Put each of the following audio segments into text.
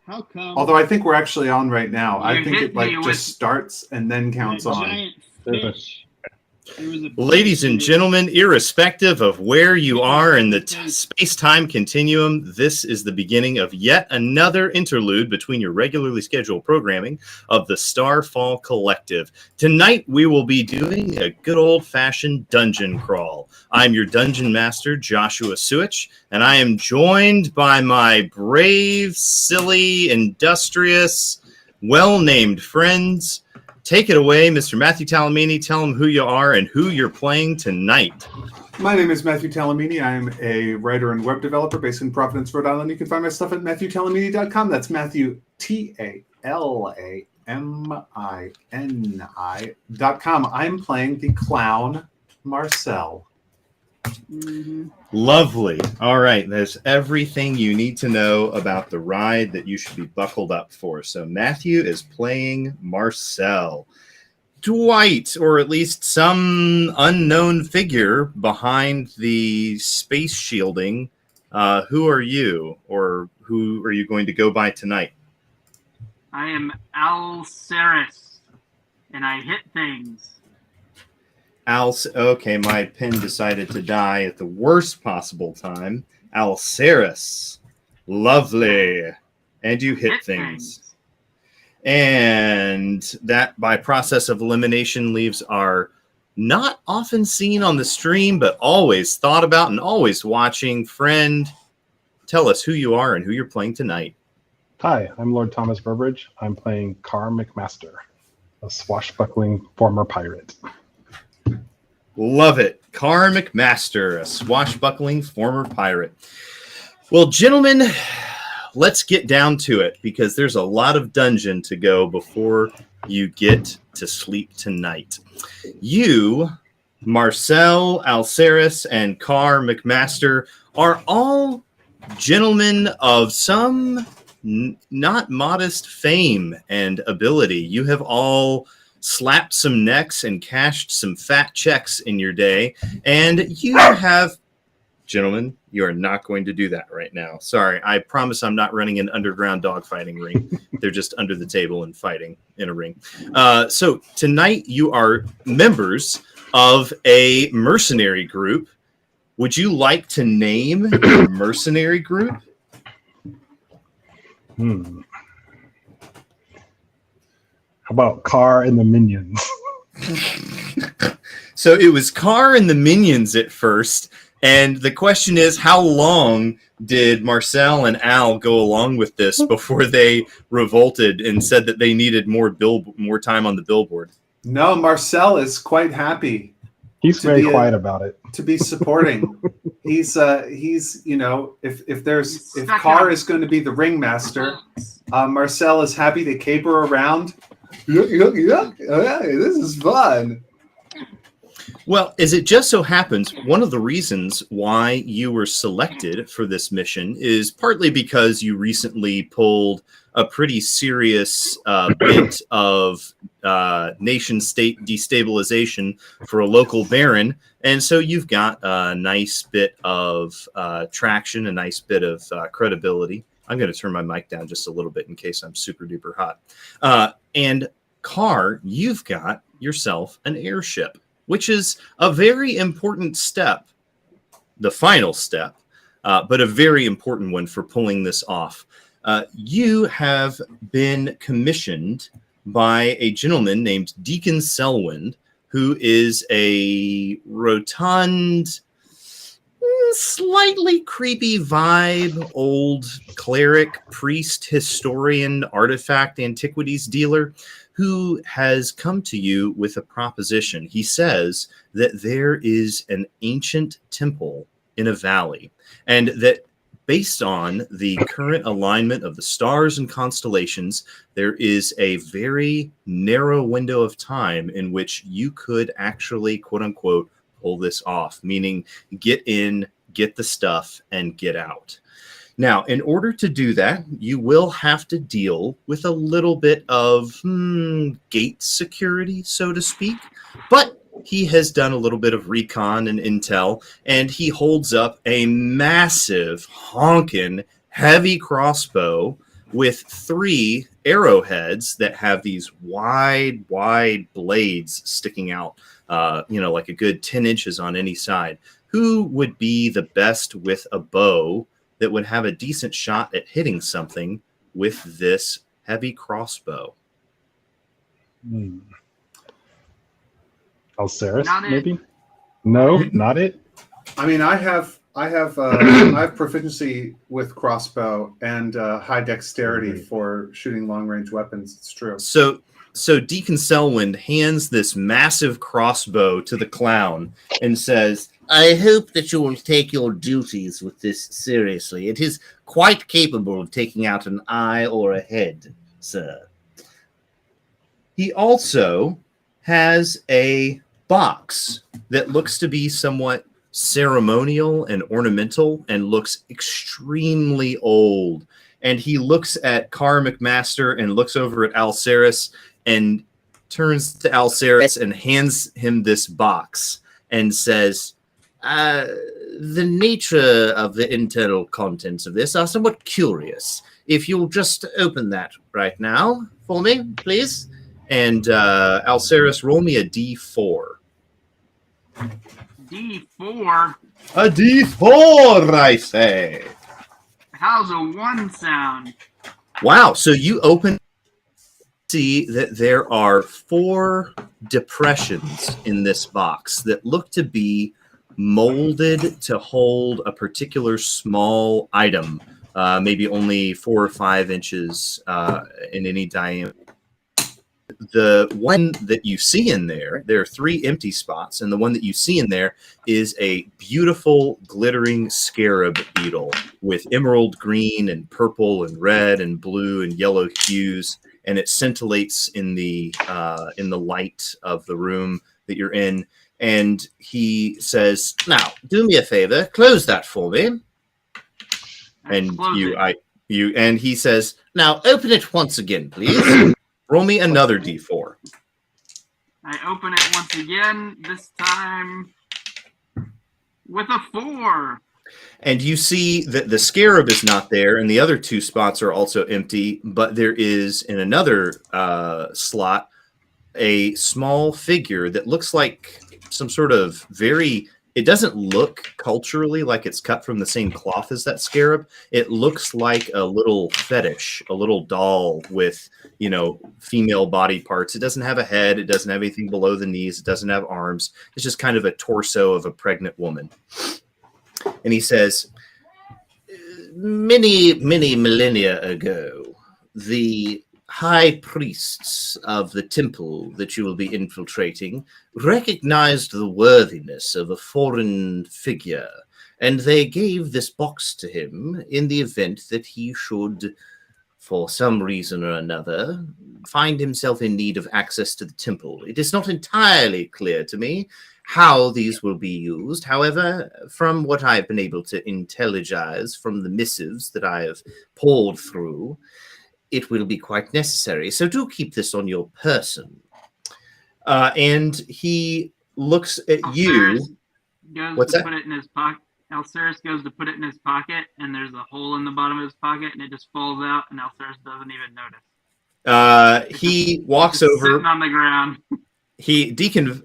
How come Although I think we're actually on right now. I You think hit it like me just with- starts and then counts that on. giant There's a fish? There was a Ladies and fish. gentlemen, irrespective of where you are in the space-time continuum, this is the beginning of yet another interlude between your regularly scheduled programming of the Starfall Collective. Tonight, we will be doing a good old-fashioned dungeon crawl. I'm your dungeon master, Joshua Suich, and I am joined by my brave, silly, industrious, well-named friends. Take it away, Mr. Matthew Talamini. Tell them who you are and who you're playing tonight. My name is Matthew Talamini. I'm a writer and web developer based in Providence, Rhode Island. You can find my stuff at MatthewTalamini.com. That's Matthew, Talamini.com. I'm playing the clown, Marcel. Mm-hmm. Lovely. All right. There's everything you need to know about the ride that you should be buckled up for. So Matthew is playing Marcel. Dwight, or at least some unknown figure behind the space shielding. Who are you, or who are you going to go by tonight? I am Alceris, and I hit things. Okay, my pen decided to die at the worst possible time. Alceris. Lovely. And you hit things. And that, by process of elimination, leaves our not often seen on the stream, but always thought about and always watching friend. Tell us who you are and who you're playing tonight. Hi, I'm Lord Thomas Burbridge. I'm playing Carr McMaster, a swashbuckling former pirate. Love it. Carr McMaster, a swashbuckling former pirate. Well, gentlemen, let's get down to it, because there's a lot of dungeon to go before you get to sleep tonight. You, Marcel, Alceris, and Carr McMaster are all gentlemen of some not modest fame and ability. You have all slapped some necks and cashed some fat checks in your day, and you have, gentlemen, you are not going to do that right now. Sorry, I promise I'm not running an underground dogfighting ring. They're just under the table and fighting in a ring. So tonight you are members of a mercenary group. Would you like to name your mercenary group? How about Carr and the Minions? So it was Carr and the Minions at first, and the question is, how long did Marcel and Al go along with this before they revolted and said that they needed more time on the billboard? No, Marcel is quite happy. He's very quiet about it. To be supporting. he's if Carr is going to be the ringmaster, Marcel is happy to caper around. This is fun. Well, as it just so happens, one of the reasons why you were selected for this mission is partly because you recently pulled a pretty serious bit of nation-state destabilization for a local baron, and so you've got a nice bit of traction, a nice bit of credibility. I'm going to turn my mic down just a little bit in case I'm super duper hot. And Carr, you've got yourself an airship, which is a very important step, the final step, but a very important one for pulling this off. You have been commissioned by a gentleman named Deacon Selwyn, who is a rotund, slightly creepy vibe, old cleric, priest, historian, artifact, antiquities dealer, who has come to you with a proposition. He says that there is an ancient temple in a valley, and that based on the current alignment of the stars and constellations, there is a very narrow window of time in which you could actually, quote unquote, pull this off, meaning get in, get the stuff, and get out. Now, in order to do that, you will have to deal with a little bit of gate security, so to speak, but he has done a little bit of recon and intel, and he holds up a massive, honkin', heavy crossbow with 3 arrowheads that have these wide blades sticking out, like a good 10 inches on any side. Who would be the best with a bow that would have a decent shot at hitting something with this heavy crossbow? Alceris, Not it. maybe? No, not it. I mean, I have proficiency with crossbow and high dexterity for shooting long range weapons. It's true. So Deacon Selwyn hands this massive crossbow to the clown and says, "I hope that you will take your duties with this seriously. It is quite capable of taking out an eye or a head, sir." He also has a box that looks to be somewhat ceremonial and ornamental and looks extremely old. And he looks at Carr McMaster and looks over at Alceris and turns to Alceris and hands him this box and says, "The nature of the internal contents of this are somewhat curious. If you'll just open that right now for me, please." And Alceris, roll me a D4. D4. A D4, I say. How's a 1 sound? Wow. So you open, see that there are 4 depressions in this box that look to be molded to hold a particular small item, maybe only 4 or 5 inches in any diameter. The one that you see in there are 3 empty spots, and the one that you see in there is a beautiful glittering scarab beetle with emerald green and purple and red and blue and yellow hues, and it scintillates in the light of the room that you're in. And he says, "Now, do me a favor, close that for me." And and he says, "Now open it once again, please." Roll me another D4. I open it once again, this time with a 4. And you see that the scarab is not there, and the other 2 spots are also empty, but there is in another slot a small figure that looks like some sort of it doesn't look culturally like it's cut from the same cloth as that scarab. It looks like a little fetish, a little doll with, female body parts. It doesn't have a head. It doesn't have anything below the knees. It doesn't have arms. It's just kind of a torso of a pregnant woman. And he says, many millennia ago, the high priests of the temple that you will be infiltrating recognized the worthiness of a foreign figure, and they gave this box to him in the event that he should, for some reason or another, find himself in need of access to the temple. It is not entirely clear to me how these will be used. However, from what I've been able to intelligize from the missives that I have poured through, it will be quite necessary. So do keep this on your person. And he looks at you. What's that? Put it in his pocket. Alceris goes to put it in his pocket, and there's a hole in the bottom of his pocket, and it just falls out, and Alceris doesn't even notice. He walks over. Sitting on the ground. Deacon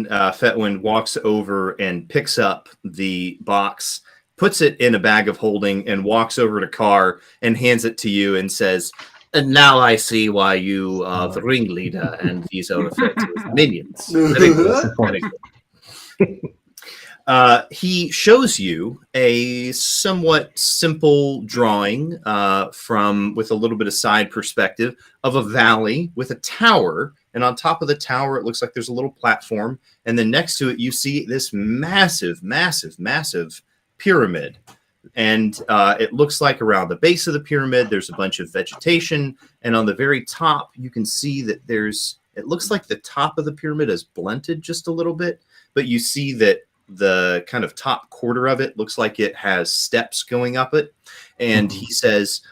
Fetwin walks over and picks up the box, puts it in a bag of holding, and walks over to Carr and hands it to you and says, "And now I see why you are the ringleader, and these are referred to as minions." Very good. Very good. He shows you a somewhat simple drawing with a little bit of side perspective of a valley with a tower. And on top of the tower, it looks like there's a little platform. And then next to it, you see this massive pyramid. And it looks like around the base of the pyramid, there's a bunch of vegetation. And on the very top, you can see that it looks like the top of the pyramid is blunted just a little bit. But you see that the kind of top quarter of it looks like it has steps going up it. And he says,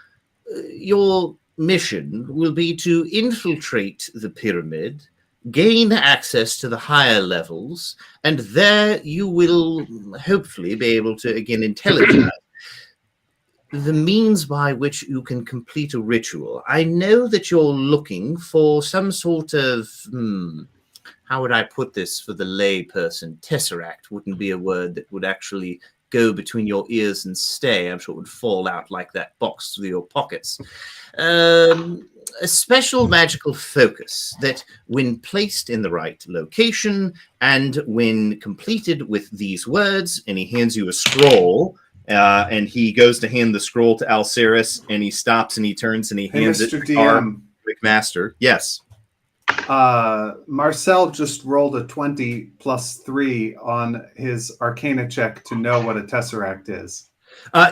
your mission will be to infiltrate the pyramid, gain access to the higher levels, and there you will hopefully be able to, again, intelligence. the means by which you can complete a ritual. I know that you're looking for some sort of, how would I put this for the lay person? Tesseract wouldn't be a word that would actually go between your ears and stay. I'm sure it would fall out like that box through your pockets. A special magical focus that, when placed in the right location and when completed with these words, and he hands you a scroll, and he goes to hand the scroll to Alceris, and he stops and he turns and he hands it Mr. to Car DM. McMaster. Yes. Marcel just rolled a 20 plus 3 on his Arcana check to know what a Tesseract is.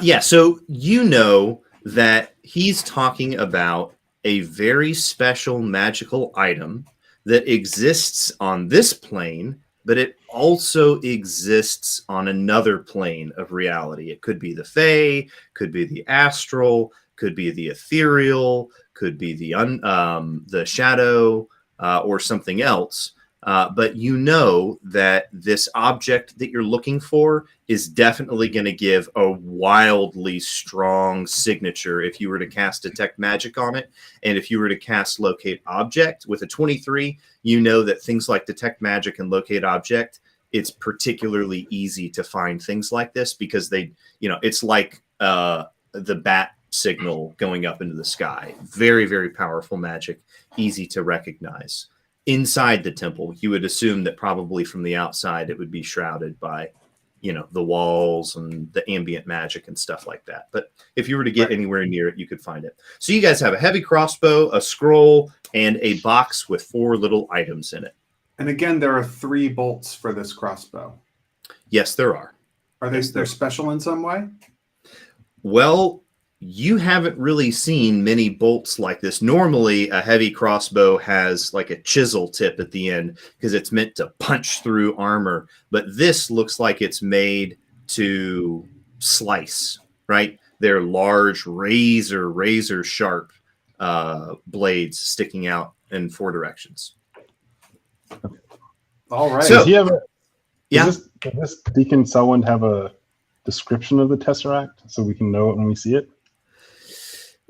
Yeah, so you know that he's talking about a very special magical item that exists on this plane, but it also exists on another plane of reality. It could be the Fae, could be the astral, could be the ethereal, could be the shadow, or something else. But you know that this object that you're looking for is definitely going to give a wildly strong signature if you were to cast Detect Magic on it. And if you were to cast Locate Object with a 23, you know that things like Detect Magic and Locate Object, it's particularly easy to find things like this because they, it's like the bat signal going up into the sky. Very, very powerful magic, easy to recognize. Inside the temple, you would assume that probably from the outside it would be shrouded by, the walls and the ambient magic and stuff like that. But if you were to get anywhere near it, you could find it. So you guys have a heavy crossbow, a scroll, and a box with 4 little items in it. And again, there are 3 bolts for this crossbow. Yes, there are. Are they're special in some way? Well, you haven't really seen many bolts like this. Normally, a heavy crossbow has like a chisel tip at the end because it's meant to punch through armor. But this looks like it's made to slice, right? They're large, razor sharp blades sticking out in 4 directions. All right. So, does this Deacon Selwyn have a description of the Tesseract so we can know it when we see it?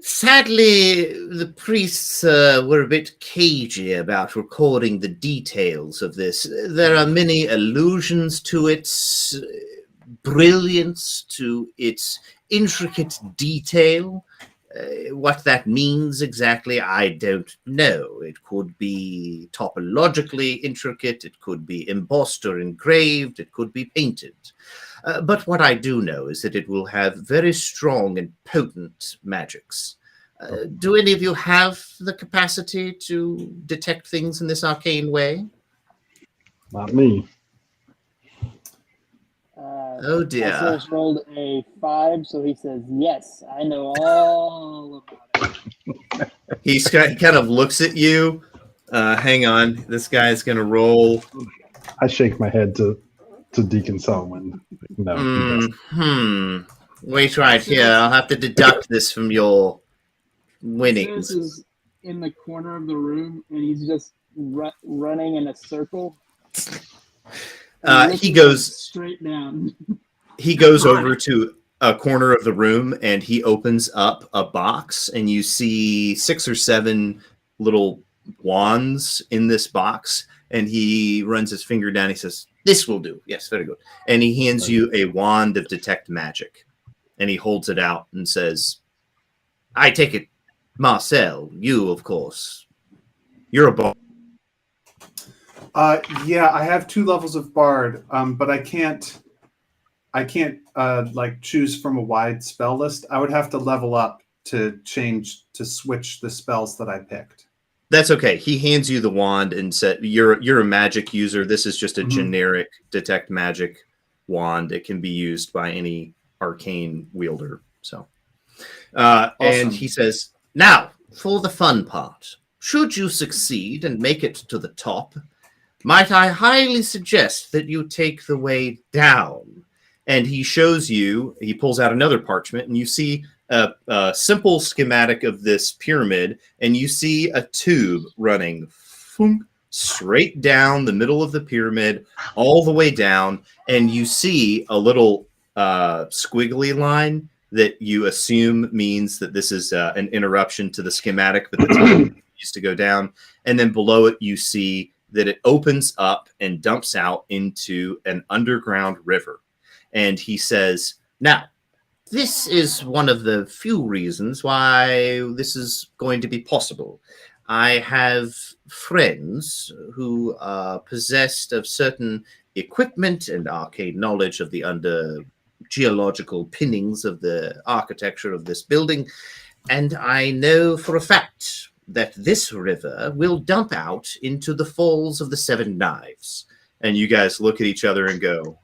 Sadly, the priests were a bit cagey about recording the details of this. There are many allusions to its brilliance, to its intricate detail. What that means exactly, I don't know. It could be topologically intricate, it could be embossed or engraved, it could be painted. But what I do know is that it will have very strong and potent magics. Do any of you have the capacity to detect things in this arcane way? Not me. Oh dear. Alceris rolled a 5, so he says, yes, I know all about it. He kind of looks at you. Hang on. This guy's going to roll. I shake my head to Deacon Selwyn. No. Wait right here. I'll have to deduct this from your winnings. Alceris is in the corner of the room, and he's just running in a circle. He goes straight down. He goes over to a corner of the room and he opens up a box, and you see 6 or 7 little wands in this box. And he runs his finger down. He says, "This will do." Yes, very good. And he hands you a wand of Detect Magic, and he holds it out and says, "I take it, Marcel. You, of course, you're a bard." Yeah, I have 2 levels of bard, but I can't like choose from a wide spell list. I would have to level up to switch the spells that I picked. That's okay. He hands you the wand and said, "You're a magic user. This is just a generic Detect Magic wand. It can be used by any arcane wielder." So, awesome. And he says, "Now for the fun part. Should you succeed and make it to the top, might I highly suggest that you take the way down." And he shows you, he pulls out another parchment, and you see a simple schematic of this pyramid, and you see a tube running straight down the middle of the pyramid, all the way down, and you see a little squiggly line that you assume means that this is an interruption to the schematic, but the tunnel used to go down. And then below it, you see that it opens up and dumps out into an underground river. And he says, now, this is one of the few reasons why this is going to be possible. I have friends who are possessed of certain equipment and arcane knowledge of the geological pinnings of the architecture of this building, and I know for a fact that this river will dump out into the falls of the Seven Knives. And you guys look at each other and go,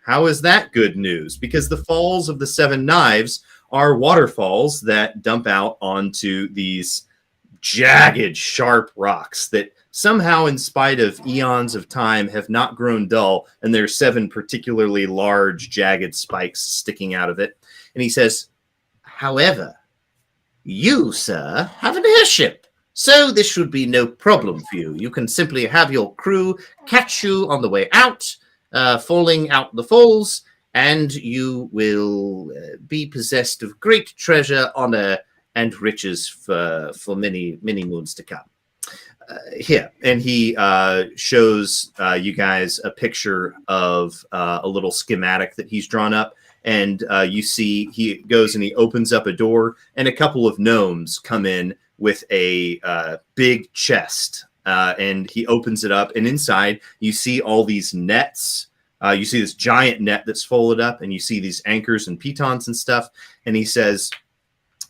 how is that good news? Because the falls of the Seven Knives are waterfalls that dump out onto these jagged, sharp rocks that somehow, in spite of eons of time, have not grown dull, and there are 7 particularly large, jagged spikes sticking out of it. And he says, however, you, sir, have an airship, so this should be no problem for you. You can simply have your crew catch you on the way out, falling out the falls, and you will be possessed of great treasure, honor, and riches for many, many moons to come. Here, and he shows you guys a picture of a little schematic that he's drawn up. And you see he goes and he opens up a door, and a couple of gnomes come in with a big chest. And he opens it up, and inside you see all these nets. You see this giant net that's folded up, and you see these anchors and pitons and stuff. And he says,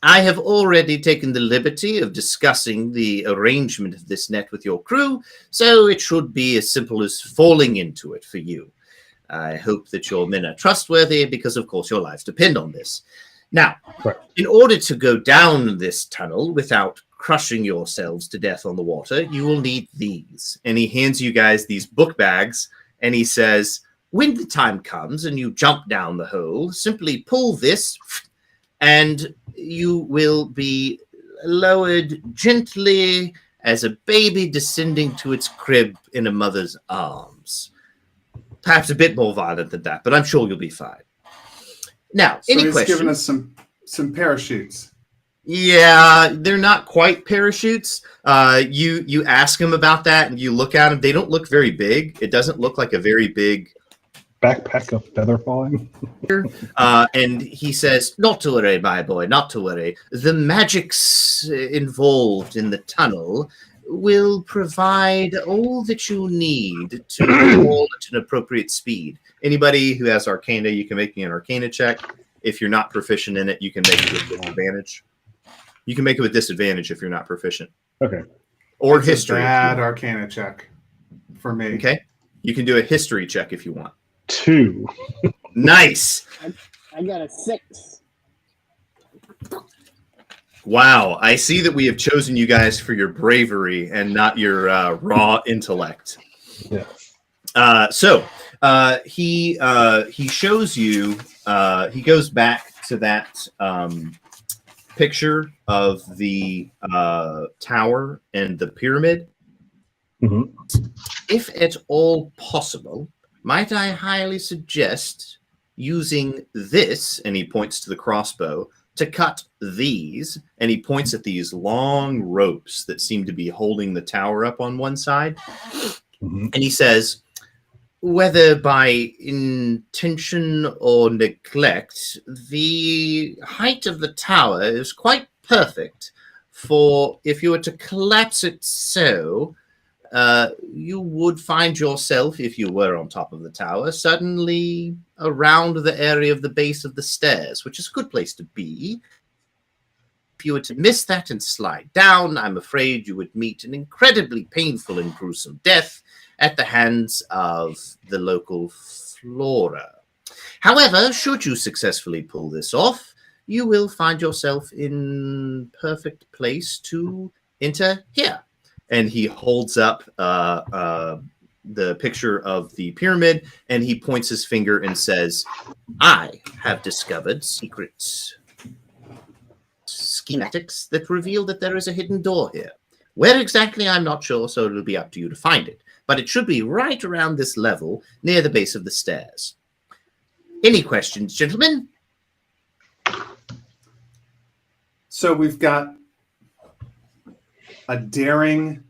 I have already taken the liberty of discussing the arrangement of this net with your crew, so it should be as simple as falling into it for you. I hope that your men are trustworthy because, of course, your lives depend on this. Now, in order to go down this tunnel without crushing yourselves to death on the water, you will need these. And he hands you guys these book bags, and he says, when the time comes and you jump down the hole, simply pull this, and you will be lowered gently as a baby descending to its crib in a mother's arms. Perhaps a bit more violent than that, but I'm sure you'll be fine. Now, so any he's questions? Given us some parachutes. Yeah, they're not quite parachutes. You ask him about that, and you look at them. They don't look very big. It doesn't look like a very big backpack of feather falling. And he says, not to worry, my boy, not to worry. The magics involved in the tunnel will provide all that you need to fall at an appropriate speed. Anybody who has Arcana, you can make me an Arcana check. If you're not proficient in it, you can make it with disadvantage. You can make it with disadvantage if you're not proficient. Okay. Or It's history. a bad Arcana check for me. Okay. You can do a history check if you want. 2. Nice. I got a 6. Wow. I see that we have chosen you guys for your bravery and not your raw intellect. Yeah. So he shows you, he goes back to that picture of the tower and the pyramid. Mm-hmm. If at all possible, might I highly suggest using this, and he points to the crossbow, to cut these, and he points at these long ropes that seem to be holding the tower up on one side. Mm-hmm. And he says, whether by intention or neglect, the height of the tower is quite perfect for if you were to collapse it so, you would find yourself, if you were on top of the tower, suddenly around the area of the base of the stairs, which is a good place to be. If you were to miss that and slide down, I'm afraid you would meet an incredibly painful and gruesome death at the hands of the local flora. However, should you successfully pull this off, you will find yourself in perfect place to enter here. And he holds up the picture of the pyramid, and he points his finger and says, I have discovered secret schematics that reveal that there is a hidden door here. Where exactly, I'm not sure, so it'll be up to you to find it. But it should be right around this level, near the base of the stairs. Any questions, gentlemen? So we've got a daring,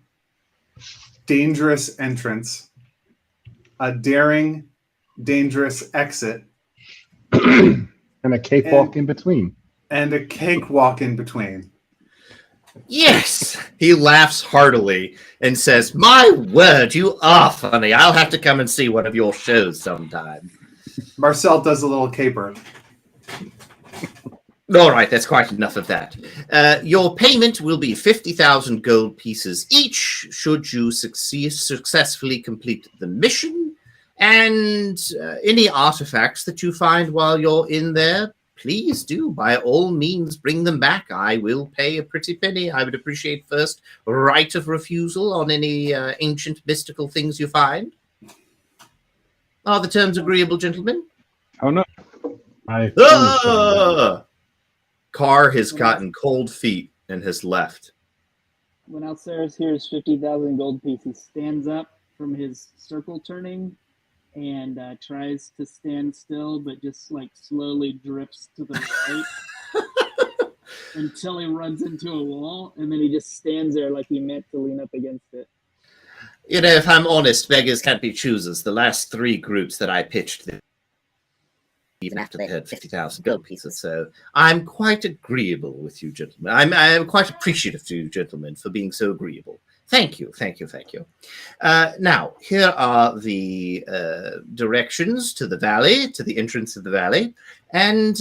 dangerous entrance, a daring, dangerous exit, And a cakewalk in between. and a cakewalk in between. Yes! He laughs heartily and says, "My word, you are funny. I'll have to come and see one of your shows sometime." Marcel does a little caper. All right, that's quite enough of that. Your payment will be 50,000 gold pieces each, should you successfully complete the mission. And any artifacts that you find while you're in there, please do, by all means, bring them back. I will pay a pretty penny. I would appreciate first right of refusal on any ancient mystical things you find. Are the terms agreeable, gentlemen? Oh no. Carr has gotten cold feet and has left. When Alceres hears 50,000 gold pieces, he stands up from his circle turning and tries to stand still, but just like slowly drifts to the right until he runs into a wall, and then he just stands there like he meant to lean up against it. You know, if I'm honest, beggars can't be choosers. The last three groups that I pitched, even after they had 50,000 gold pieces, so I'm quite agreeable with you, gentlemen. I'm quite appreciative to you, gentlemen, for being so agreeable. Thank you, thank you, thank you. Now, here are the directions to the valley, to the entrance of the valley, and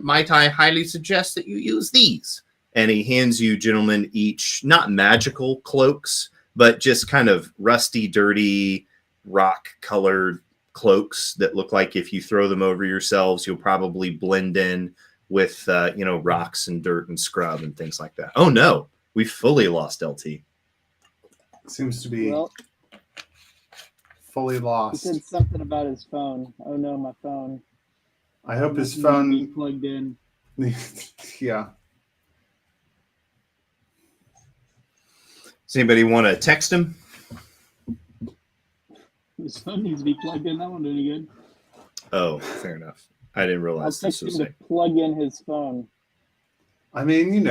might I highly suggest that you use these. And he hands you, gentlemen, each, not magical cloaks, but just kind of rusty, dirty, rock-colored cloaks that look like if you throw them over yourselves, you'll probably blend in with, rocks and dirt and scrub and things like that. Oh, no, we fully lost LT. Seems to be fully He lost. said something about his phone. Oh no, my phone. I hope his Nothing to be phone. plugged in. Yeah. Does anybody want to text him? His phone needs to be plugged in. That won't do any good. Oh, fair enough. I didn't I'll realize this text was him to plug in his phone. I mean,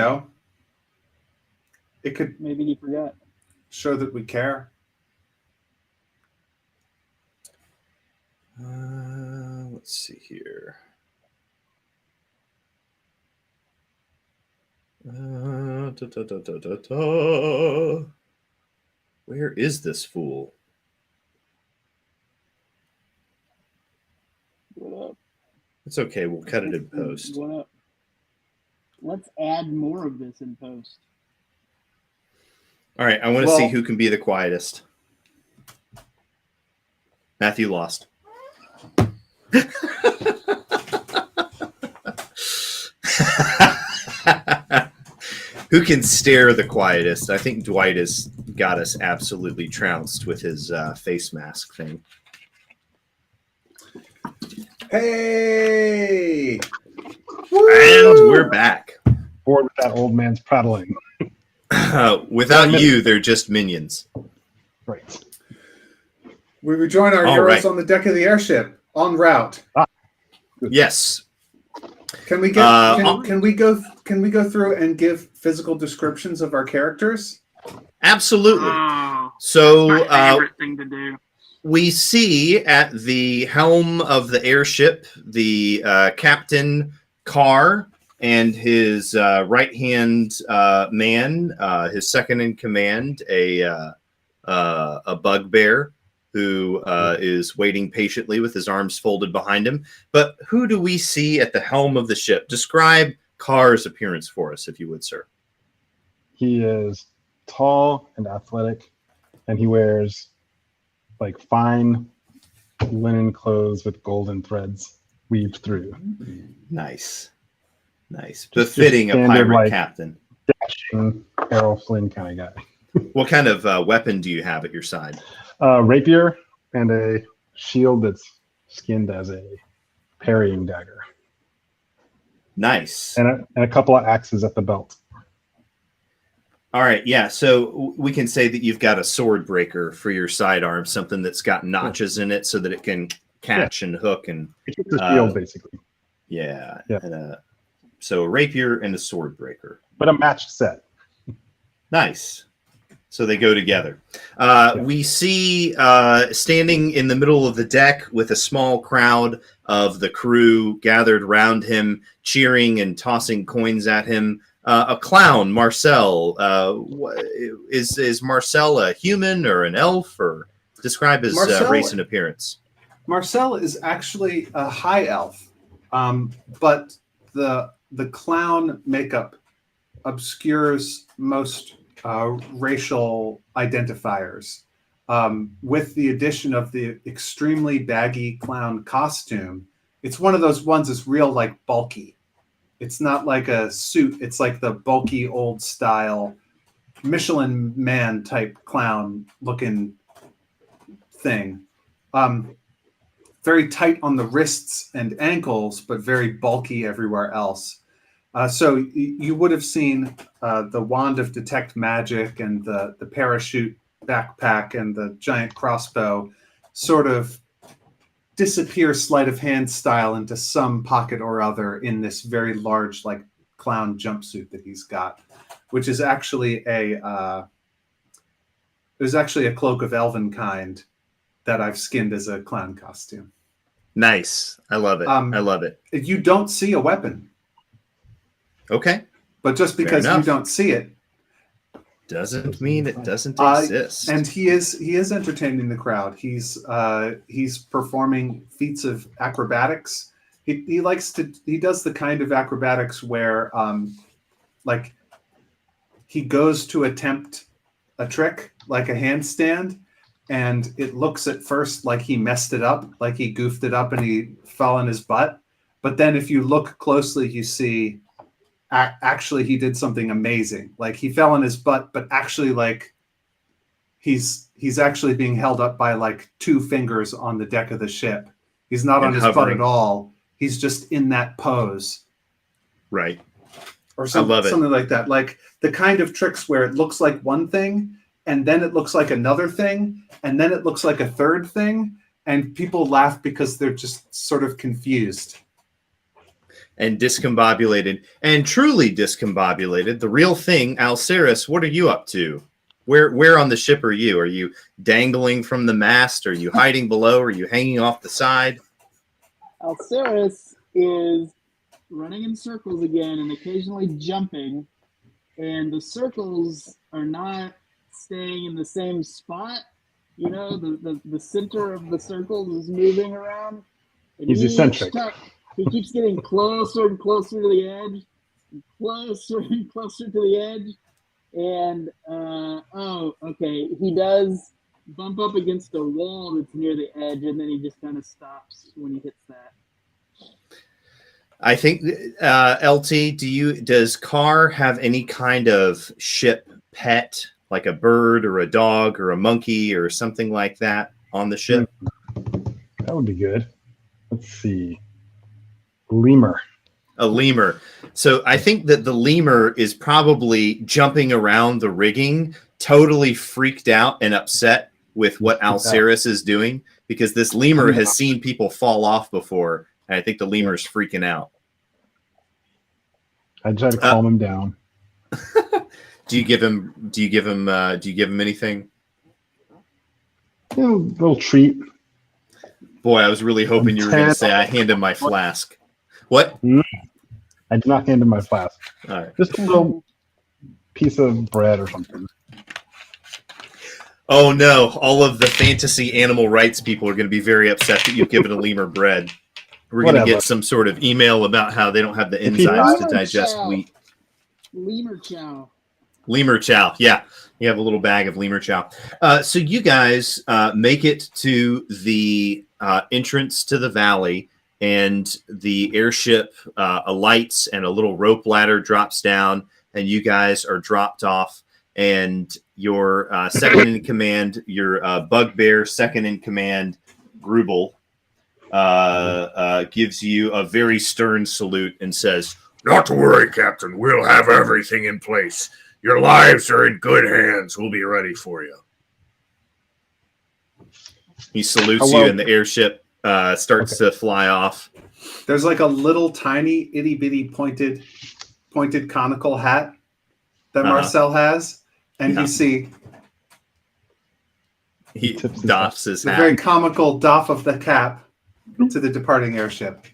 it could Maybe he forgot. show that we care. Let's see here. Where is this fool? What up? It's okay. We'll cut it in post. What up? Let's add more of this in post. All right. I want to see who can be the quietest. Matthew lost. Who can stare the quietest? I think Dwight has got us absolutely trounced with his face mask thing. Hey! And we're back. Bored with that old man's prattling. Without you, they're just minions. Right. We rejoin our All heroes right. on the deck of the airship en route. Yes. Can we get? Can we go through and give physical descriptions of our characters? Absolutely. Oh, So my favorite thing to do. we see at the helm of the airship the Captain Carr and his right-hand man, his second in command, a bugbear who is waiting patiently with his arms folded behind him. But who do we see at the helm of the ship? Describe Carr's appearance for us, if you would, sir. He is tall and athletic, and he wears like fine linen clothes with golden threads weaved through. Nice. Just Befitting a standard, pirate like, captain. Dashing Errol Flynn kind of guy. What kind of weapon do you have at your side? Rapier and a shield that's skinned as a parrying dagger, Nice. and a couple of axes at the belt. All right, yeah. So we can say that you've got a sword breaker for your sidearm, something that's got notches in it so that it can catch and hook and It's a shield, basically. yeah. Yeah. And a So a rapier and a sword breaker. But a matched set. Nice. So they go together. We see standing in the middle of the deck with a small crowd of the crew gathered around him, cheering and tossing coins at him. A clown, Marcel. Is Marcel a human or an elf? Or describe his race and appearance. Marcel is actually a high elf, but the clown makeup obscures most racial identifiers. With the addition of the extremely baggy clown costume, it's one of those ones that's real like bulky. It's not like a suit. It's like the bulky old style Michelin Man type clown looking thing. Very tight on the wrists and ankles, but very bulky everywhere else. So you would have seen the wand of detect magic and the parachute backpack and the giant crossbow sort of disappear sleight of hand style into some pocket or other in this very large like clown jumpsuit that he's got, which is actually a cloak of elven kind that I've skinned as a clown costume. Nice. I love it. I love it. You don't see a weapon. Okay. But just because you don't see it doesn't mean it doesn't exist. And he is entertaining the crowd. He's performing feats of acrobatics. He does the kind of acrobatics where like he goes to attempt a trick like a handstand, and it looks at first like he messed it up, like he goofed it up and he fell on his butt. But then if you look closely, you see actually he did something amazing. Like he fell on his butt, but actually like he's actually being held up by like two fingers on the deck of the ship. He's not on his butt at all. He's just in that pose. Right. Or something like that. Like the kind of tricks where it looks like one thing and then it looks like another thing and then it looks like a third thing, and people laugh because they're just sort of confused. And discombobulated, and truly discombobulated. The real thing, Alceris, what are you up to? Where on the ship are you? Are you dangling from the mast? Are you hiding below? Are you hanging off the side? Alceris is running in circles again and occasionally jumping, and the circles are not staying in the same spot. You know, the center of the circles is moving around. He's eccentric. He keeps getting closer and closer to the edge, closer and closer to the edge. And, okay, he does bump up against a wall that's near the edge, and then he just kind of stops when he hits that. I think, LT, does Carr have any kind of ship pet, like a bird or a dog or a monkey or something like that on the ship? That would be good. Let's see. Lemur. A lemur. So I think that the lemur is probably jumping around the rigging, totally freaked out and upset with what Alceris is doing, because this lemur has seen people fall off before, and I think the lemur's freaking out. I try to calm him down. Do you give him anything? A little treat. Boy, I was really hoping you were going to say I hand him my flask. What? I did not hand him my flask. All right. Just a little piece of bread or something. Oh no, all of the fantasy animal rights people are going to be very upset that you've given a lemur bread. We're going to get some sort of email about how they don't have the enzymes to digest wheat. Lemur chow. Lemur chow, yeah. You have a little bag of lemur chow. So you guys make it to the entrance to the valley, and the airship alights, and a little rope ladder drops down, and you guys are dropped off. And your second in command, your bugbear second in command, Grubel, gives you a very stern salute and says, "Not to worry, Captain. We'll have everything in place. Your lives are in good hands. We'll be ready for you." He salutes you, and the airship starts to fly off. There's like a little tiny itty bitty pointed conical hat that Marcel has, and you see He Tips his doffs his the hat. very comical doff of the cap to the departing airship.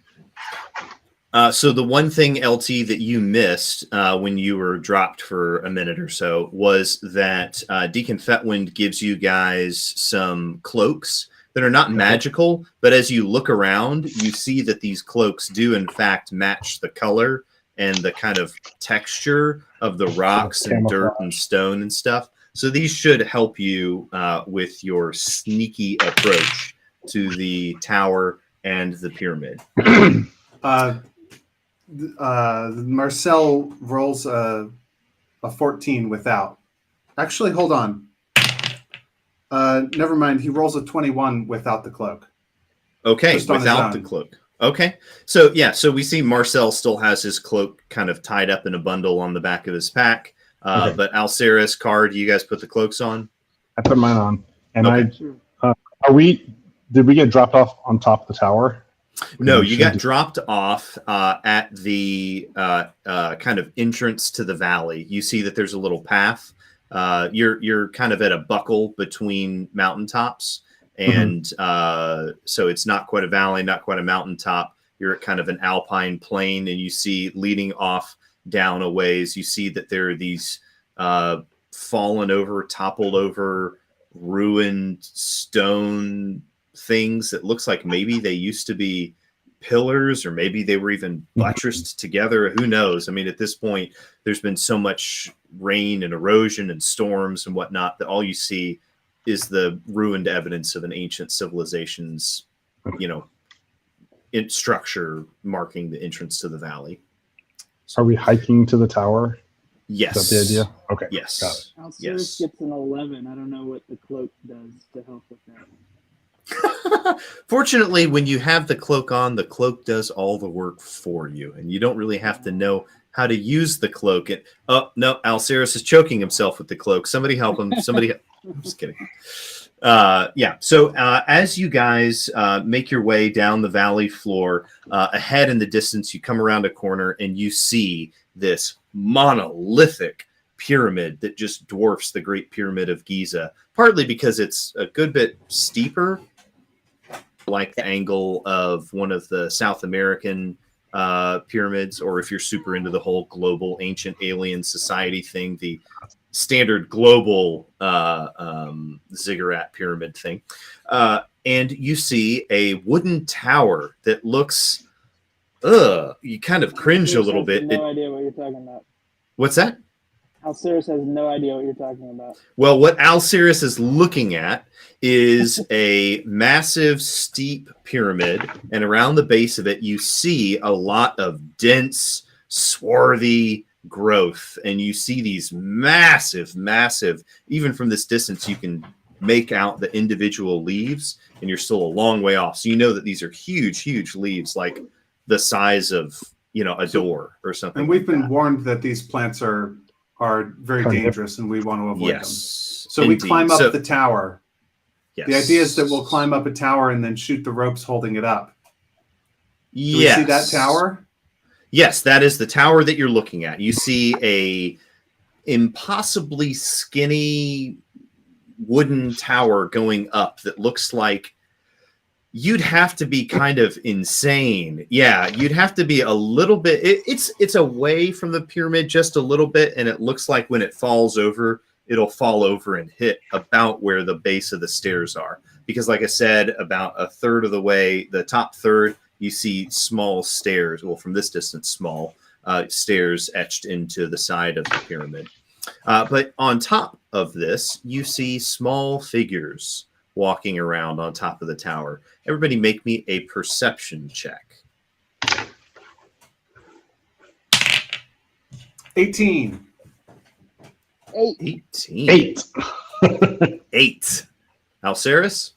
So the one thing, LT, that you missed when you were dropped for a minute or so was that Deacon Fetwind gives you guys some cloaks that are not magical, but as you look around, you see that these cloaks do in fact match the color and the kind of texture of the rocks and dirt and stone and stuff. So these should help you with your sneaky approach to the tower and the pyramid. Marcel rolls a 14 without. Actually, hold on. Never mind. He rolls a 21 without the cloak. Okay, Just on his without the own. cloak. Okay. So yeah, so we see Marcel still has his cloak kind of tied up in a bundle on the back of his pack. Okay. But Alceris, Card, you guys put the cloaks on? I put mine on. And Okay. did we get dropped off on top of the tower? No, you got dropped off at the kind of entrance to the valley. You see that there's a little path. You're kind of at a buckle between mountaintops, and so it's not quite a valley, not quite a mountaintop. You're at kind of an alpine plain, and you see leading off down a ways. You see that there are these fallen over, toppled over, ruined stone things that looks like maybe they used to be pillars, or maybe they were even buttressed together. Who knows? I mean, at this point, there's been so much rain and erosion and storms and whatnot that all you see is the ruined evidence of an ancient civilization's, structure marking the entrance to the valley. Are we hiking to the tower? Yes. Is that the idea? Okay. Yes. Got it. Alceris Yes. gets an 11. I don't know what the cloak does to help with that. Fortunately, when you have the cloak on, the cloak does all the work for you, and you don't really have to know how to use the cloak. Oh no, Alceris is choking himself with the cloak. Somebody help him. Somebody. I'm just kidding. Yeah. So as you guys make your way down the valley floor, ahead in the distance, you come around a corner and you see this monolithic pyramid that just dwarfs the Great Pyramid of Giza, partly because it's a good bit steeper, like the angle of one of the South American pyramids, or if you're super into the whole global ancient alien society thing, the standard global ziggurat pyramid thing. And you see a wooden tower that looks, you kind of cringe a little bit. No idea what you're talking about. What's that? Alceris has no idea what you're talking about. Well, what Alceris is looking at is a massive, steep pyramid, and around the base of it, you see a lot of dense, swarthy growth, and you see these massive, even from this distance, you can make out the individual leaves, and you're still a long way off. So you know that these are huge, huge leaves, like the size of, a door or something. And we've like been that. warned that these plants are very dangerous, and we want to avoid them. So indeed. we climb up the tower. Yes. The idea is that we'll climb up a tower and then shoot the ropes holding it up. Do Yes. we see that tower? Yes, that is the tower that you're looking at. You see a impossibly skinny wooden tower going up that looks like you'd have to be kind of insane. Yeah, you'd have to be a little bit. It's away from the pyramid just a little bit, and it looks like when it falls over, it'll fall over and hit about where the base of the stairs are. Because like I said, about a third of the way, the top third, you see small stairs. Well, from this distance, small stairs etched into the side of the pyramid. But on top of this, you see small figures walking around on top of the tower. Everybody make me a perception check. 18. 18. 8. 8. Alceris?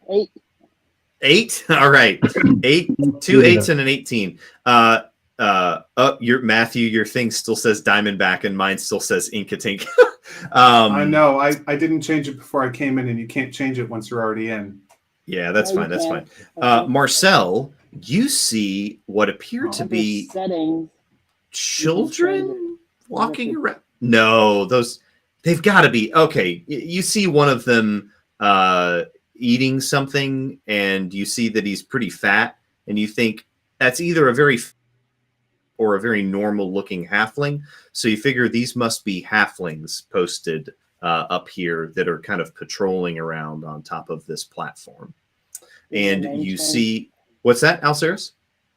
8. 8? All right. 8, 2 8s and an 18. Your Matthew, your thing still says Diamondback and mine still says Inkatink. I know. I didn't change it before I came in, and you can't change it once you're already in. Yeah, that's No, fine. you That's fine. can't. Marcel, you see what appear to Under be settings. children walking around. No, they've got to be. Okay, you see one of them eating something, and you see that he's pretty fat, and you think that's either a very or a very normal looking halfling. So you figure these must be halflings posted up here that are kind of patrolling around on top of this platform. And you see, what's that, Alceres?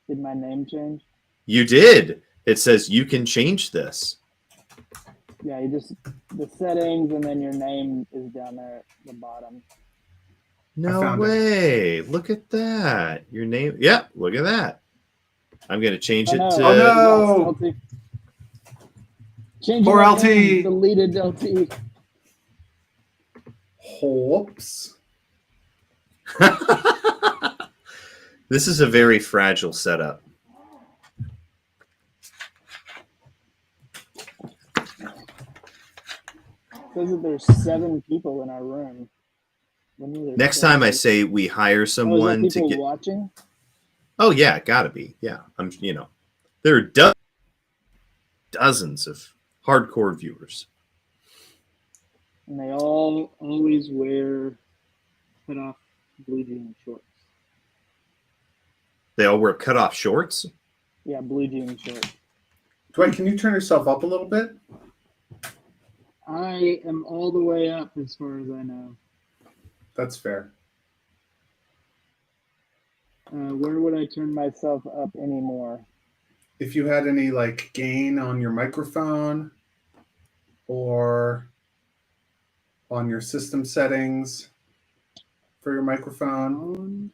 Did my name change? You did. It says you can change this. Yeah, you just the settings, and then your name is down there at the bottom. No way. Look at that. Your name. Yeah, look at that. I'm going to change it to. Oh, no. Change Poor your LT. name, deleted LT. Whoops. This is a very fragile setup. Says that there's 7 people in our room. Next time I say we hire someone to get watching. Oh yeah, gotta be. Yeah, there are dozens of hardcore viewers, and they all always wear cut off blue jean shorts. They all wear cut off shorts. Yeah, blue jean shorts. Dwight, can you turn yourself up a little bit? I am all the way up as far as I know. That's fair. Where would I turn myself up anymore? If you had any like gain on your microphone or on your system settings for your microphone.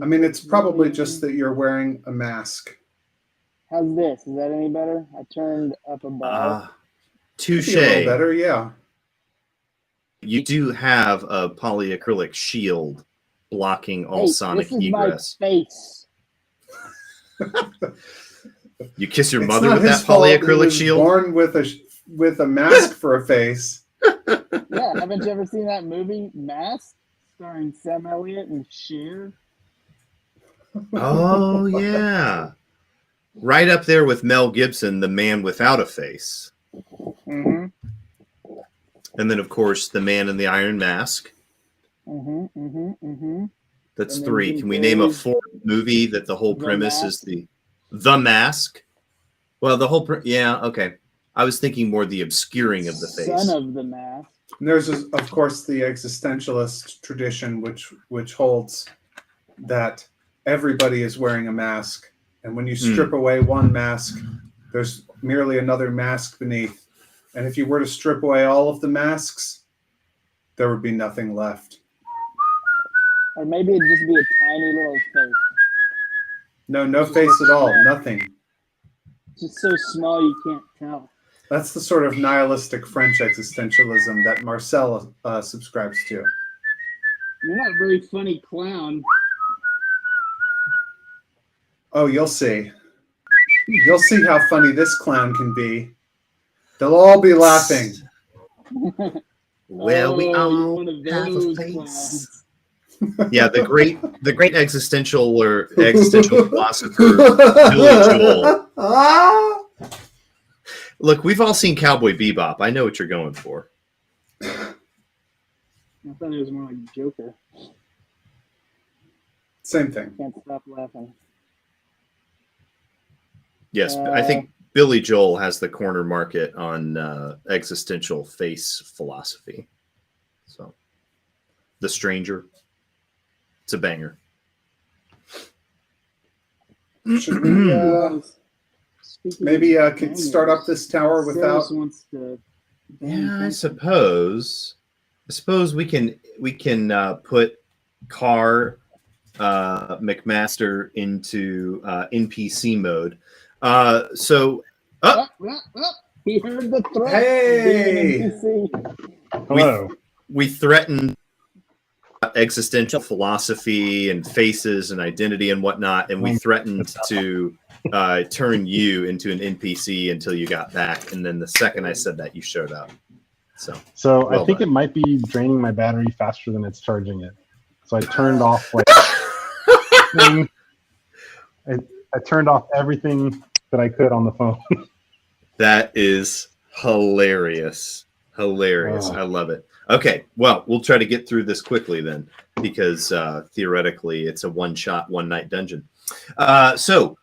I mean, it's probably just that you're wearing a mask. How's this? Is that any better? I turned up a bar. Touche. A little better, yeah. You do have a polyacrylic shield blocking all sonic egress. My face. You kiss your mother with that polyacrylic shield? Born with a mask for a face. Yeah, haven't you ever seen that movie Mask, starring Sam Elliott and Cher? Oh yeah, right up there with Mel Gibson, the man without a face. Mm-hmm. And then, of course, the man in the Iron Mask. Mm-hmm, mm-hmm, mm-hmm. That's 3. Can we name a 4th movie that the whole premise is the Mask? Well, the whole yeah, okay. I was thinking more the obscuring of the face. Son of the Mask. And there's, of course, the existentialist tradition, which holds that everybody is wearing a mask, and when you strip away one mask, there's merely another mask beneath. And if you were to strip away all of the masks, there would be nothing left. Or maybe it'd just be a tiny little face. No face at all. Nothing. Just so small you can't tell. That's the sort of nihilistic French existentialism that Marcel subscribes to. You're not a very funny clown. Oh, you'll see. You'll see how funny this clown can be. They'll all be laughing. Well, we all have a face. Yeah, the great existential philosopher Billy Joel. Look, we've all seen Cowboy Bebop. I know what you're going for. I thought it was more like Joker. Same thing. Can't stop laughing. Yes, I think Billy Joel has the corner market on existential face philosophy. So, The Stranger. It's a banger. Should we maybe could start up this tower without? Yeah, I suppose we can put Carr McMaster into NPC mode. He heard the threat. Hey! Hello. We threatened existential philosophy and faces and identity and whatnot, and we threatened to turn you into an NPC until you got back. And then the second I said that, you showed up. So I think it might be draining my battery faster than it's charging it. So I turned off like I turned off everything that I could on the phone. That is hilarious. Hilarious. Oh. I love it. Okay, well, we'll try to get through this quickly then, because theoretically it's a one-shot, one-night dungeon. So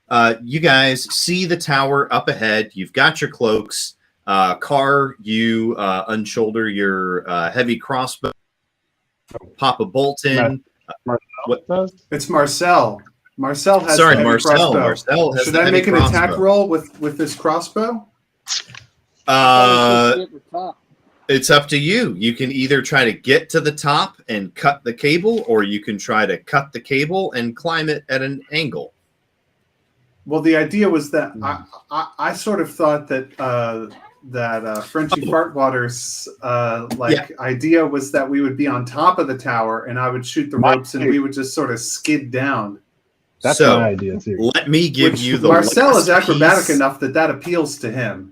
you guys see the tower up ahead. You've got your cloaks. Car, you unshoulder your heavy crossbow, pop a bolt in. What? Does? It's Marcel. Marcel has Sorry, the heavy Marcel. crossbow. Marcel has Should the I heavy make an crossbow. attack roll with this crossbow? Oh, it's at the top. It's up to you. You can either try to get to the top and cut the cable, or you can try to cut the cable and climb it at an angle. Well, the idea was that I sort of thought that Frenchie Fartwater's idea was that we would be on top of the tower and I would shoot the ropes and we would just sort of skid down. That's So, my idea too. Let me give you the Marcel last is acrobatic piece. enough that appeals to him.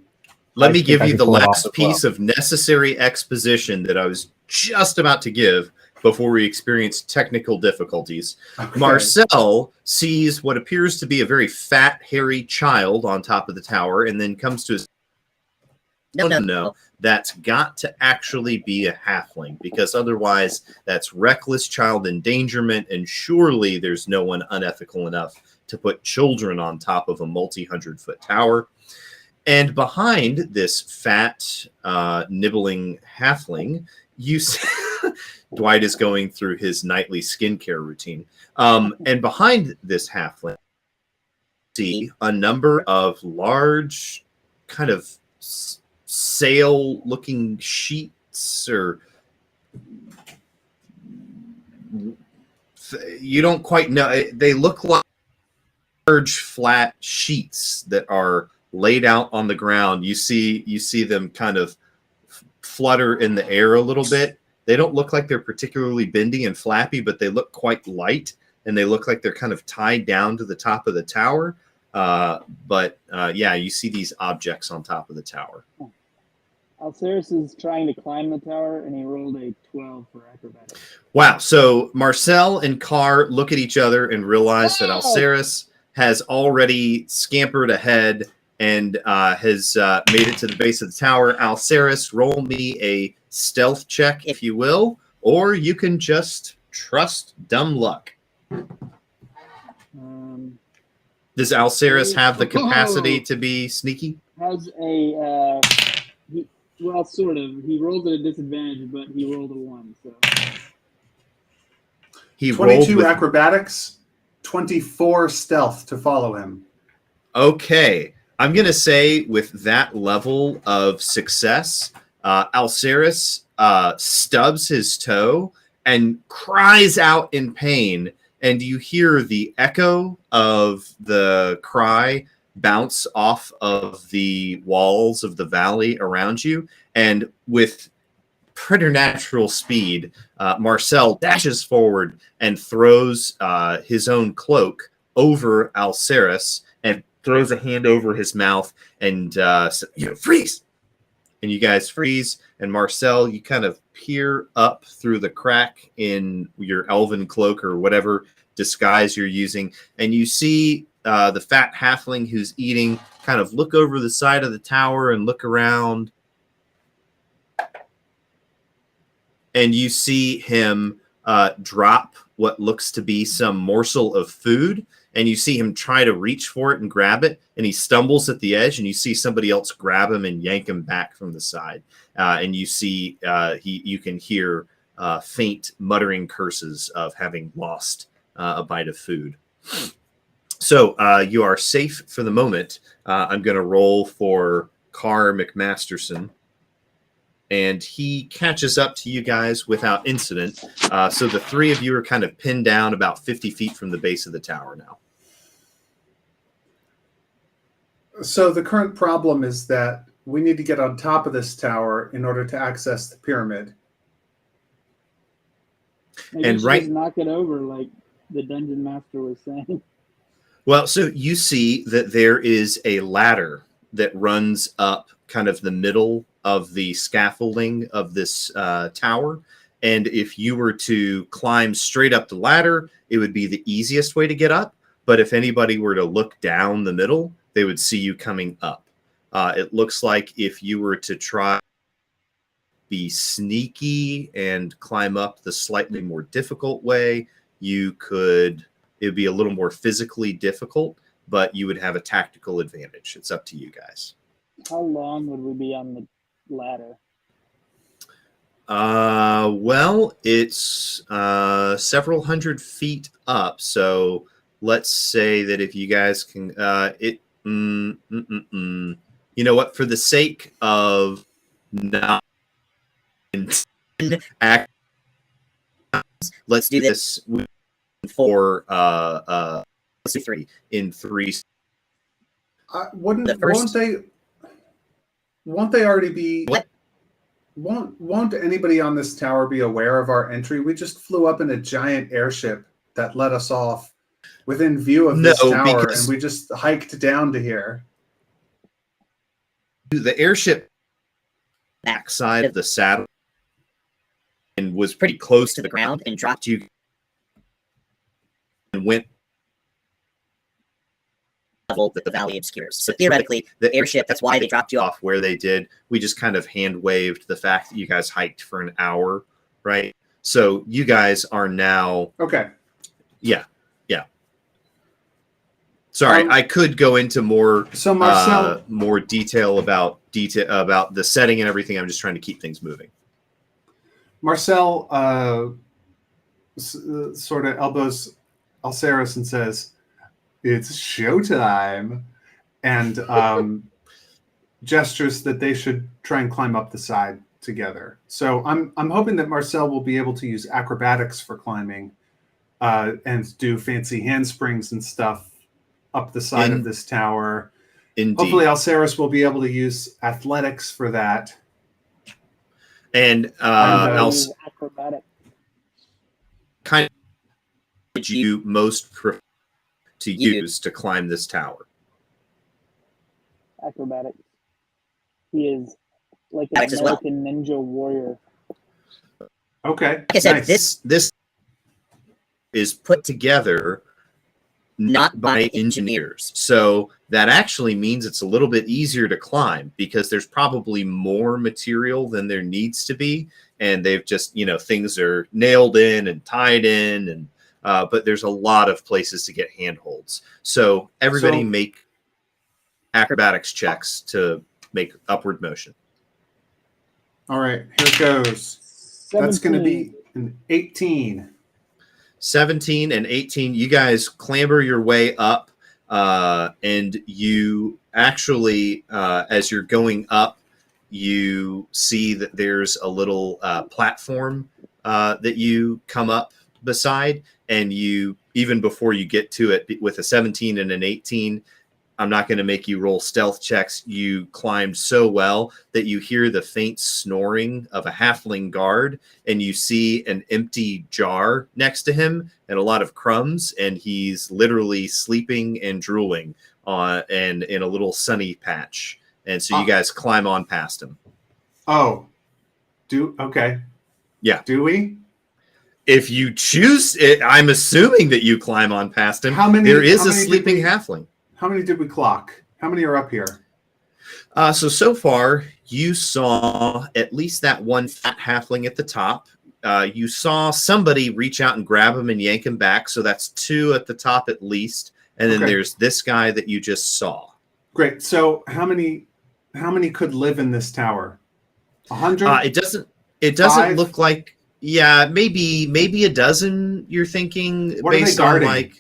Let I me think give I you can the pull it off last as piece of necessary exposition that I was just about to give before we experienced technical difficulties. Okay. Marcel sees what appears to be a very fat, hairy child on top of the tower and then comes to his... No, that's got to actually be a halfling, because otherwise that's reckless child endangerment, and surely there's no one unethical enough to put children on top of a multi-hundred-foot tower. And behind this fat, nibbling halfling, you see Dwight is going through his nightly skincare routine. And behind this halfling, you see a number of large, kind of sail-looking sheets, or you don't quite know. They look like large, flat sheets that are laid out on the ground. You see them kind of flutter in the air a little bit. They don't look like they're particularly bendy and flappy, but they look quite light, and they look like they're kind of tied down to the top of the tower. Yeah, you see these objects on top of the tower. Alceris is trying to climb the tower, and he rolled a 12 for acrobatics. Wow. So Marcel and Carr look at each other and realize that Alceris has already scampered ahead and has made it to the base of the tower. Alceris, roll me a stealth check, if you will, or you can just trust dumb luck. Does Alceris have the capacity to be sneaky? Has a well, sort of. He rolled at a disadvantage, but he rolled a 1. So He 22 rolled acrobatics, 24 stealth to follow him. Okay. I'm going to say with that level of success, Alceris stubs his toe and cries out in pain, and you hear the echo of the cry bounce off of the walls of the valley around you, and with preternatural speed, Marcel dashes forward and throws his own cloak over Alceris and throws a hand over his mouth and says, freeze! And you guys freeze, and Marcel, you kind of peer up through the crack in your elven cloak or whatever disguise you're using, and you see the fat halfling who's eating kind of look over the side of the tower and look around, and you see him drop what looks to be some morsel of food, and you see him try to reach for it and grab it, and he stumbles at the edge, and you see somebody else grab him and yank him back from the side, and you see you can hear faint muttering curses of having lost a bite of food. So you are safe for the moment. I'm going to roll for Carr McMasterson, and he catches up to you guys without incident. So the three of you are kind of pinned down about 50 feet from the base of the tower now. So the current problem is that we need to get on top of this tower in order to access the pyramid. maybe And you should just knock it over, like the dungeon master was saying. Well, so you see that there is a ladder that runs up kind of the middle of the scaffolding of this tower. And if you were to climb straight up the ladder, it would be the easiest way to get up. but if anybody were to look down the middle, they would see you coming up. It looks like if you were to try be sneaky and climb up the slightly more difficult way, you could, it would be a little more physically difficult, but you would have a tactical advantage. It's up to you guys. How long would we be on the ladder? Well, it's several hundred feet up, so let's say that if you guys can you know what, for the sake of not act, let's do this for let's do 3 in 3. Won't they already be? What? Won't anybody on this tower be aware of our entry? We just flew up in a giant airship that let us off within view of this tower, and we just hiked down to here. The airship backside of the saddle and was pretty close to the ground and dropped you and went level that the valley obscures. So theoretically, the airship, that's why they dropped you off where they did. We just kind of hand waved the fact that you guys hiked for an hour, right? So you guys are now okay. Yeah. Sorry, I could go into more more detail about the setting and everything. I'm just trying to keep things moving. Marcel sort of elbows Alceris and says, "It's showtime," and gestures that they should try and climb up the side together. So I'm hoping that Marcel will be able to use acrobatics for climbing and do fancy handsprings and stuff up the side of this tower. Indeed. Hopefully Alceris will be able to use athletics for that. And acrobatic. Kind of did you most prefer to use to climb this tower? Acrobatics. He is like an American ninja warrior. Okay. Like I said, this is put together not by engineers. So that actually means it's a little bit easier to climb because there's probably more material than there needs to be. And they've just, things are nailed in and tied in, and but there's a lot of places to get handholds. So everybody make acrobatics checks to make upward motion. All right, here it goes. 17. That's going to be an 18. 17 and 18, you guys clamber your way up, and you actually, as you're going up, you see that there's a little platform that you come up beside, and you, even before you get to it, with a 17 and an 18, I'm not going to make you roll stealth checks. You climbed so well that you hear the faint snoring of a halfling guard, and you see an empty jar next to him and a lot of crumbs, and he's literally sleeping and drooling and in a little sunny patch. And so you guys climb on past him. Oh, okay. Yeah. Do we? If you choose it, I'm assuming that you climb on past him. There is a sleeping halfling. How many did we clock? How many are up here? So far, you saw at least that one fat halfling at the top. You saw somebody reach out and grab him and yank him back. So that's 2 at the top at least. And then there's this guy that you just saw. Great. So how many could live in this tower? 100? It doesn't look like, maybe a dozen, you're thinking, what based are they guarding? On like.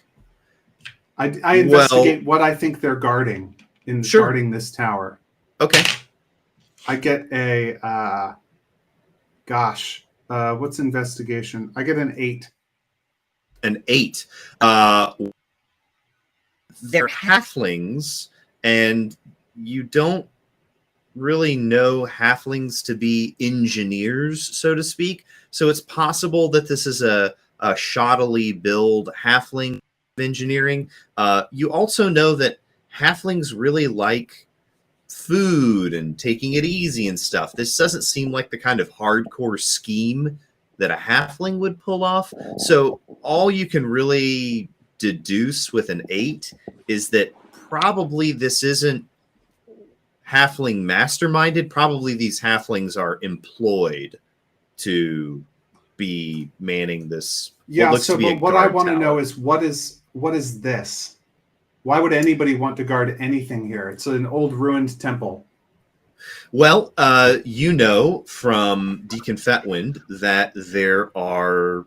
I investigate what I think they're guarding guarding this tower. Okay. I get a what's investigation? I get an 8. An 8. They're halflings, and you don't really know halflings to be engineers, so to speak. So it's possible that this is a shoddily build halfling engineering. You also know that halflings really like food and taking it easy and stuff. This doesn't seem like the kind of hardcore scheme that a halfling would pull off. So all you can really deduce with an 8 is that probably this isn't halfling masterminded. Probably these halflings are employed to be manning this. Yeah. Looks So, to be a but what I guard want to tower. know is what is this? Why would anybody want to guard anything here? It's an old ruined temple. Well, you know from Deacon Fatwind that there are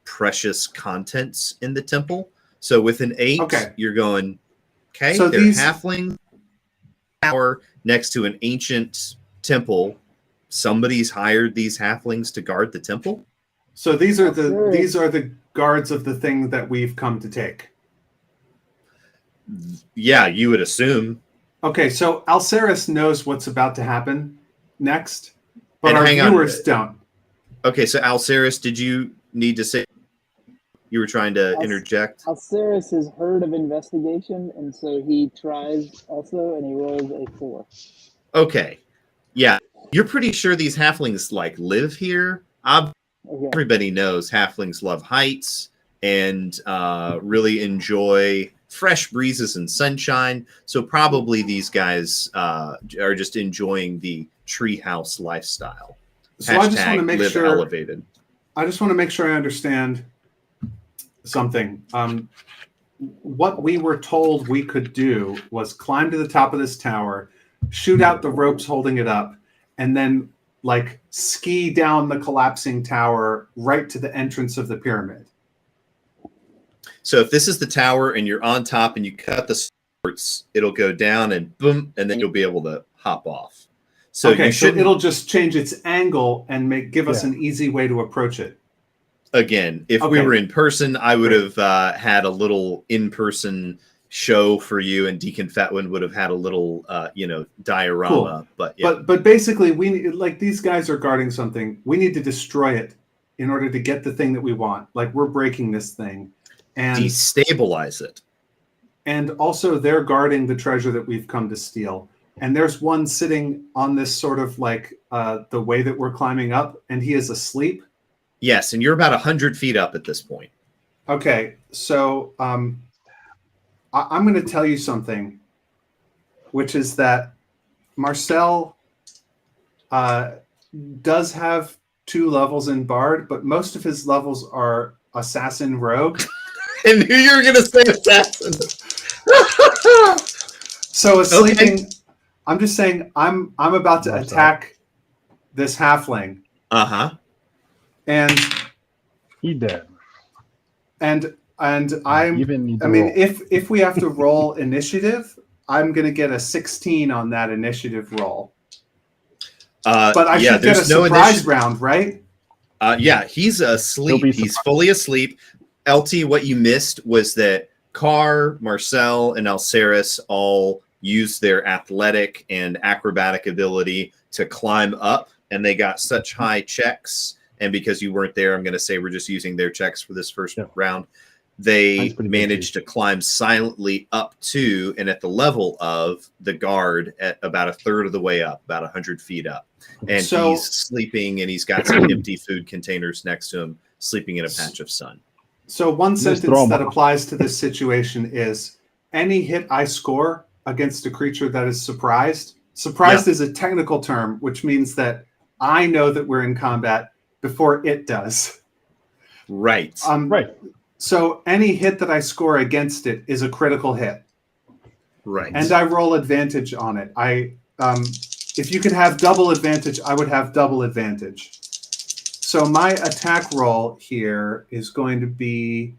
precious contents in the temple. So with an 8, Okay. you're going, okay, So they're these- halfling tower next to an ancient temple. Somebody's hired these halflings to guard the temple. So these are Sure. the guards of the thing that we've come to take. Yeah, you would assume. Okay, so Alceris knows what's about to happen next, but And our hang on. viewers don't. Okay, so Alceris, did you need to say you were trying to interject? Alceris has heard of investigation, and so he tries also, and he rolls a 4. Okay. Yeah. You're pretty sure these halflings like live here. Okay. Everybody knows halflings love heights and really enjoy fresh breezes and sunshine. So probably these guys are just enjoying the treehouse lifestyle. So I just want to make live sure. elevated. I just want to make sure I understand something. What we were told we could do was climb to the top of this tower, shoot out the ropes holding it up, and then like ski down the collapsing tower right to the entrance of the pyramid. So if this is the tower and you're on top and you cut the supports, it'll go down and boom, and then you'll be able to hop off. So Okay, you so shouldn't. it'll just change its angle and give us Yeah. an easy way to approach it. Again, if we Okay. were in person, I would Great. have had a little in-person show for you, and Deacon Fatwin would have had a little, diorama. But yeah, But basically, we need, like, these guys are guarding something. We need to destroy it in order to get the thing that we want. Like, we're breaking this thing, and destabilize it. and also they're guarding the treasure that we've come to steal. And there's one sitting on this sort of like the way that we're climbing up, and he is asleep. Yes, and you're about 100 feet up at this point. Okay, so I'm going to tell you something, which is that Marcel does have 2 levels in Bard, but most of his levels are Assassin Rogue. And who you were going to say assassin? So a Okay. sleeping. I'm just saying I'm about to Marcel. attack this halfling, Uh-huh. and He dead. I'm. Even need to I mean, roll. if we have to roll initiative, I'm going to get a 16 on that initiative roll. But I should get a surprise round, right? Yeah, he's asleep. He'll be He's surprised. fully asleep. LT, what you missed was that Carr, Marcel, and Alceris all used their athletic and acrobatic ability to climb up, and they got such high checks. And because you weren't there, I'm going to say we're just using their checks for this first Yeah. round. They Mine's pretty good, managed to climb silently up to and at the level of the guard at about a third of the way up, about 100 feet up. And So- he's sleeping, and he's got some empty food containers next to him, sleeping in a patch of sun. So one Just sentence throw 'em that off. applies to this situation is any hit I score against a creature that is surprised. Surprised is a technical term, which means that I know that we're in combat before it does. Right. Right. So any hit that I score against it is a critical hit, Right. and I roll advantage on it. If you could have double advantage, I would have double advantage. So my attack roll here is going to be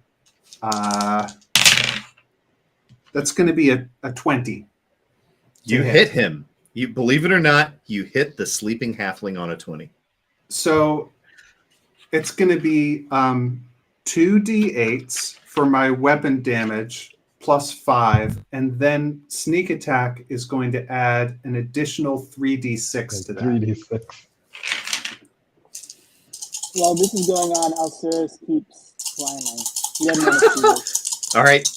that's going to be a 20. You to hit him. You believe it or not, you hit the sleeping halfling on a 20. So it's going to be 2d8s for my weapon damage plus 5, and then sneak attack is going to add an additional 3d6 to that. 3d6. While this is going on, Alceris keeps climbing. He doesn't want to see this. All right.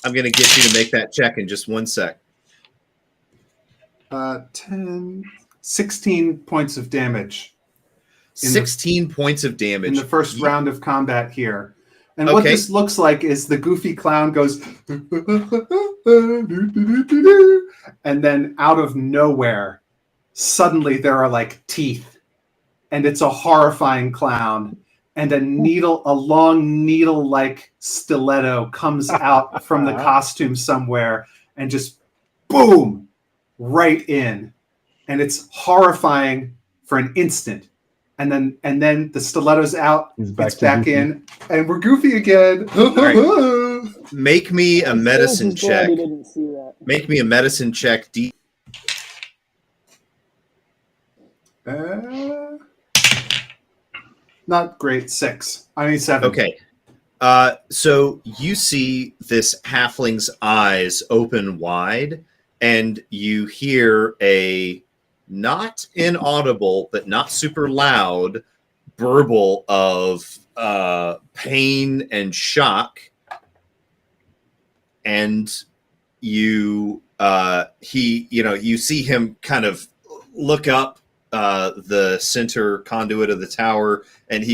I'm going to get you to make that check in just 1 sec. 16 points of damage 16 points of damage. in the first round of combat here. And what Okay. this looks like is the goofy clown goes, and then out of nowhere, suddenly there are like teeth, and it's a horrifying clown, and a long needle-like stiletto comes out from the costume somewhere, and just boom, right in, and it's horrifying for an instant. And then the stiletto's out, He's back it's to back goofy. in, and we're goofy again. Make me a I'm medicine just glad check. he didn't see that. Make me a medicine check. Not great. 6. I mean 7. Okay. So you see this halfling's eyes open wide, and you hear a not inaudible but not super loud burble of pain and shock, and you you see him kind of look up the center conduit of the tower, and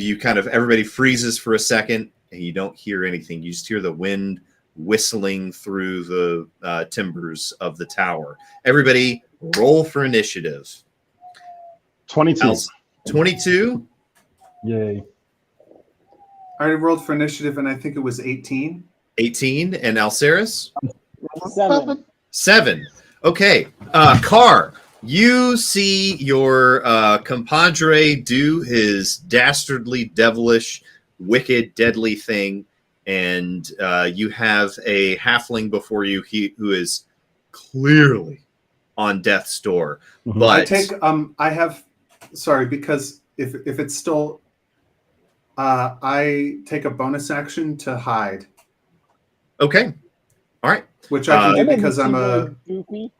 you kind of, everybody freezes for a second, and you don't hear anything. You just hear the wind whistling through the timbers of the tower. Everybody roll for initiative. 22. 22. Yay. I already rolled for initiative, and I think it was 18. 18. And Alceris? 7. 7. Okay. Carr, you see your compadre do his dastardly, devilish, wicked, deadly thing, and you have a halfling before you who is clearly on death's door. Mhm. But I have, sorry, because if it's still, I take a bonus action to hide, okay, all right. which I can That do doesn't because I'm seem a very goofy.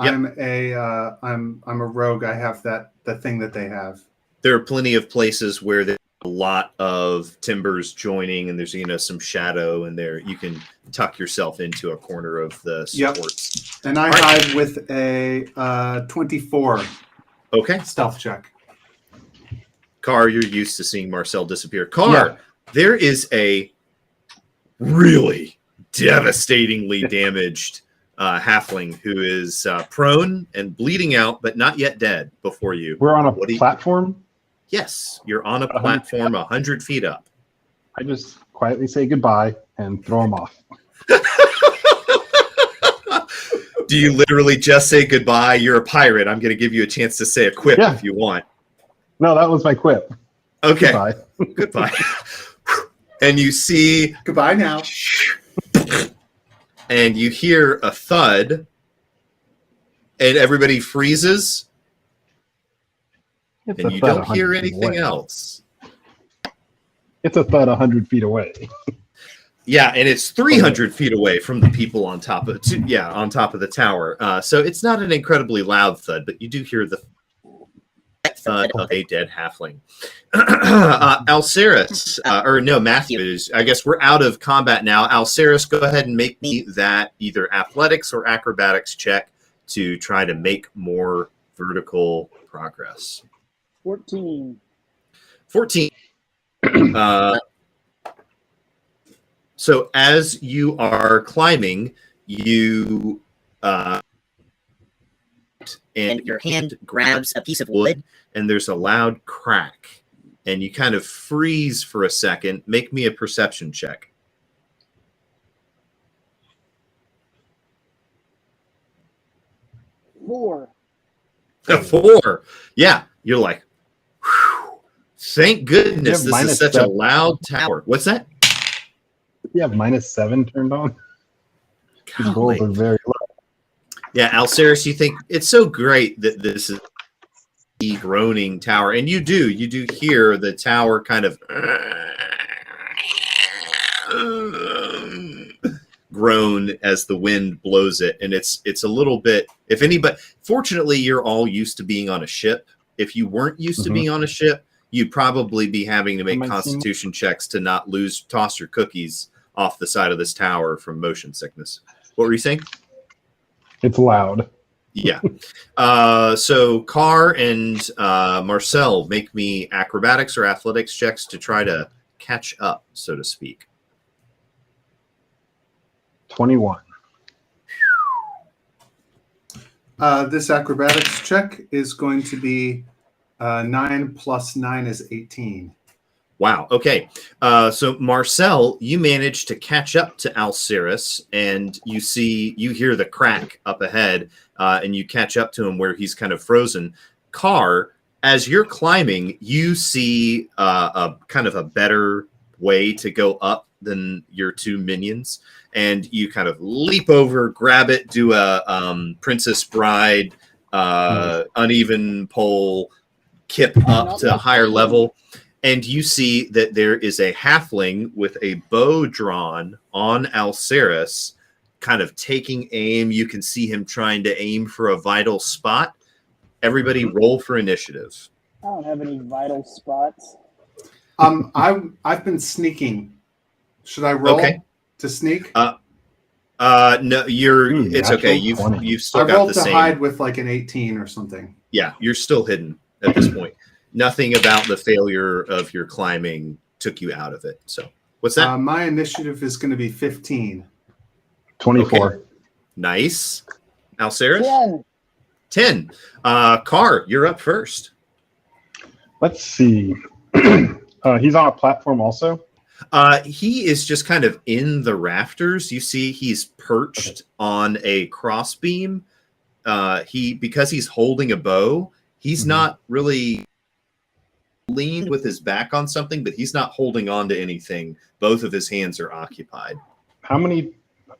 Yep. I'm a rogue. I have the thing that they have. There are plenty of places where there's a lot of timbers joining, and there's some shadow, and there you can tuck yourself into a corner of the Yep. supports. And I All right. hide with a 24 Okay, stealth check. Carr, you're used to seeing Marcel disappear. Carr, there is a really devastatingly damaged halfling who is prone and bleeding out, but not yet dead before you. We're on a What do you- platform. Yes, you're on a 100 platform 100 feet up. I just quietly say goodbye and throw him off. Do you literally just say goodbye? You're a pirate. I'm going to give you a chance to say a quip Yeah. if you want. No, that was my quip. Okay. Goodbye. Goodbye. And you see, Goodbye now. and you hear a thud, and everybody freezes, It's and a you thud don't 100 hear feet anything away. else. It's a thud 100 feet away. Yeah, and it's 300 feet away from the people on top of the tower. So it's not an incredibly loud thud, but you do hear the thud of a dead halfling. Alceris, or no, Matthews. I guess we're out of combat now. Alceris, go ahead and make me that either athletics or acrobatics check to try to make more vertical progress. 14. 14. So as you are climbing, you and your hand grabs a piece of wood, and there's a loud crack, and you kind of freeze for a second. Make me a perception check. 4. A 4. Yeah, you're like, whew, thank goodness You have this is such a -7. loud tower. What's that? You have -7 turned on. These rolls are very low. Yeah, Alceris, you think it's so great that this is a groaning tower, and you do hear the tower kind of groan as the wind blows it, and it's a little bit, if anybody, fortunately you're all used to being on a ship. If you weren't used to being on a ship, you'd probably be having to make constitution checks to not toss your cookies off the side of this tower from motion sickness. What were you saying? It's loud. Yeah. So Carr and Marcel, make me acrobatics or athletics checks to try to catch up, so to speak. 21. This acrobatics check is going to be 9 plus 9 is 18. Wow. Okay. So Marcel, you manage to catch up to Alcirus, and you hear the crack up ahead, and you catch up to him where he's kind of frozen. Carr, as you're climbing, you see a kind of a better way to go up than your two minions, and you kind of leap over, grab it, do a Princess Bride uneven pole kip up to a higher level. And you see that there is a halfling with a bow drawn on Alcirus, kind of taking aim. You can see him trying to aim for a vital spot. Everybody roll for initiative. I don't have any vital spots. I've been sneaking. Should I roll to sneak? No, it's okay. You've still I got rolled the to same. hide with like an 18 or something. Yeah, you're still hidden at this point. Nothing about the failure of your climbing took you out of it. So what's that? My initiative is going to be 15. 24. Okay. Nice. Alcirus? 10. 10. Carr, you're up first. Let's see. He's on a platform also. He is just kind of in the rafters. You see he's perched on a crossbeam. Because he's holding a bow, he's not really leaned with his back on something, but he's not holding on to anything. Both of his hands are occupied. How many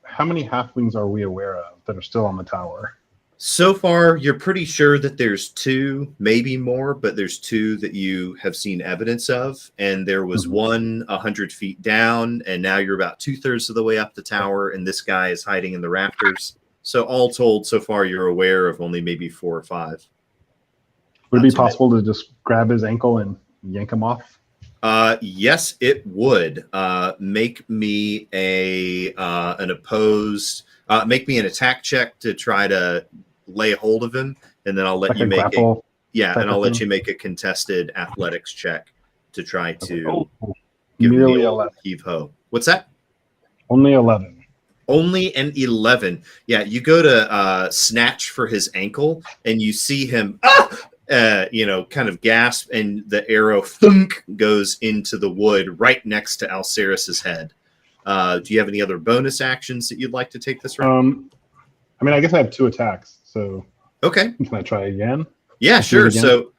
halflings are we aware of that are still on the tower? So far, you're pretty sure that there's 2, maybe more, but there's 2 that you have seen evidence of. And there was one 100 feet down, and now you're about 2/3 of the way up the tower, and this guy is hiding in the rafters. So all told, so far, you're aware of only maybe 4 or 5. Would it be possible to just grab his ankle and yank him off? Yes, it would. Make me an opposed. Make me an attack check to try to lay hold of him, and then I'll let you make let you make a contested athletics check to try to give me nearly the 11. heave ho. What's that? Only 11. Only an 11. Yeah, you go to snatch for his ankle, and you see him, kind of gasp, and the arrow thunk goes into the wood right next to Alcirus's head. Do you have any other bonus actions that you'd like to take this round? I guess I have 2 attacks, so okay. Can I try again? Yeah, sure. So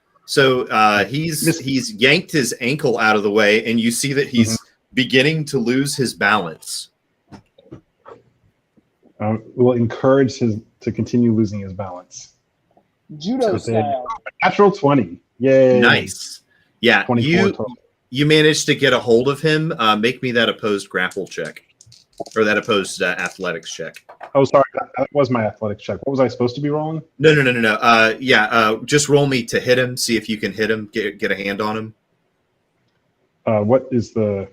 he's yanked his ankle out of the way, and you see that he's beginning to lose his balance. We'll encourage him to continue losing his balance. Judo style. Natural 20. Yay. Nice. Yeah, 24 total. You managed to get a hold of him. Make me that opposed grapple check, or that opposed athletics check. Oh, sorry. That was my athletics check. What was I supposed to be rolling? No. Just roll me to hit him. See if you can hit him. Get a hand on him. What is the...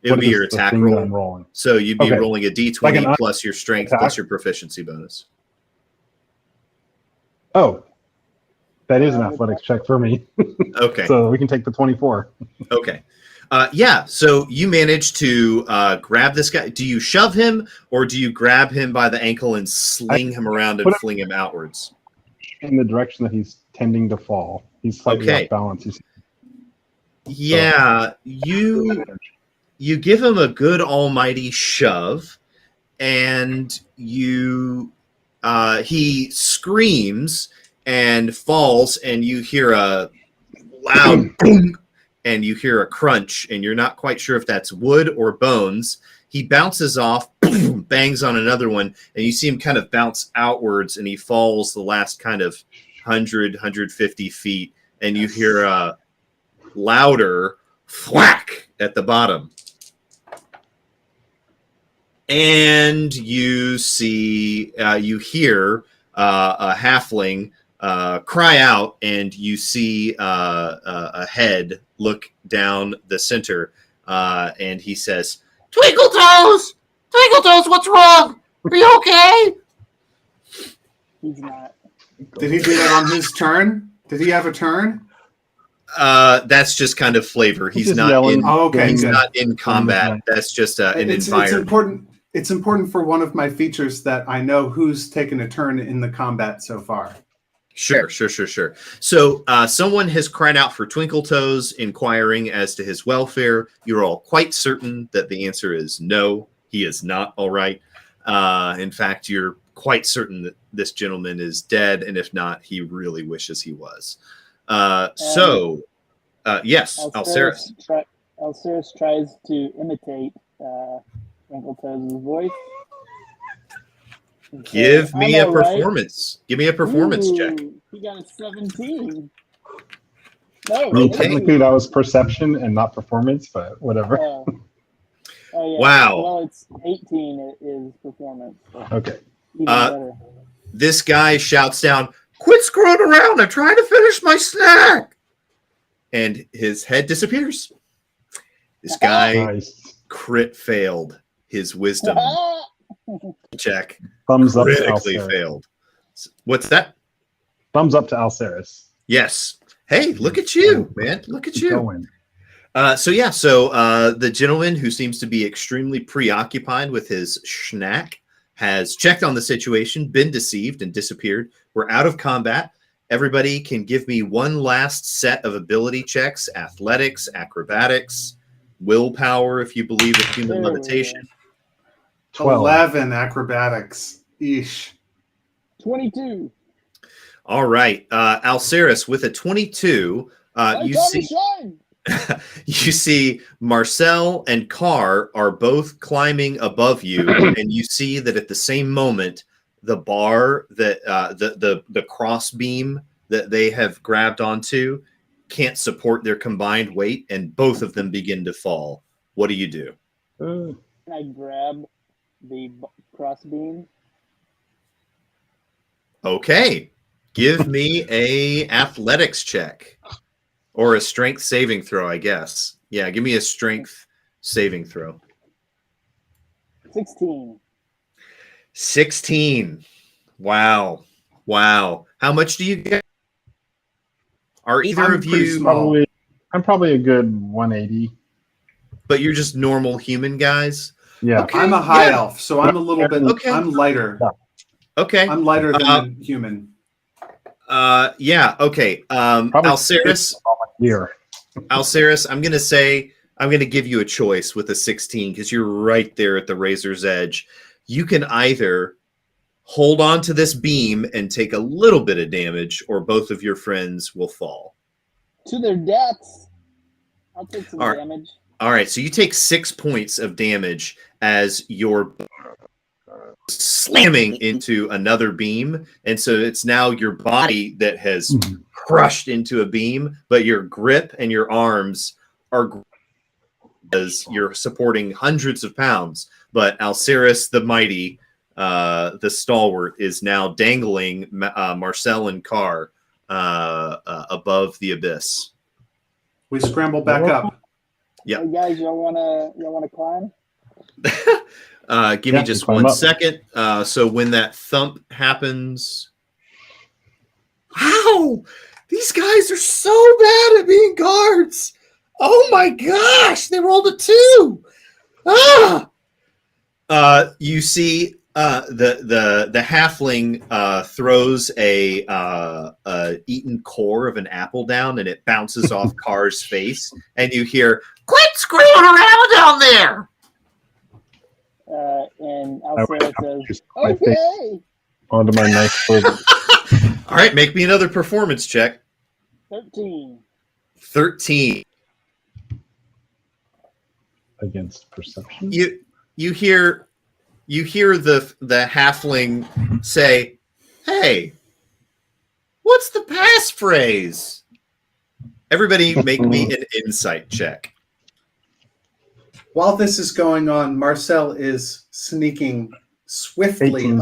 It would be your attack roll. I'm rolling? So you'd be rolling a d20 plus your strength attack? plus your proficiency bonus. Oh, that is an athletics check for me. Okay. So we can take the 24. Okay. So you manage to grab this guy. Do you shove him, or do you grab him by the ankle and sling him around and fling him outwards? In the direction that he's tending to fall. He's slightly off balance. Yeah, you give him a good almighty shove, and he screams and falls, and you hear a loud boom, and you hear a crunch, and you're not quite sure if that's wood or bones. He bounces off, boom, bangs on another one, and you see him kind of bounce outwards, and he falls the last kind of 150 feet, and you hear a louder thwack at the bottom. And you hear a halfling cry out, and you see a head look down the center, and he says, Twinkle Toes, what's wrong? Are you okay? He's not. Did he do that on his turn? Did he have a turn? That's just kind of flavor. He's just not yelling. in. Oh, okay, He's good. not in combat. That's just an It's environment. important. It's important for one of my features that I know who's taken a turn in the combat so far. Sure. So someone has cried out for Twinkle Toes, inquiring as to his welfare. You're all quite certain that the answer is no, he is not all right. In fact, you're quite certain that this gentleman is dead, and if not, he really wishes he was. Yes, Alceris. Alceris tries to imitate Twinkle Toes' voice. Give me a I'm all right. performance. Give me a performance check. He got a 17. No, I mean, Okay. technically that was perception and not performance, but whatever. Oh, yeah. Wow. Well, it's 18 is performance. So Okay. even better. This guy shouts down, "Quit screwing around. I'm trying to finish my snack." And his head disappears. This guy Nice. crit failed his wisdom check. Thumbs up to Critically Alceris. failed. What's that? Thumbs up to Alceris. Yes. Hey, look at you, man. Look at Keep you. going. So the gentleman who seems to be extremely preoccupied with his snack has checked on the situation, been deceived, and disappeared. We're out of combat. Everybody can give me one last set of ability checks: athletics, acrobatics, willpower, if you believe in human There we limitation. 12. 11 acrobatics. Eesh. 22. All right, Alceris with a 22. You see. Shine. You see Marcel and Carr are both climbing above you, and you see that at the same moment, the bar that the cross beam that they have grabbed onto can't support their combined weight, and both of them begin to fall. What do you do? Can I grab the crossbeam? Okay, give me a athletics check or a strength saving throw, I guess. Yeah, give me a strength saving throw. 16. 16. Wow. How much do you get? Are either I'm of pretty you small. I'm probably a good 180. but you're just normal human guys? Yeah. Okay, I'm a high yeah. elf, so I'm a little bit. Okay. I'm lighter. Okay. I'm lighter than a human. Yeah, okay. Probably Alceris, here. I'm gonna give you a choice with a 16 because you're right there at the razor's edge. You can either hold on to this beam and take a little bit of damage, or both of your friends will fall. To their deaths. I'll take some All right. damage. All right, so you take 6 points of damage as you're slamming into another beam, and so it's now your body that has crushed into a beam, but your grip and your arms are as you're supporting hundreds of pounds. But Alceris the mighty, the stalwart, is now dangling Marcel and Carr above the abyss. We scramble back up. Yeah. Hey guys, y'all wanna climb? Give me Yeah, just climb 1 up. second. So when that thump happens, wow, these guys are so bad at being guards. Oh my gosh, they rolled a 2. You see the halfling throws a eaten core of an apple down, and it bounces off Carr's face, and you hear, "Quit screwing around down there!" And I would Alcera says, use my face okay. onto my nice clothing. All right, make me another performance check. 13. 13. Against perception. You hear the halfling say, "Hey, what's the passphrase?" Everybody make me an insight check. While this is going on, Marcel is sneaking swiftly 18.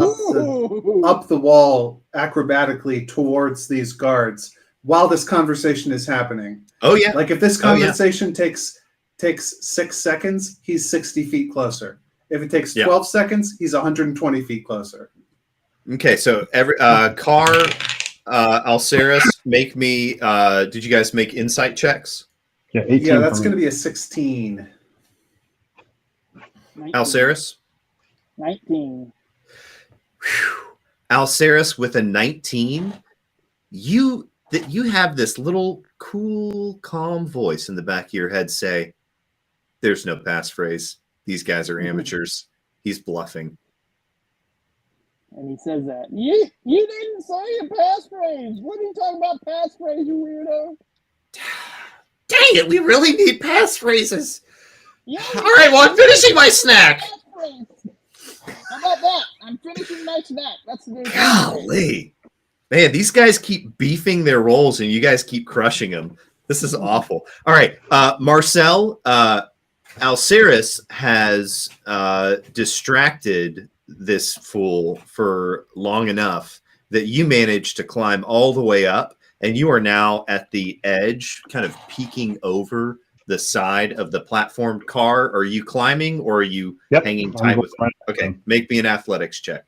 up the wall acrobatically towards these guards while this conversation is happening. Oh yeah. Like if this Oh, yeah. conversation takes 6 seconds, he's 60 feet closer. If it takes Yeah. 12 seconds, he's 120 feet closer. Okay, so every Carr Alceris, make me. Did you guys make insight checks? Yeah, 18. Yeah, that's for going to me. be a 16. 19. Alceris? 19. Alceris with a 19. You have this little cool, calm voice in the back of your head say, "There's no passphrase. These guys are amateurs. He's bluffing." And he says that. You didn't say a passphrase. What are you talking about passphrase, you weirdo? Dang it, we really need passphrases. Yeah, All right, well, I'm finishing my snack. passphrase. How about that? I'm finishing my snack. That's the new passphrase. Golly. Man, these guys keep beefing their roles and you guys keep crushing them. This is awful. All right, Marcel, Alceris has distracted this fool for long enough that you managed to climb all the way up, and you are now at the edge, kind of peeking over the side of the platformed car. Are you climbing or are you hanging tight with them? Okay, make me an athletics check.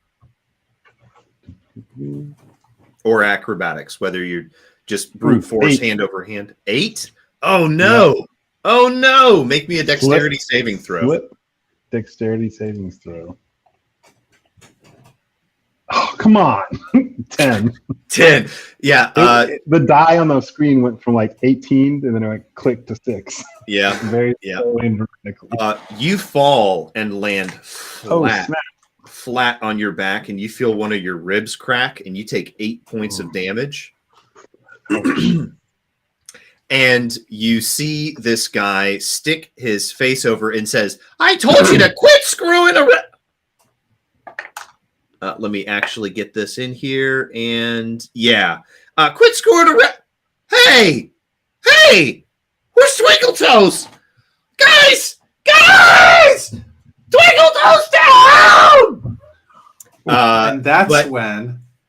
Or acrobatics, whether you're just brute force, 8. hand over hand. 8? Oh, no. Yep. Oh, no. Make me a dexterity saving throw. Flip dexterity savings throw. Oh, come on. 10. 10. Yeah. The die on the screen went from like 18 and then it went click to 6. Yeah. Very slowly and dramatically. You fall and land flat on your back, and you feel one of your ribs crack, and you take 8 points of damage. And you see this guy stick his face over and says, "I told you to quit screwing around." Let me actually get this in here. And quit screwing around. Hey, where's Twinkle Toes? Guys, Twinkle Toes down!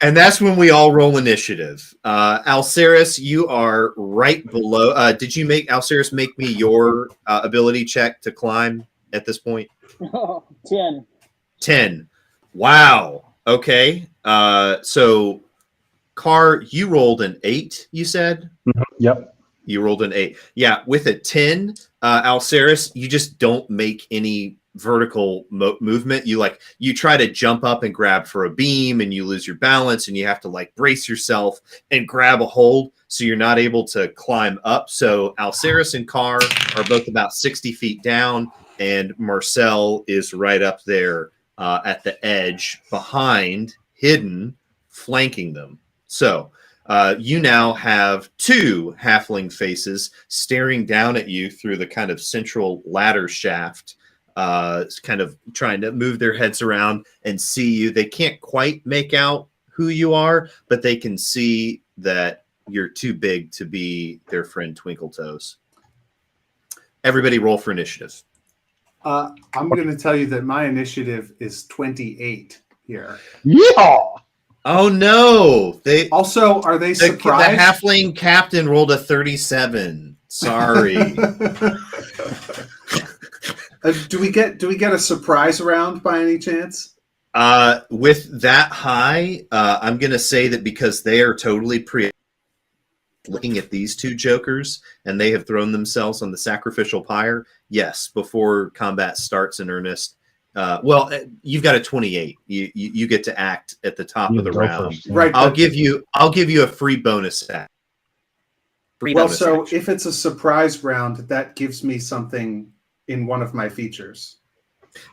And that's when we all roll initiative. Alceris, you are right below. Did you make Alceris make me your ability check to climb at this point? 10. 10. Wow. Okay. So, Carr, you rolled an 8, you said? Mm-hmm. Yep. You rolled an 8. Yeah, with a 10, Alceris, you just don't make any vertical movement. You try to jump up and grab for a beam, and you lose your balance, and you have to brace yourself and grab a hold, so you're not able to climb up. So Alceris and Carr are both about 60 feet down, and Marcel is right up there at the edge, behind, hidden, flanking them. So you now have 2 halfling faces staring down at you through the kind of central ladder shaft, kind of trying to move their heads around and see you. They can't quite make out who you are, but they can see that you're too big to be their friend Twinkle Toes. Everybody roll for initiative. I'm going to tell you that my initiative is 28 here. Yeah. Oh no! Are they surprised? The halfling captain rolled a 37. Sorry. Do we get a surprise round by any chance? With that high, I'm going to say that because they are totally looking at these 2 jokers and they have thrown themselves on the sacrificial pyre. Yes, before combat starts in earnest. You've got a 28. You get to act at the top of the round. First, yeah. Right. I'll give you a free bonus act. If it's a surprise round, that gives me something in one of my features.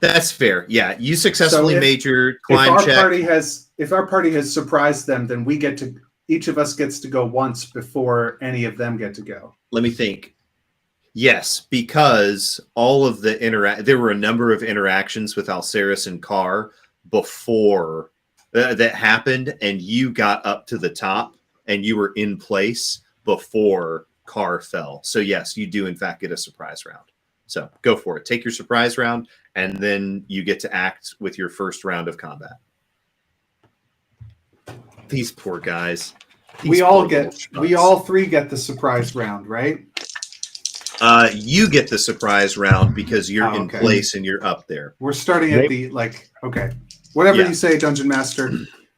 That's fair. Yeah, you successfully made your climb check. If our party has surprised them, then each of us gets to go once before any of them get to go. Let me think. Yes, because all of there were a number of interactions with Alceris and Carr before that happened, and you got up to the top and you were in place before Carr fell. So yes, you do in fact get a surprise round. So go for it. Take your surprise round, and then you get to act with your first round of combat. These poor guys. We all 3 get the surprise round, right? You get the surprise round because you're in place and you're up there. We're starting at whatever you say, Dungeon Master.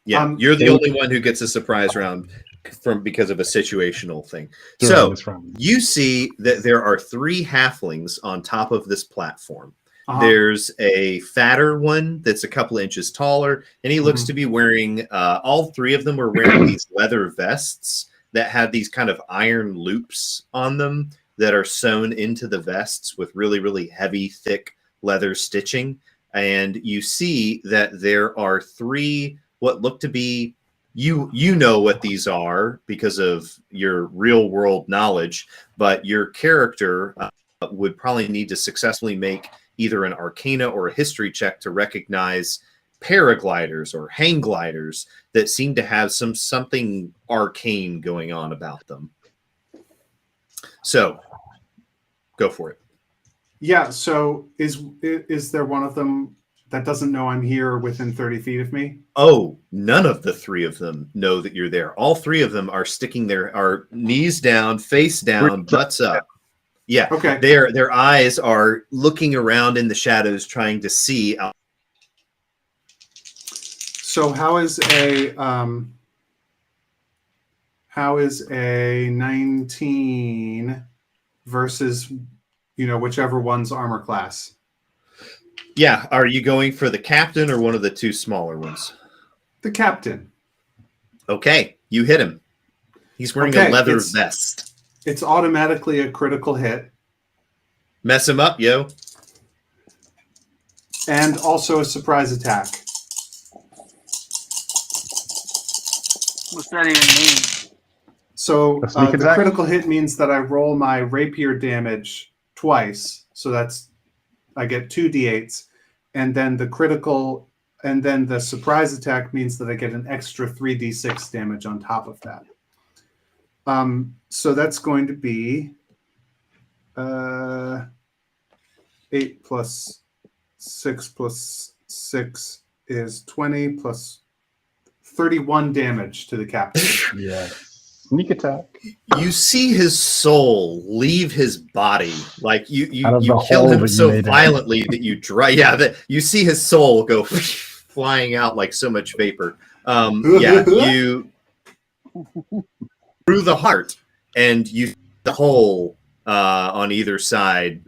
Yeah, you're the only one who gets a surprise round. because of a situational thing. During So this round. you see that there are 3 halflings on top of this platform. Uh-huh. There's a fatter one that's a couple inches taller, and he looks to be wearing, all 3 of them are wearing these leather vests that have these kind of iron loops on them that are sewn into the vests with really, really heavy, thick leather stitching. And you see that there are 3 what look to be, you know what these are because of your real world knowledge, but your character would probably need to successfully make either an arcana or a history check to recognize paragliders or hang gliders that seem to have something arcane going on about them. So go for it. Yeah, so is there one of them that doesn't know I'm here within 30 feet of me? Oh, none of the 3 of them know that you're there. All 3 of them are sticking their knees down, face down, butts up. Yeah. Okay. Their eyes are looking around in the shadows, trying to see. So how is a 19 versus whichever one's armor class? Yeah. Are you going for the captain or one of the 2 smaller ones? The captain. Okay. You hit him. He's wearing a leather vest. It's automatically a critical hit. Mess him up, yo. And also a surprise attack. What's that even mean? So A sneak the attack? critical hit means that I roll my rapier damage twice. So I get 2d8s. And then the surprise attack means that I get an extra 3d6 damage on top of that. So that's going to be 8 plus 6 plus 6 is 20 plus 31 damage to the captain. Yeah. Sneak attack. You see his soul leave his body, like you Out of you the kill hole him that you so made in. violently that you dry. Yeah, that you see his soul go flying out like so much vapor. Yeah, you through the heart, and you see the hole on either side.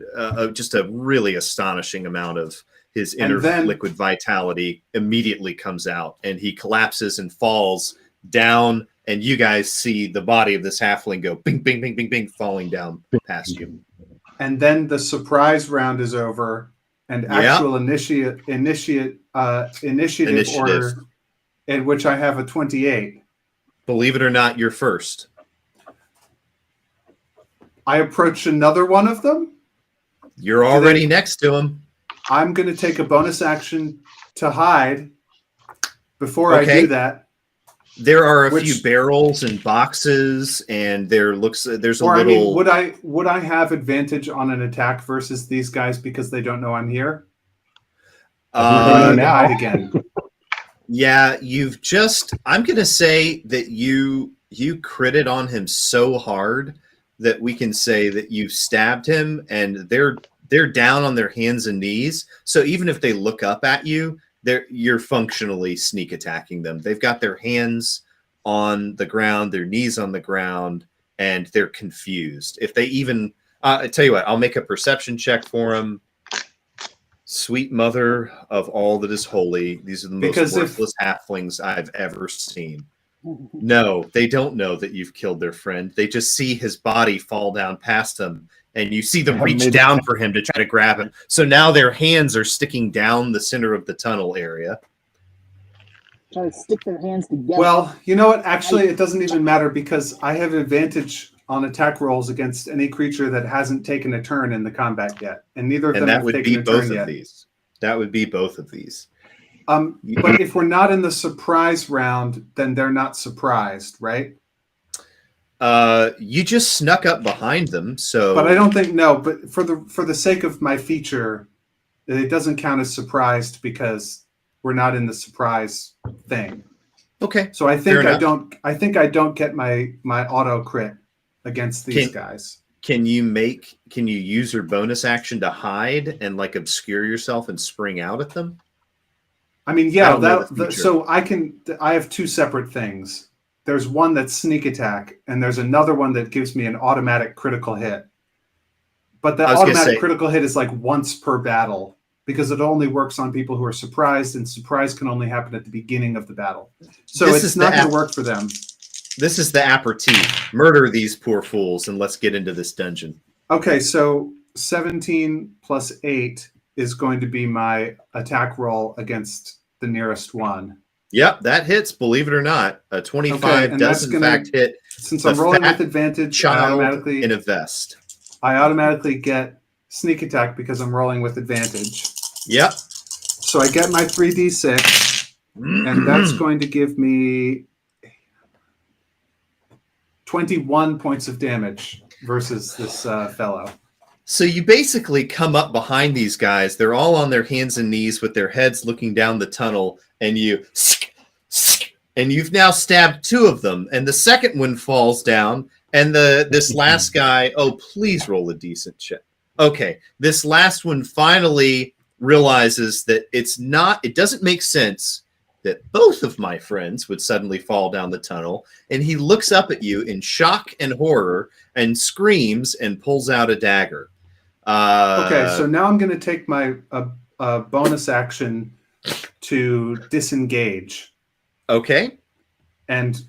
Just a really astonishing amount of his inner liquid vitality immediately comes out, and he collapses and falls down. And you guys see the body of this halfling go bing, bing, bing, bing, bing, falling down past you. And then the surprise round is over, and actual initiative order, in which I have a 28. Believe it or not, you're first. I approach another one of them. You're already next to him. I'm going to take a bonus action to hide. Before I do that, there are a few barrels and boxes, and there's a little. I mean, would I have advantage on an attack versus these guys because they don't know I'm here? Hide again. Yeah, I'm going to say that you critted on him so hard that we can say that you stabbed him, and they're down on their hands and knees. So even if they look up at you, you're functionally sneak attacking them. They've got their hands on the ground, their knees on the ground, and they're confused. If they even, I tell you what, I'll make a perception check for them. Sweet mother of all that is holy. These are the most worthless halflings I've ever seen. No, they don't know that you've killed their friend. They just see his body fall down past them, and you see them reach down for him to try to grab him. So now their hands are sticking down the center of the tunnel area. Try to stick their hands together. Well, you know what? Actually, it doesn't even matter because I have advantage on attack rolls against any creature that hasn't taken a turn in the combat yet, and neither of them have taken a turn yet. That would be both of these. But if we're not in the surprise round, then they're not surprised, right? You just snuck up behind them, so. But I don't think But for the sake of my feature, it doesn't count as surprised because we're not in the surprise thing. Okay. So I think I don't. I think I don't get my auto crit against these guys. Can you use your bonus action to hide and like obscure yourself and spring out at them? I mean, yeah, so I have 2 separate things. there's one that's sneak attack, and there's another one that gives me an automatic critical hit. But the automatic critical hit is like once per battle because it only works on people who are surprised, and surprise can only happen at the beginning of the battle. So it's not going to work for them. This is the aperitif. Murder these poor fools, and let's get into this dungeon. Okay, so 17 plus 8 is going to be my attack roll against the nearest one. Yep, that hits, believe it or not. A 25 does in fact hit. Since I'm rolling with advantage, I automatically in a vest. I automatically get sneak attack because I'm rolling with advantage. Yep. So I get my 3d6, and that's going to give me 21 points of damage versus this fellow. So you basically come up behind these guys. They're all on their hands and knees with their heads looking down the tunnel, and you've now stabbed 2 of them, and the second one falls down, and this last guy, oh, please roll a decent check. Okay, this last one finally realizes that it doesn't make sense that both of my friends would suddenly fall down the tunnel, and he looks up at you in shock and horror and screams and pulls out a dagger. Okay, so now I'm going to take my bonus action to disengage. Okay. And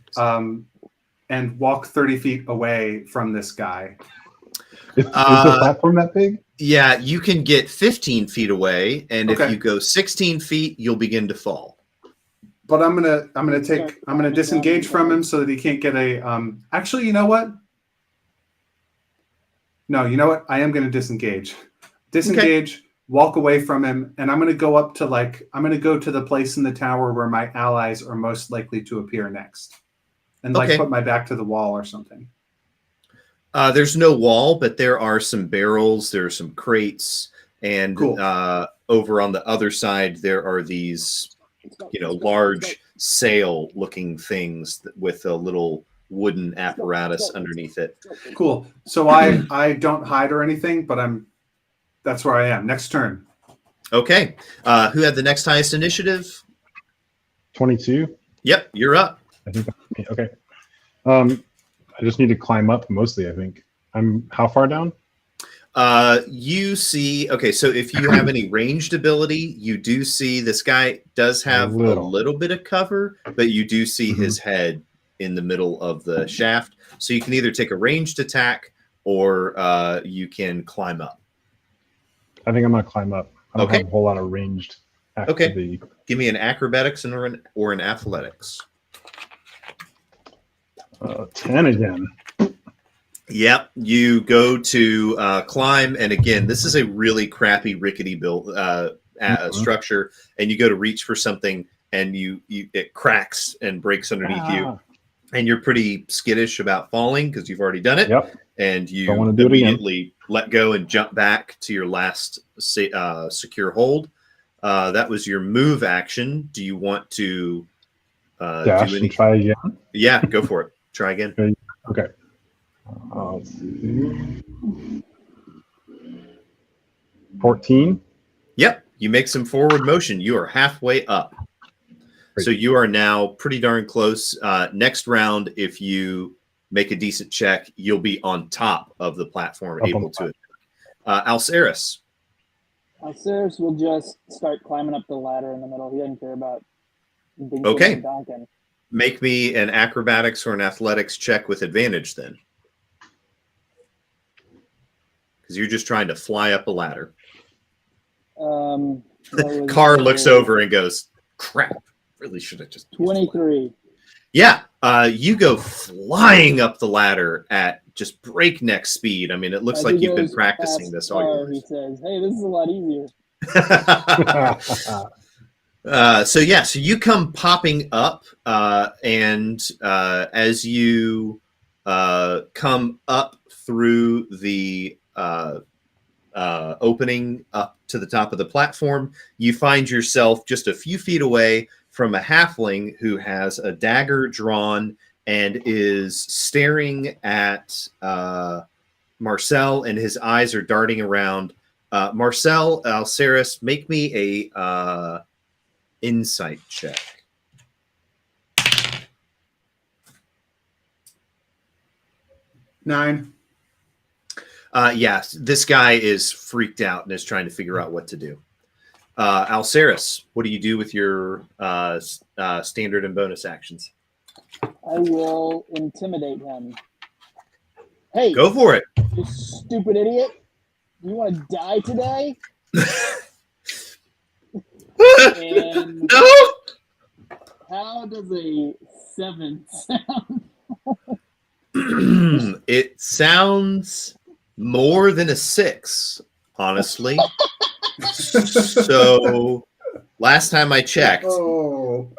walk 30 feet away from this guy. Is the platform that big? Yeah, you can get 15 feet away, and if you go 16 feet, you'll begin to fall. But I'm gonna disengage from him so that he can't get a. Actually, you know what? No, you know what? I am gonna disengage. Walk away from him, and I'm gonna go up to go to the place in the tower where my allies are most likely to appear next, and put my back to the wall or something. There's no wall, but there are some barrels, there are some crates, and over on the other side there are these, large sail-looking things with a little wooden apparatus underneath it. Cool. So I don't hide or anything, but that's where I am. Next turn. Okay. Who had the next highest initiative? 22. Yep, you're up. I think that's me. Okay. I just need to climb up mostly, I think. I'm how far down? You see, so if you have any ranged ability, you do see this guy does have a little bit of cover, but you do see his head in the middle of the shaft. So you can either take a ranged attack or you can climb up. I think I'm going to climb up. I don't have a whole lot of ranged activity. Okay. Give me an acrobatics or an athletics. 10 again. Yep, you go to climb, and again, this is a really crappy, rickety build structure, and you go to reach for something, and it cracks and breaks underneath you, and you're pretty skittish about falling because you've already done it, and you immediately let go and jump back to your last secure hold. That was your move action. Do you want to dash and try again? Yeah, go for it. Try again. Okay. Let's see. 14. Yep, you make some forward motion. You are halfway up. Great. So you are now pretty darn close. Next round, if you make a decent check, you'll be on top of the platform, able to. Alceris. Alceris will just start climbing up the ladder in the middle. He doesn't care about being Duncan. Make me an acrobatics or an athletics check with advantage then. Because you're just trying to fly up a ladder. Carr looks over and goes, crap, really should have just... 23. Yeah, you go flying up the ladder at just breakneck speed. I mean, it looks like you've been practicing this all your life. He says, hey, this is a lot easier. So you come popping up, and as you come up through the opening up to the top of the platform, you find yourself just a few feet away from a halfling who has a dagger drawn and is staring at Marcel, and his eyes are darting around. Marcel, Alceris, make me a insight check. 9. Yes, this guy is freaked out and is trying to figure out what to do. Alceris, what do you do with your standard and bonus actions? I will intimidate him. Hey, Go for it. you stupid idiot! You want to die today? And No. how does a 7 sound? It sounds more than a 6, honestly. So last time I checked, Oh.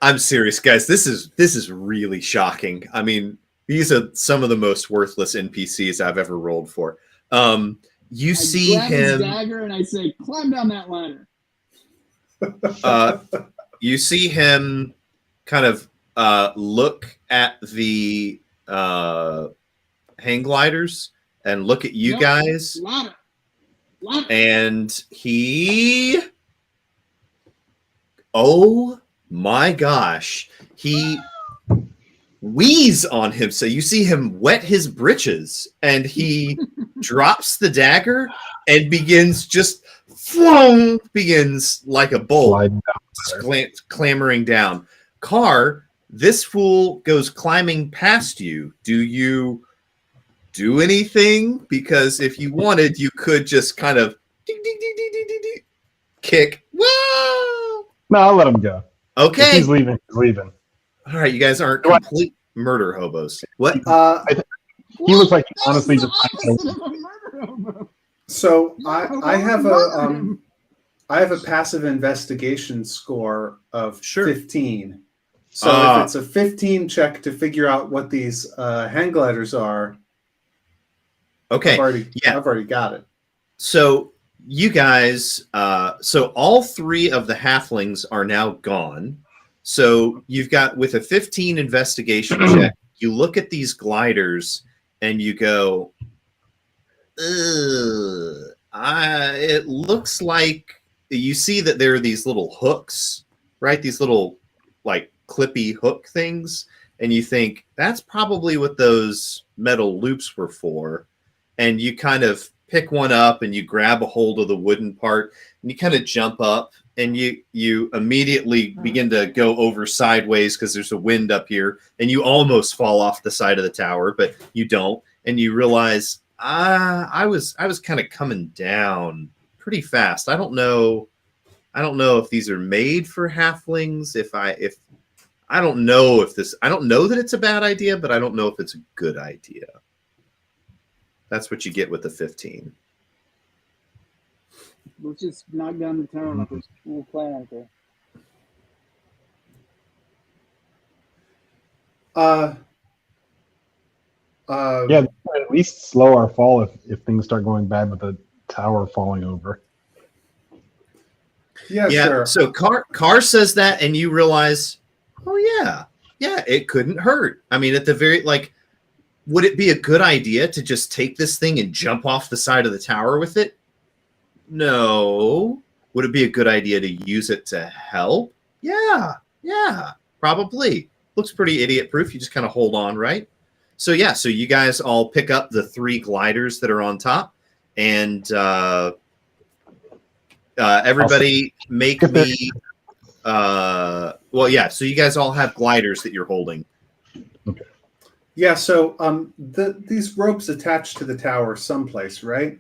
I'm serious, guys. This is really shocking. I mean, these are some of the most worthless NPCs I've ever rolled for. You see grab his him. dagger and I say, "Climb down that ladder." You see him kind of look at the hang gliders and look at you Nope. guys, Ladder. and he, oh my gosh, he wheeze on him. So you see him wet his britches, and he drops the dagger and begins like a bolt clambering down. Carr, this fool goes climbing past you. Do you do anything? Because if you wanted, you could just kind of kick. Whoa! No, I'll let him go. If Okay. he's leaving, he's leaving. All right, you guys aren't complete murder hobos. What? He looks like he honestly just. So I have a passive investigation score of 15. So if it's a 15 check to figure out what these hang gliders are, okay, I've already got it. So you guys, so all 3 of the halflings are now gone. So you've got, with a 15 investigation check, you look at these gliders and you go, it looks like, you see that there are these little hooks, right? These little like clippy hook things. And you think that's probably what those metal loops were for. And you kind of pick one up and you grab a hold of the wooden part and you kind of jump up and you immediately begin to go over sideways because there's a wind up here and you almost fall off the side of the tower, but you don't. And you realize, I was kind of coming down pretty fast. I don't know if these are made for halflings. I don't know that it's a bad idea, but I don't know if it's a good idea. That's what you get with the 15. Let's just knock down the tower like we'll plan to. Yeah, at least slow our fall if things start going bad with the tower falling over. Yeah, sure. So Carr says that, and you realize, oh yeah, it couldn't hurt. I mean, at the very, like, would it be a good idea to just take this thing and jump off the side of the tower with it? No. Would it be a good idea to use it to help? Yeah, probably. Looks pretty idiot-proof. You just kind of hold on, right? So yeah, so you guys all pick up the 3 gliders that are on top, and everybody make me. So you guys all have gliders that you're holding. Okay. Yeah. So these ropes attached to the tower someplace, right?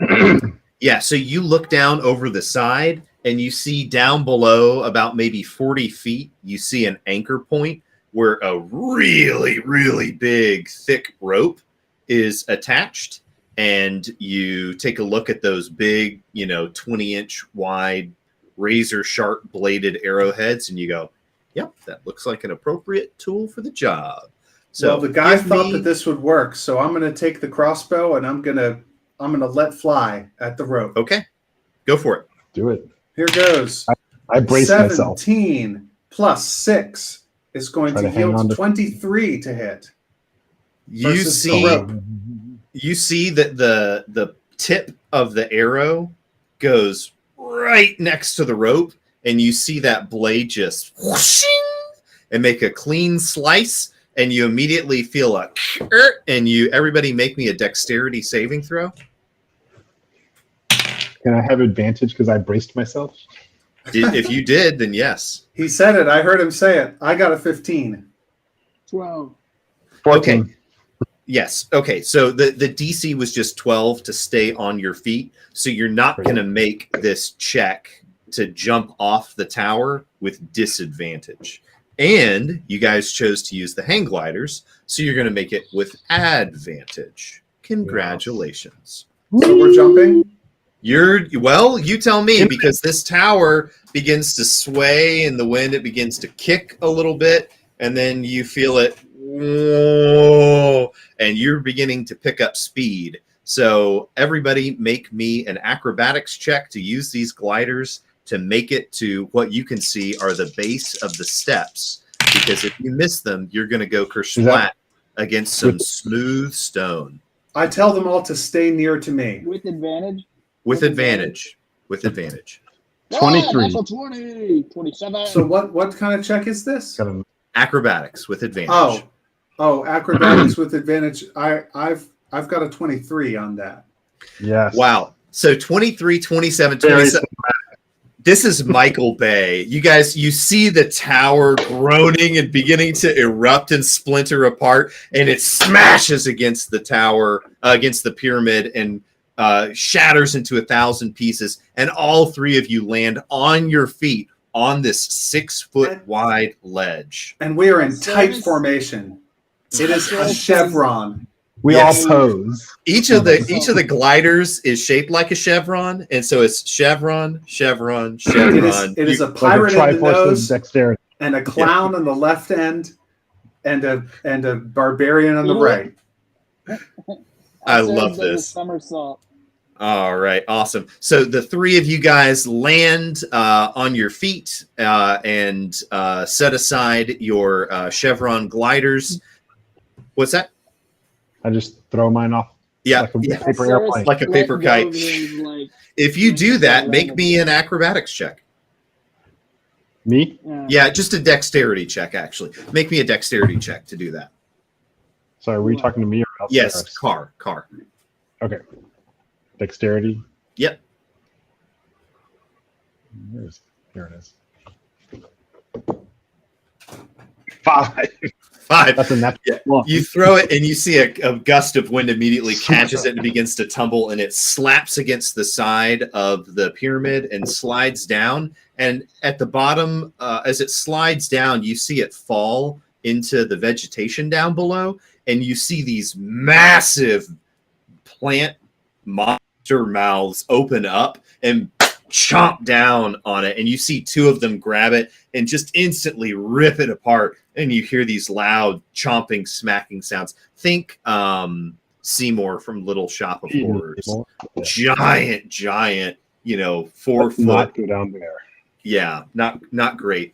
Yeah. So you look down over the side, and you see down below about maybe 40 feet. You see an anchor point where a really, really big, thick rope is attached. And you take a look at those big, 20-inch wide, razor-sharp bladed arrowheads, and you go, yep, that looks like an appropriate tool for the job. So well, the guy thought that this would work, so I'm going to take the crossbow and I'm going to let fly at the rope. Okay, go for it. Do it. Here goes. I brace 17 myself. plus 6 is going to yield 23 to hit. You see that the tip of the arrow goes right next to the rope, and you see that blade just whooshing and make a clean slice, and you immediately feel a and everybody make me a dexterity saving throw. Can I have advantage because I braced myself? If you did, then yes. He said it. I heard him say it. I got a 15. 12. 14. Okay. Yes. Okay. So the DC was just 12 to stay on your feet. So you're not going to make this check to jump off the tower with disadvantage. And you guys chose to use the hang gliders, so you're going to make it with advantage. Congratulations. So we're jumping? You tell me, because this tower begins to sway in the wind. It begins to kick a little bit, and then you feel it, and you're beginning to pick up speed. So everybody make me an acrobatics check to use these gliders to make it to what you can see are the base of the steps. Because if you miss them, you're going to go kersplat against some smooth stone. I tell them all to stay near to me. With advantage? With advantage. With advantage. 23. Natural 20. 27. So what kind of check is this? Got a Acrobatics with advantage. Oh, acrobatics with advantage. I've got a 23 on that. yes. Wow. So 23, 27, Very 27. This is Michael Bay. You guys, you see the tower groaning and beginning to erupt and splinter apart, and it smashes against the tower, against the pyramid, and shatters into 1,000 pieces. And all three of you land on your feet on this 6-foot wide ledge. And we are in tight formation. It is a chevron. We all pose. Each of the gliders is shaped like a chevron, and so it's chevron, chevron, chevron. It is a Like a pirate in the Triforce of nose, dexterity. and a clown on the left end, and a barbarian on the right. I Sarah's love done the this. somersault. All right, awesome. So the three of you guys land on your feet and set aside your chevron gliders. What's that? I just throw mine off Yeah, like a yeah. paper Sarah's airplane. Like a let paper go kite. of his, like, If you do that, make me an acrobatics check. Me? Yeah, just a dexterity check, actually. Make me a dexterity check to do that. Sorry, were you talking to me or else? Yes, car. Okay. Dexterity. Yep. Here it is. 5. 5. That's a natural one. You throw it, and you see a gust of wind immediately catches it and begins to tumble, and it slaps against the side of the pyramid and slides down. And at the bottom, as it slides down, you see it fall into the vegetation down below, and you see these massive plant monster mouths open up and chomp down on it, and you see two of them grab it and just instantly rip it apart, and you hear these loud chomping, smacking sounds. Think Seymour from Little Shop of Horrors. Giant, 4 foot. Not go down there. Yeah, not great.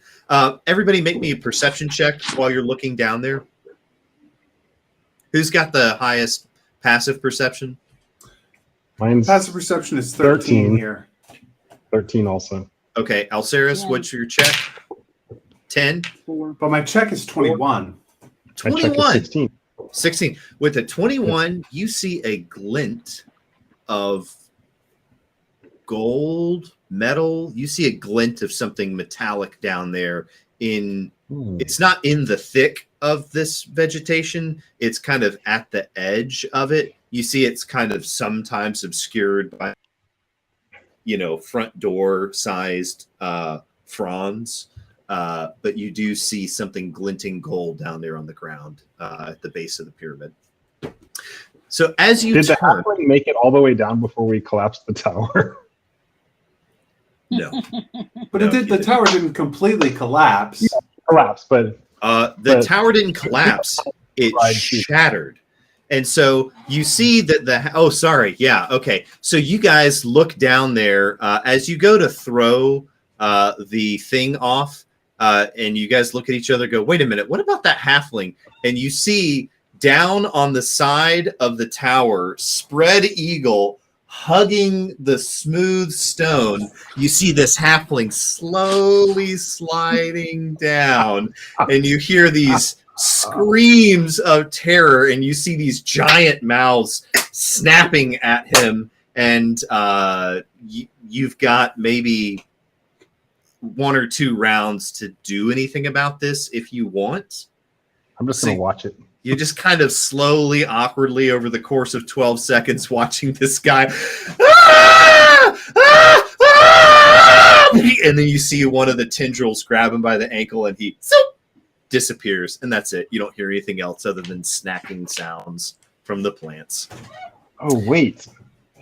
Everybody make me a perception check while you're looking down there. Who's got the highest passive perception? Mine's Passive perception is 13 13. here. 13 also. Okay, Alceris, Yeah. what's your check? 10? 4. But my check is 21. My check is 21. 16. 16. With a 21, you see a glint of gold, metal. You see a glint of something metallic down there. It's not in the thick of this vegetation. It's kind of at the edge of it. You see it's kind of sometimes obscured by, front door sized fronds. But you do see something glinting gold down there on the ground at the base of the pyramid. So as you Did the turn, halfling make it all the way down before we collapsed the tower? no, But No, the tower didn't completely collapse. Collapsed, but the but- tower didn't collapse; it Right. shattered. And so you see that okay. So you guys look down there as you go to throw the thing off, and you guys look at each other, go, "Wait a minute, what about that halfling?" And you see down on the side of the tower, spread eagle, hugging the smooth stone. You see this halfling slowly sliding down, and you hear these screams of terror, and you see these giant mouths snapping at him, and you've got maybe 1 or 2 rounds to do anything about this if you want. I'm just going to watch it. You're just kind of slowly, awkwardly, over the course of 12 seconds, watching this guy. Ah! Ah! Ah! And then you see one of the tendrils grab him by the ankle, and he disappears. And that's it. You don't hear anything else other than snacking sounds from the plants. Oh, wait.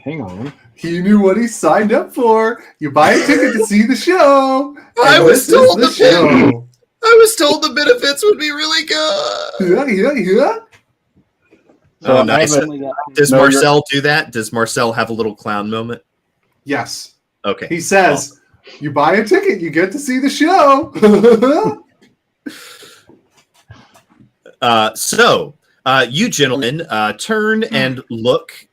Hang on. He knew what he signed up for. You buy a ticket to see the show. I was told the show. I was told the benefits would be really good. Yeah. So Oh, nice. Does No, Marcel do that? Does Marcel have a little clown moment? Yes. Okay. He says, you buy a ticket, you get to see the show. So, you gentlemen turn and look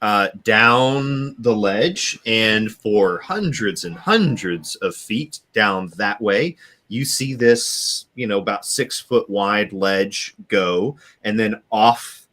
down the ledge, and for hundreds and hundreds of feet down that way, you see this, about 6 foot wide ledge go, and then off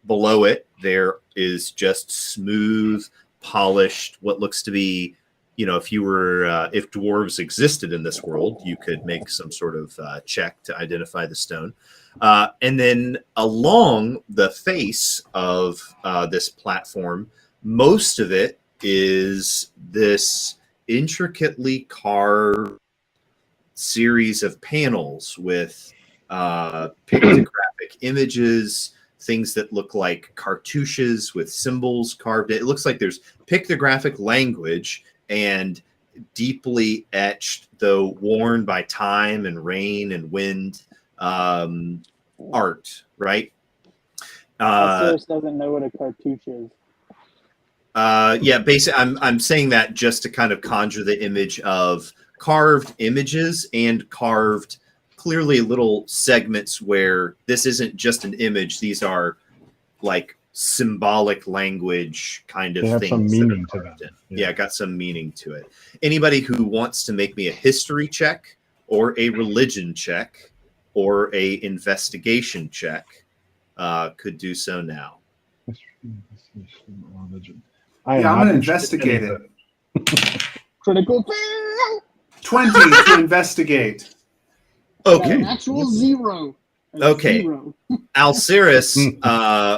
below it, there is just smooth, polished, what looks to be, if dwarves existed in this world, you could make some sort of check to identify the stone. And then along the face of this platform, most of it is this intricately carved series of panels with pictographic images, things that look like cartouches with symbols carved. It looks like there's pictographic language and deeply etched, though worn by time and rain and wind, art, right? Cyrus doesn't know what a cartouche is. Yeah, basically, I'm saying that just to kind of conjure the image of carved images and carved, clearly little segments where this isn't just an image; these are like symbolic language kind of They have things. some meaning to them. Yeah, got some meaning to it. Anybody who wants to make me a history check or a religion check or a investigation check could do so now. I'm going to investigate it. Critical 20 to investigate. Okay. Natural 0. Okay. 0. Alcirus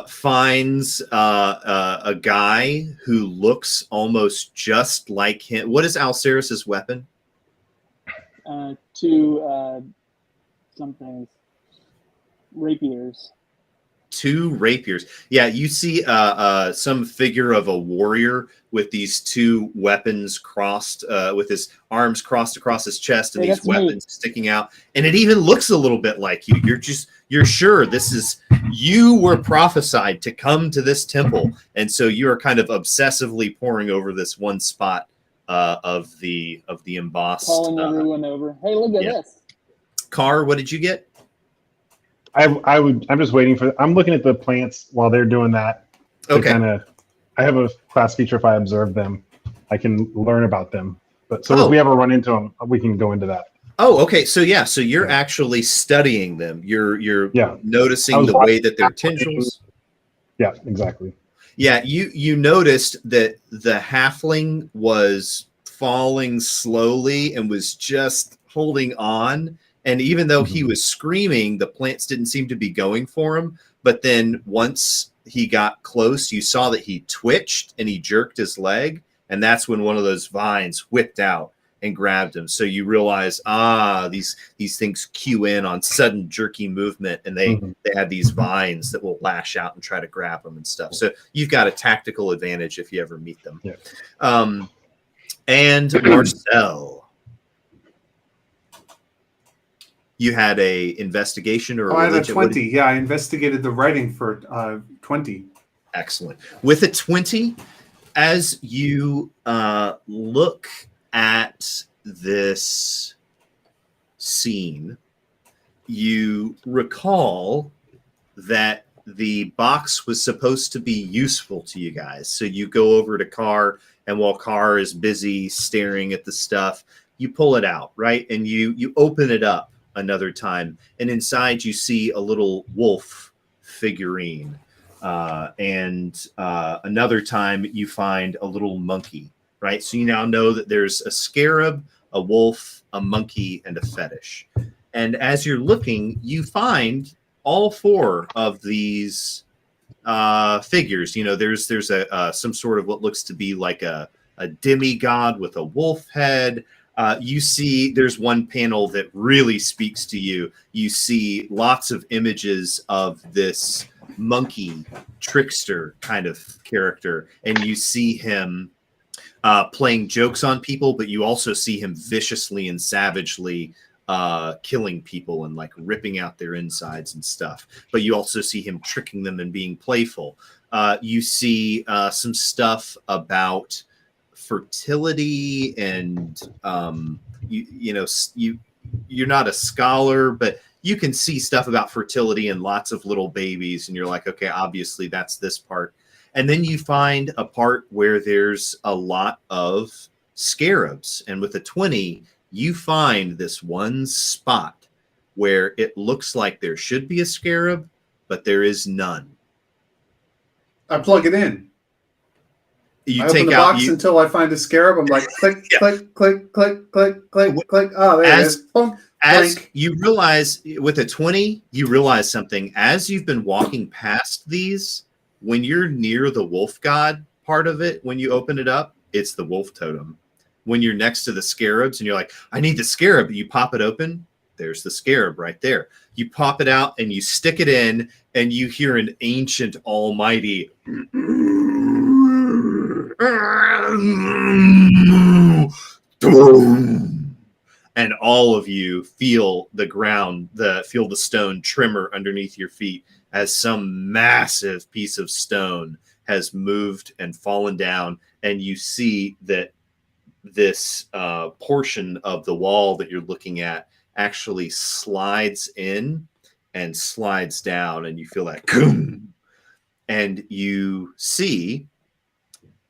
finds a guy who looks almost just like him. What is Alcirus's weapon? 2 something rapiers. 2 rapiers. Yeah, you see some figure of a warrior with these 2 weapons crossed, with his arms crossed across his chest, and Hey, these weapons sticking out. And it even looks a little bit like you. You're sure this is, you were prophesied to come to this temple, and so you are kind of obsessively poring over this one spot of the embossed. Calling everyone over. Hey, look at this. Carr, what did you get? I'm just waiting for. I'm looking at the plants while they're doing that. Okay. I have a class feature. If I observe them, I can learn about them. But if we ever run into them, we can go into that. Oh, okay. So you're actually studying them. You're noticing the way that they're tendrils. Yeah, exactly. Yeah, you noticed that the halfling was falling slowly and was just holding on. And even though he was screaming, the plants didn't seem to be going for him. But then once he got close, you saw that he twitched and he jerked his leg. And that's when one of those vines whipped out and grabbed him. So you realize, these things cue in on sudden jerky movement. And they have these vines that will lash out and try to grab them and stuff. So you've got a tactical advantage if you ever meet them. Yeah. And Marcel. You had a investigation or I had a 20. Yeah, I investigated the writing for 20. Excellent. With a 20, as you look at this scene, you recall that the box was supposed to be useful to you guys. So you go over to Carr, and while Carr is busy staring at the stuff, you pull it out, right? And you open it up. another time, and inside you see a little wolf figurine. And another time you find a little monkey, right? So you now know that there's a scarab, a wolf, a monkey, and a fetish. And as you're looking, you find all four of these figures. You know, there's a some sort of what looks to be like a demigod with a wolf head. You see there's one panel that really speaks to you. You see lots of images of this monkey trickster kind of character, and you see him playing jokes on people, but you also see him viciously and savagely killing people and like ripping out their insides and stuff. But you also see him tricking them and being playful. You see some stuff about fertility, and you're not a scholar, but you can see stuff about fertility and lots of little babies, and you're like, okay, obviously that's this part. And then you find a part where there's a lot of scarabs, and with a 20 you find this one spot where it looks like there should be a scarab, but there is none. I plug it in. You I take open the out box until I find a scarab. I'm like, click, Yeah. click, click, click, click, click, click. Oh, there it is. Boom. As Blink. you realize with a 20, you realize something. As you've been walking past these, when you're near the wolf god part of it, when you open it up, it's the wolf totem. When you're next to the scarabs and you're like, I need the scarab, you pop it open, there's the scarab right there. You pop it out and you stick it in, and you hear an ancient almighty and all of you feel the ground, feel the stone tremor underneath your feet as some massive piece of stone has moved and fallen down, and you see that this portion of the wall that you're looking at actually slides in and slides down, and you feel that boom, and you see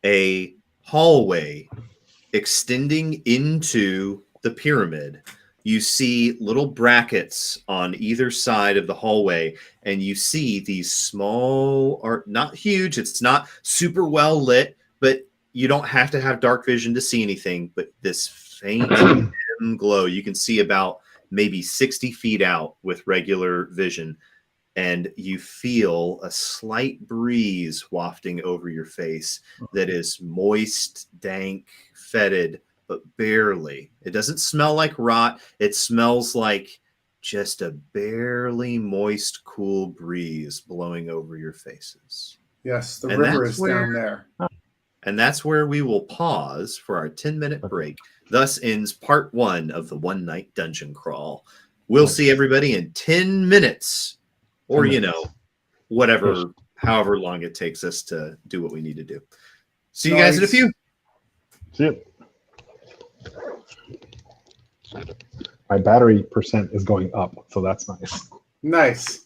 a hallway extending into the pyramid. You see little brackets on either side of the hallway, and you see these small, or not huge, it's not super well lit, but you don't have to have dark vision to see anything, but this faint dim glow, you can see about maybe 60 feet out with regular vision, and you feel a slight breeze wafting over your face that is moist, dank, fetid, but barely. It doesn't smell like rot. It smells like just a barely moist, cool breeze blowing over your faces. Yes, the And river that's is down there. And that's where we will pause for our 10-minute break. Thus ends part 1 of the one night dungeon crawl. We'll see everybody in 10 minutes, or, whatever, however long it takes us to do what we need to do. See you guys in a few. See you. My battery percent is going up, so that's nice. Nice.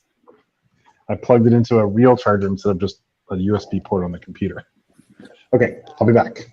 I plugged it into a real charger instead of just a USB port on the computer. Okay, I'll be back.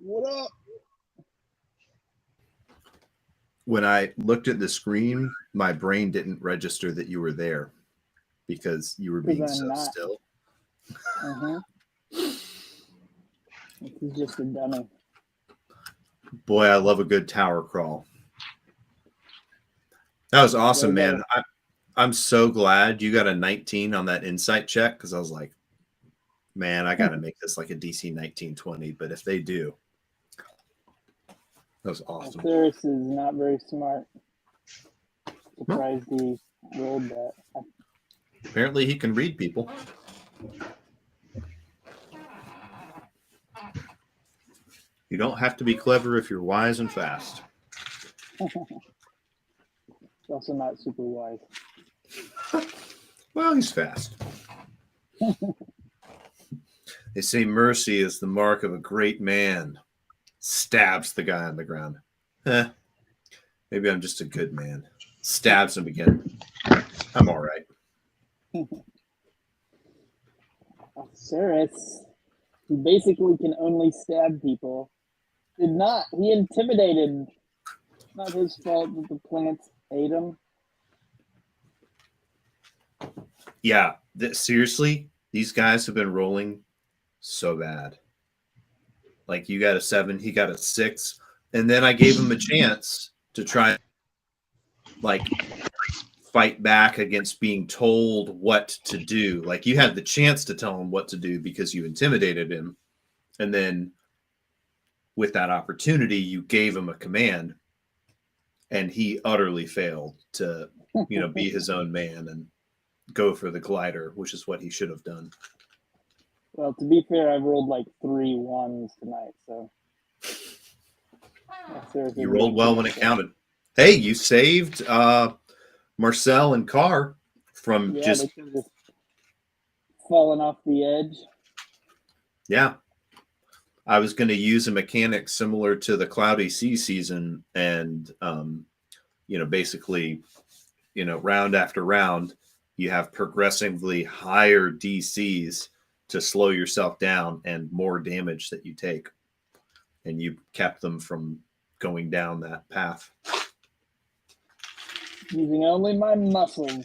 What up? When I looked at the screen, my brain didn't register that you were there because you were being Because so I'm not. still. This is just a dummy. Boy, I love a good tower crawl. That was awesome, Way man. I'm so glad you got a 19 on that insight check because I was like, man, I got to make this like a DC 1920. But if they do, that was awesome. Cyrus is not very smart. Surprised he rolled that. Apparently, he can read people. You don't have to be clever if you're wise and fast. It's also not super wise. Well, he's fast. They say mercy is the mark of a great man. Stabs the guy on the ground. Maybe I'm just a good man. Stabs him again. I'm all right. Cyrus, he basically can only stab people. He intimidated. It's not his fault that the plants ate him. Yeah, seriously, these guys have been rolling so bad. Like you got a 7, he got a 6, and then I gave him a chance to try like fight back against being told what to do. Like you had the chance to tell him what to do because you intimidated him, and then with that opportunity, you gave him a command, and he utterly failed to, be his own man and go for the glider, which is what he should have done. Well, to be fair, I've rolled like 3 1s tonight, so You rolled well when it counted. Hey, you saved Marcel and Carr from Yeah, just they could have just fallen off the edge. yeah. I was going to use a mechanic similar to the Cloudy Sea season, and basically, round after round, you have progressively higher DCs to slow yourself down and more damage that you take, and you kept them from going down that path. Using only my muscles.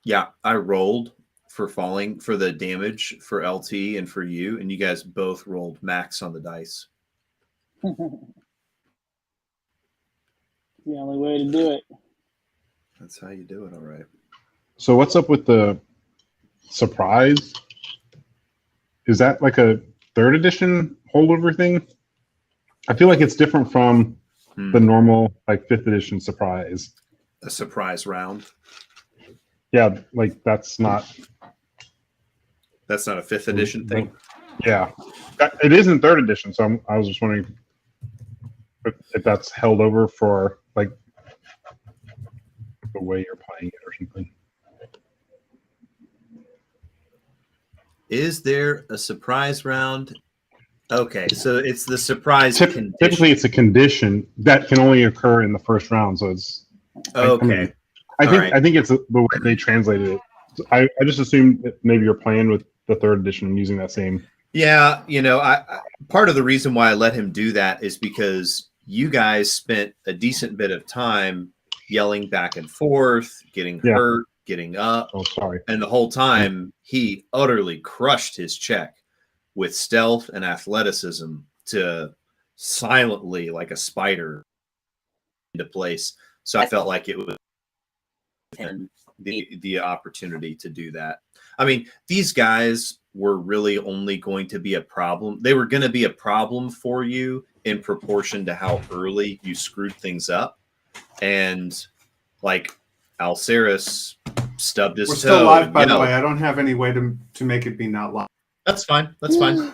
Yeah, I rolled for falling for the damage for LT and for you, and you guys both rolled max on the dice. The only way to do it. That's how you do it, all right. So what's up with the surprise? Is that like a 3rd edition holdover thing? I feel like it's different from the normal like 5th edition surprise. A surprise round. Yeah, like that's not a 5th edition thing. Yeah, it is in 3rd edition. So I was just wondering if that's held over for like the way you're playing it or something. Is there a surprise round? Okay, so it's the surprise condition. Typically, it's a condition that can only occur in the first round. So it's okay. I think it's the way they translated it. I just assumed that maybe you're playing with the 3rd edition and using that same. Yeah, I part of the reason why I let him do that is because you guys spent a decent bit of time yelling back and forth, getting hurt, getting up. Oh, sorry. And the whole time he utterly crushed his check with stealth and athleticism to silently, like a spider, into place. So I felt like it was the opportunity to do that. I mean, these guys were really only going to be a problem. They were going to be a problem for you in proportion to how early you screwed things up. And like Alceris stubbed his toe. We're still live, by the way. I don't have any way to make it be not live. That's fine. That's fine.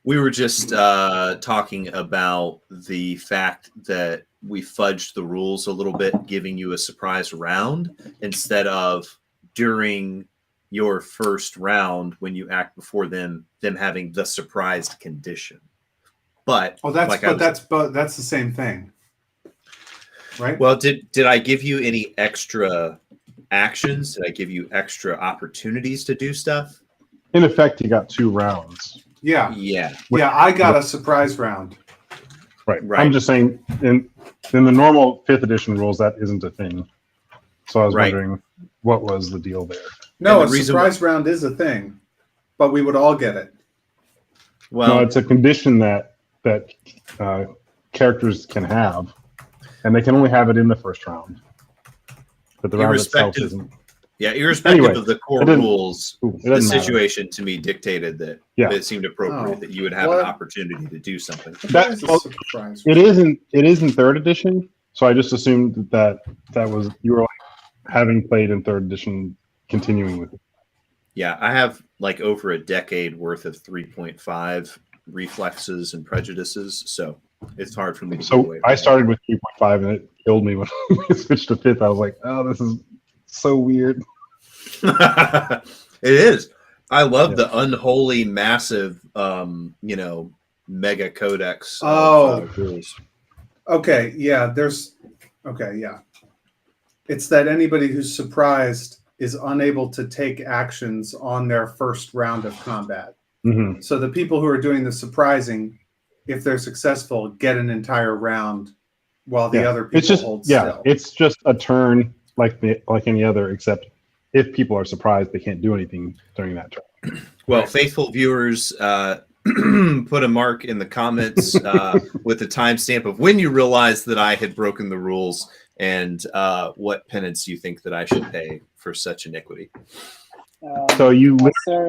We were just talking about the fact that we fudged the rules a little bit, giving you a surprise round instead of during your first round when you act before them having the surprised condition. But that's the same thing, right? Well, did I give you any extra actions? Did I give you extra opportunities to do stuff? In effect, you got 2 rounds. Yeah. Yeah. I got a surprise round. Right. I'm just saying, in the normal 5th edition rules, that isn't a thing. So I was wondering what was the deal there. No, a surprise round is a thing, but we would all get it. Well, no, it's a condition that characters can have, and they can only have it in the first round. But the round itself isn't. Yeah, irrespective of the core rules, the situation to me dictated that it seemed appropriate that you would have an opportunity to do something. It isn't 3rd edition, so I just assumed that was you were like having played in 3rd edition, continuing with it. Yeah, I have like over a decade worth of 3.5 reflexes and prejudices, so it's hard for me to get away from. I started with 3.5 and it killed me when we switched to 5th. I was like, oh, this is so weird. It is. I love the unholy, massive, mega codex. Okay. Yeah. Yeah. It's that anybody who's surprised is unable to take actions on their first round of combat. Mm-hmm. So the people who are doing the surprising, if they're successful, get an entire round, while the other people hold still. It's just a turn like any other, except if people are surprised, they can't do anything during that turn. Well, faithful viewers, put a mark in the comments with the timestamp of when you realized that I had broken the rules and what penance you think that I should pay for such iniquity. So you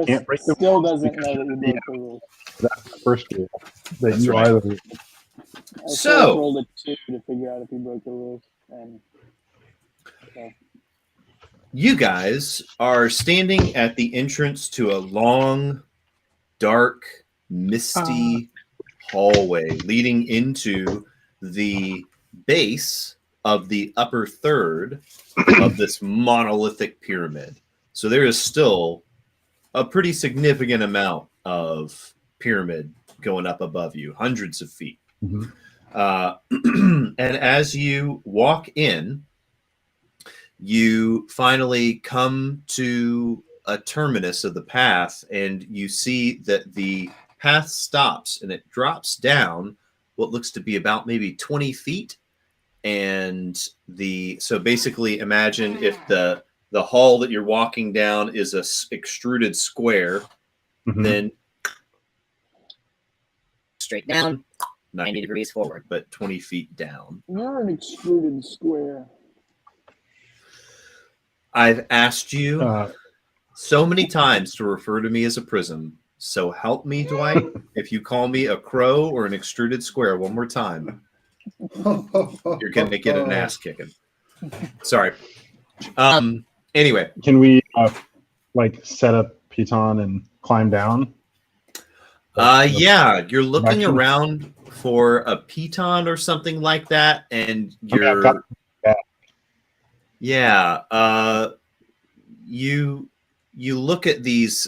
can't break the still doesn't know that you broke the rules. That's the first rule. That you are the So rolled a 2 to figure out if you broke the rules. And you guys are standing at the entrance to a long, dark misty hallway leading into the base of the upper third of this monolithic pyramid. So there is still a pretty significant amount of pyramid going up above you, hundreds of feet. Mhm. And as you walk in, you finally come to a terminus of the path, and you see that the path stops and it drops down what looks to be about maybe 20 feet. And so basically imagine if the hall that you're walking down is a extruded square, Mhm. then straight down, 90 degrees forward, but 20 feet down. You're an extruded square. I've asked you Uh, so many times to refer to me as a prism. So help me, Dwight, if you call me a crow or an extruded square one more time, you're going to get an ass kicking. Sorry. Anyway. can we like set up Piton and climb down? Yeah, you're looking direction? around for a piton or something like that, and I mean, I've you're got that. yeah. You look at these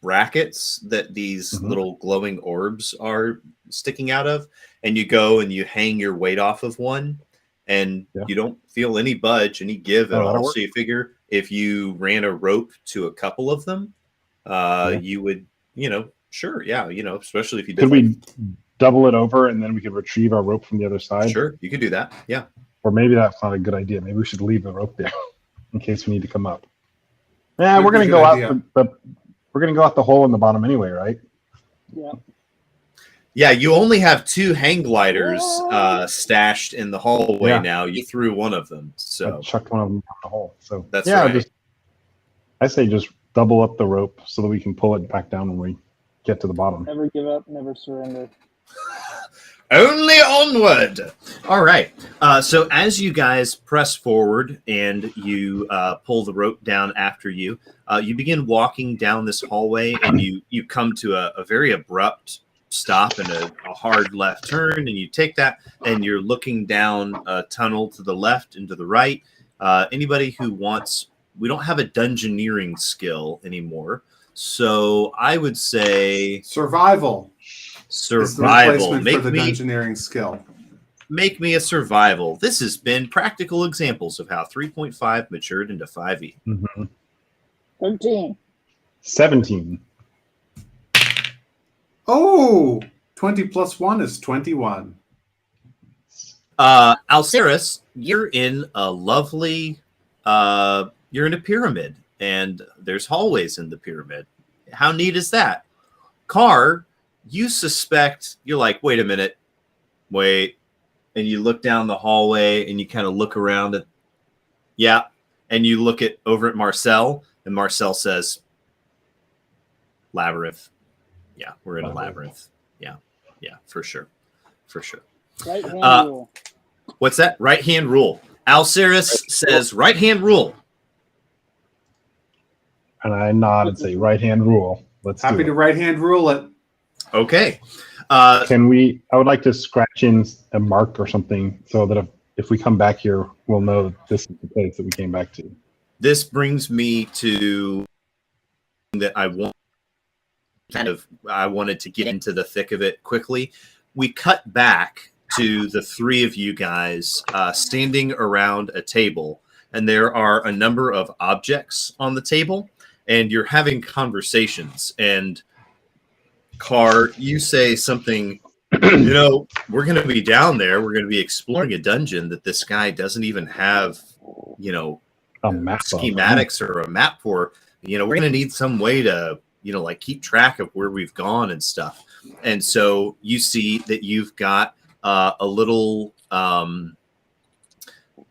brackets that these Mhm. little glowing orbs are sticking out of, and you go and you hang your weight off of one, and Yeah. you don't feel any budge, any give at Oh, that'll all. work. So you figure if you ran a rope to a couple of them, you would, sure, yeah, especially if you did Could we double it over and then we could retrieve our rope from the other side? Sure, you could do that. Yeah. Or maybe that's not a good idea. Maybe we should leave the rope there in case we need to come up. Yeah, Would we're be a gonna good go idea. out we're gonna go out the hole in the bottom anyway, right? Yeah. Yeah, you only have 2 hang gliders stashed in the hallway Yeah. now. You threw one of them, I so chucked one of them down the hole. So That's yeah, right. I say just double up the rope so that we can pull it back down when we get to the bottom. Never give up, never surrender. only onward. All right. So as you guys press forward and you pull the rope down after you, you begin walking down this hallway, and you come to a very abrupt stop and a hard left turn, and you take that, and you're looking down a tunnel to the left and to the right. Anybody who wants, we don't have a dungeoneering skill anymore, so I would say Survival is the survival. replacement for the dungeoneering skill. Make me a survival. This has been practical examples of how 3.5 matured into 5e. Mm-hmm. 13. 17. Oh, 20 plus 1 is 21. Alceris, you're in a lovely, you're in a pyramid, and there's hallways in the pyramid. How neat is that? Carr, you suspect, you're like, wait a minute, wait. And you look down the hallway and you kind of look around at, yeah. And you look over at Marcel, and Marcel says, labyrinth. Yeah, we're in a labyrinth. Yeah, for sure. Right hand rule. What's that? Right hand rule. Alceris says right hand rule. And I nod and say, right hand rule. Let's Happy do to it. right hand rule it. Okay. I would like to scratch in a mark or something so that if we come back here, we'll know that this is the place that we came back to. This brings me to that I wanted to get into the thick of it quickly. We cut back to the 3 of you guys standing around a table, and there are a number of objects on the table, and you're having conversations. And Carr, you say something, we're going to be down there. We're going to be exploring a dungeon that this guy doesn't even have, A map of, schematics or a map for. We're going to need some way to, like keep track of where we've gone and stuff. And so you see that you've got a little,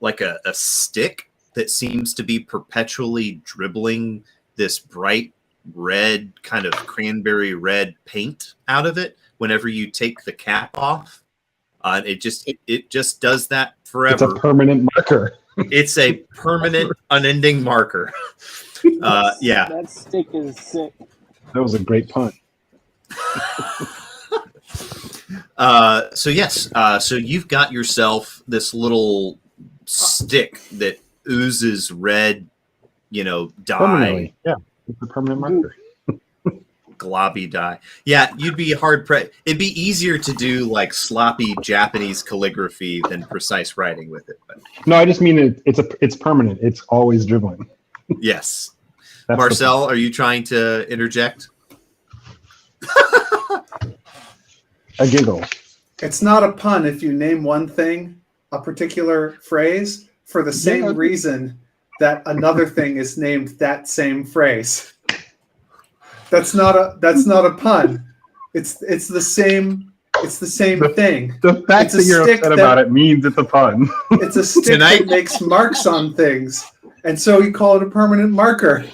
like a stick that seems to be perpetually dribbling this bright red, kind of cranberry red paint out of it whenever you take the cap off. It just does that forever. It's a permanent marker. It's a permanent, unending marker. Yeah. That stick is sick. That was a great pun. So yes, so you've got yourself this little stick that oozes red, dye, Permanently. Yeah. It's a permanent marker. globby dye. Yeah, you'd be it'd be easier to do like sloppy Japanese calligraphy than precise writing with it. But No, I just mean it's permanent. It's always dribbling. yes. That's Marcel, are you trying to interject? a giggle. It's not a pun if you name one thing, a particular phrase, for the same reason that another thing is named that same phrase. That's not a pun. It's the same thing. The fact that you're upset about it means it's a pun. It's a stick that makes marks on things, and so you call it a permanent marker.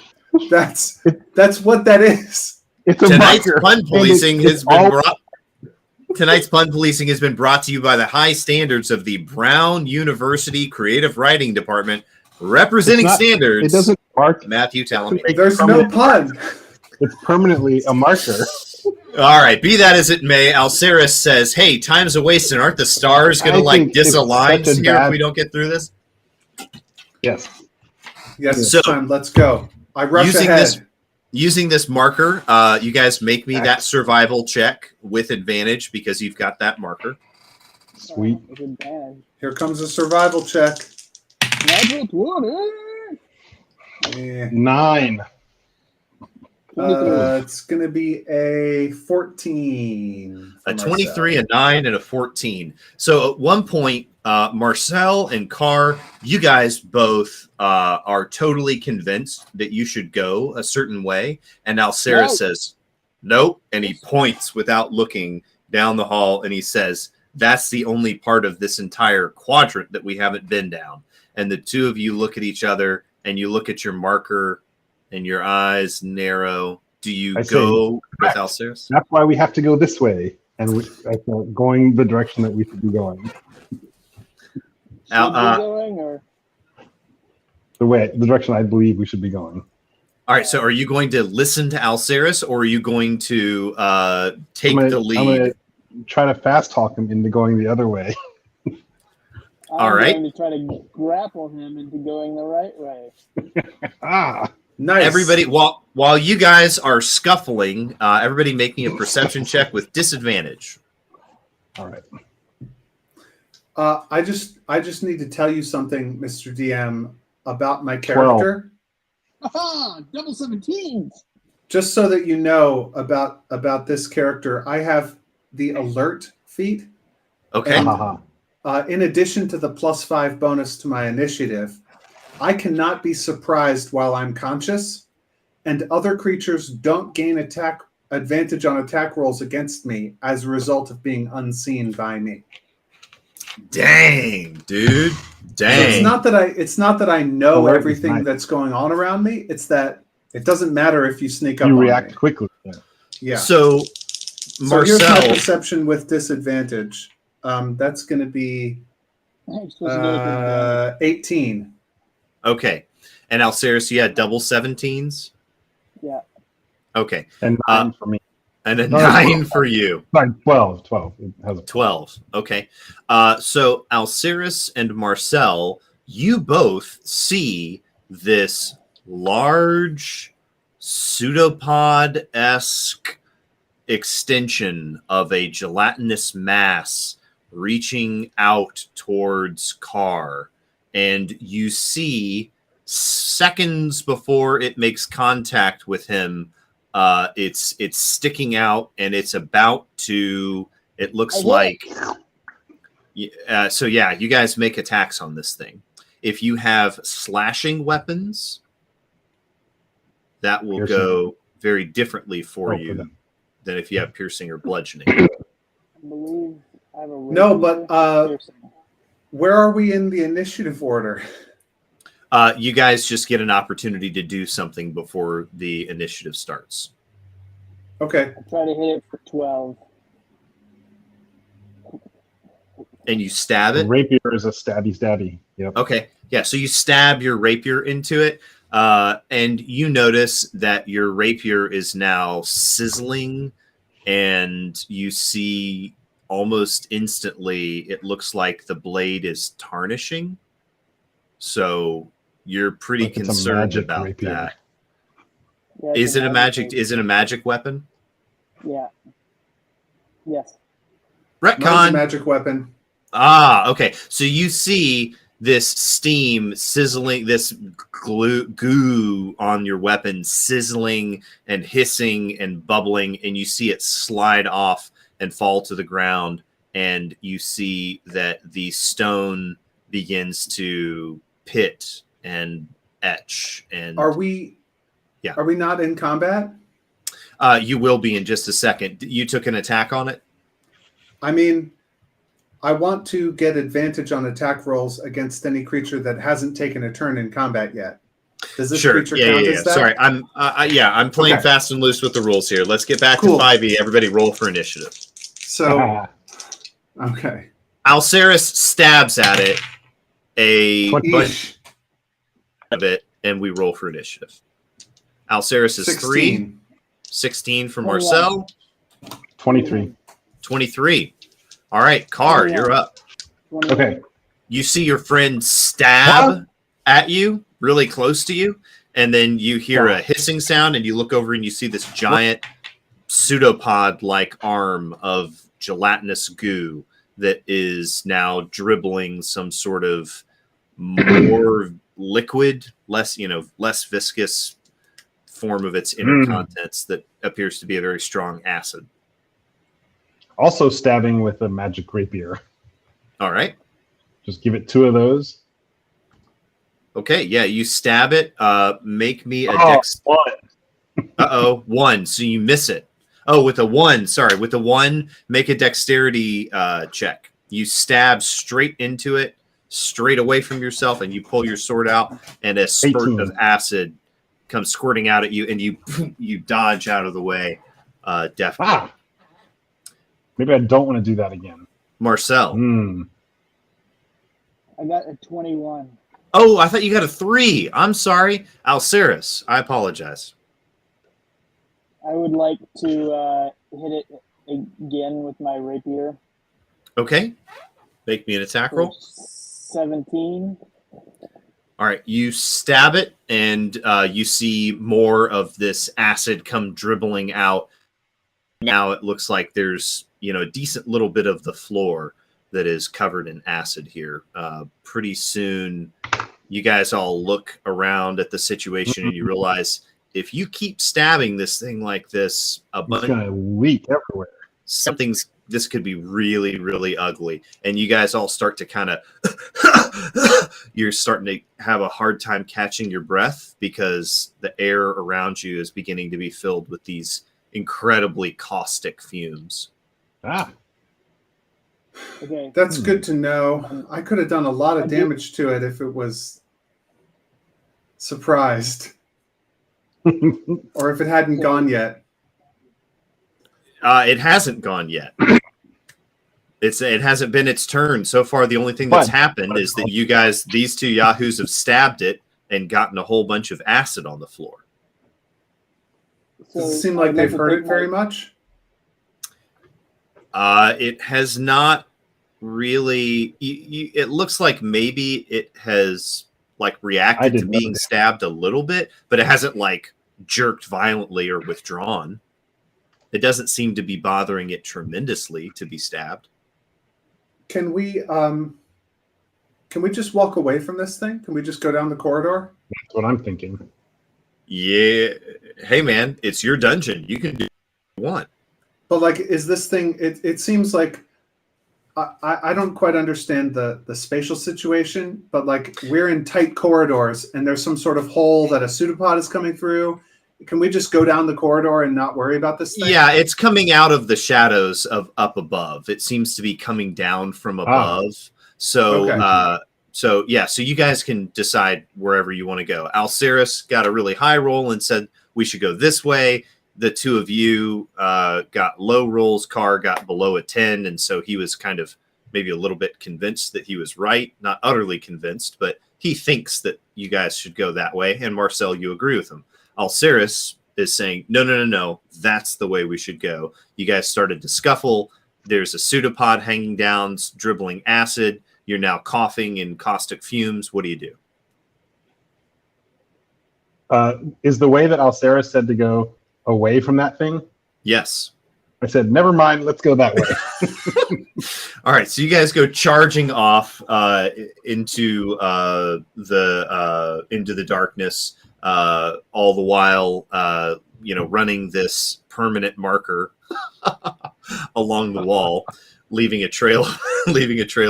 That's what that is. It's a Tonight's marker. pun policing has been brought. Tonight's pun policing has been brought to you by the high standards of the Brown University Creative Writing Department, representing standards. It doesn't mark. Matthew, tell me. There's no pun. It's permanently a marker. All right, be that as it may, Alceris says, "Hey, time's a wasting. Aren't the stars going to disalign here if we don't get through this?" Yes, it's so time. Let's go. I rush ahead. Using this marker, you guys make me that survival check with advantage because you've got that marker. Sweet. Here comes a survival check. Natural 20. Yeah. 9. It's going to be a 14. A 23, a 9, and a 14. So at one point, Marcel and Carr, you guys both are totally convinced that you should go a certain way. And Alceris says, nope. And he points without looking down the hall and he says, that's the only part of this entire quadrant that we haven't been down. And the two of you look at each other and you look at your marker and your eyes narrow. Do you go with Alceris? That's why we have to go this way. And going the direction that we should be going. Or? The direction I believe we should be going. All right, so are you going to listen to Alceris or are you going to take the lead? I'm going to try to fast talk him into going the other way. All right. I'm going to try to grapple him into going the right way. Nice. Everybody, while you guys are scuffling, everybody make me a perception check with disadvantage. All right. I just need to tell you something, Mr. DM, about my character. 12. Aha! Double 17s. Just so that you know about this character, I have the alert feat. Okay. And, in addition to the +5 bonus to my initiative, I cannot be surprised while I'm conscious, and other creatures don't gain advantage on attack rolls against me as a result of being unseen by me. Dang, dude. Dang. So it's not that I know everything that's going on around me. It's that it doesn't matter if you sneak up on me. You react quickly. Yeah. So Marcel, here's my perception with disadvantage. That's going to be 18. Okay. And Alceris, you had double 17s? Yeah. Okay. And 9 for me. And a 9 for you. 12. 12. It has a 12. Okay. So Alceris and Marcel, you both see this large pseudopod-esque extension of a gelatinous mass reaching out towards Carr. And you see seconds before it makes contact with him, it's sticking out and it's about to, it looks like, so yeah, you guys make attacks on this thing. If you have slashing weapons, that will go very differently for you than if you have piercing or bludgeoning. I believe I have a no, but where are we in the initiative order? You guys just get an opportunity to do something before the initiative starts. Okay. I'll try to hit it for 12. And you stab it? Rapier is a stabby. Yep. Okay. Yeah, so you stab your rapier into it, and you notice that your rapier is now sizzling and you see almost instantly it looks like the blade is tarnishing. So you're pretty Like it's a concerned magic about rapier. that. Yeah, Is it a magic? rapier. Is it a magic weapon? Yeah. Yes. Mine's a Retcon. magic weapon. Ah, okay. So you see this steam sizzling, this goo on your weapon sizzling and hissing and bubbling, and you see it slide off and fall to the ground, and you see that the stone begins to pit and etch. And Are we? Yeah. Are we not in combat? You will be in just a second. You took an attack on it? I mean, I want to get advantage on attack rolls against any creature that hasn't taken a turn in combat yet. Does this creature count as that? Sorry, I'm playing fast and loose with the rules here. Let's get back to 5e. Everybody roll for initiative. So, okay. Alceris stabs at it a bunch Eesh. of it, and we roll for initiative. Alceris is 3. 16 for Marcel. 23. 23. All right, Carr, you're up. Okay. You see your friend stab at you, really close to you, and then you hear a hissing sound, and you look over and you see this giant pseudopod-like arm of gelatinous goo that is now dribbling some sort of more liquid, less viscous form of its inner contents that appears to be a very strong acid. Also stabbing with a magic rapier. All right. Just give it 2 of those. Okay, yeah, you stab it. Make me a dex. 1. Uh-oh, 1. So you miss it. Oh, with a 1. Sorry, with a 1, make a dexterity check. You stab straight into it, straight away from yourself, and you pull your sword out, and a spurt 18. of acid comes squirting out at you, and you dodge out of the way. Definitely. Maybe I don't want to do that again. Marcel. I got a 21. Oh, I thought you got a 3. I'm sorry. Alceris, I apologize. I would like to hit it again with my rapier. Okay. Make me an attack roll. 17. All right. You stab it, and you see more of this acid come dribbling out. Now it looks like there's, a decent little bit of the floor that is covered in acid here. Pretty soon, you guys all look around at the situation and you realize if you keep stabbing this thing like this, It's going to leak everywhere. This could be really, really ugly. And you guys all start to kind of, you're starting to have a hard time catching your breath because the air around you is beginning to be filled with these incredibly caustic fumes. Okay. That's good to know. I could have done a lot of damage to it if it was surprised. Or if it hadn't gone yet. It hasn't gone yet. It hasn't been its turn. So far, the only thing that's happened is that you guys, these 2 yahoos, have stabbed it and gotten a whole bunch of acid on the floor. Does it seem like they've hurt it very much? It has not really. It looks like maybe it has reacted to being stabbed a little bit, but it hasn't jerked violently or withdrawn. It doesn't seem to be bothering it tremendously to be stabbed. Can we just walk away from this thing? Can we just go down the corridor? That's what I'm thinking. Yeah. Hey, man, it's your dungeon. You can do what you want. But is this thing? It seems like I don't quite understand the spatial situation. But we're in tight corridors, and there's some sort of hole that a pseudopod is coming through. Can we just go down the corridor and not worry about this thing? Yeah, it's coming out of the shadows of up above. It seems to be coming down from above. So, so you guys can decide wherever you want to go. Alceris got a really high roll and said we should go this way. The 2 of you got low rolls. Carr got below a 10, and so he was kind of maybe a little bit convinced that he was right. Not utterly convinced, but he thinks that you guys should go that way. And Marcel, you agree with him. Alceris, is saying, no, that's the way we should go. You guys started to scuffle. There's a pseudopod hanging down, dribbling acid. You're now coughing in caustic fumes. What do you do? Is the way that Alcera said to go away from that thing? Yes. I said, never mind, let's go that way. All right, so you guys go charging off into the darkness, all the while running this permanent marker along the wall, leaving a trail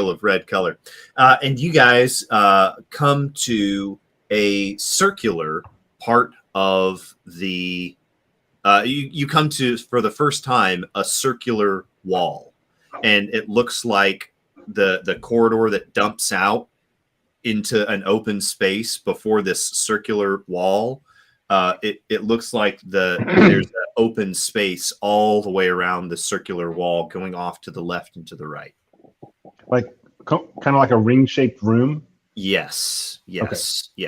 of red color. And you guys come to a circular part of the. You come to, for the first time, a circular wall, and it looks like the corridor that dumps out into an open space before this circular wall. It looks like there's an open space all the way around the circular wall, going off to the left and to the right. Like kind of like a ring-shaped room. Yes.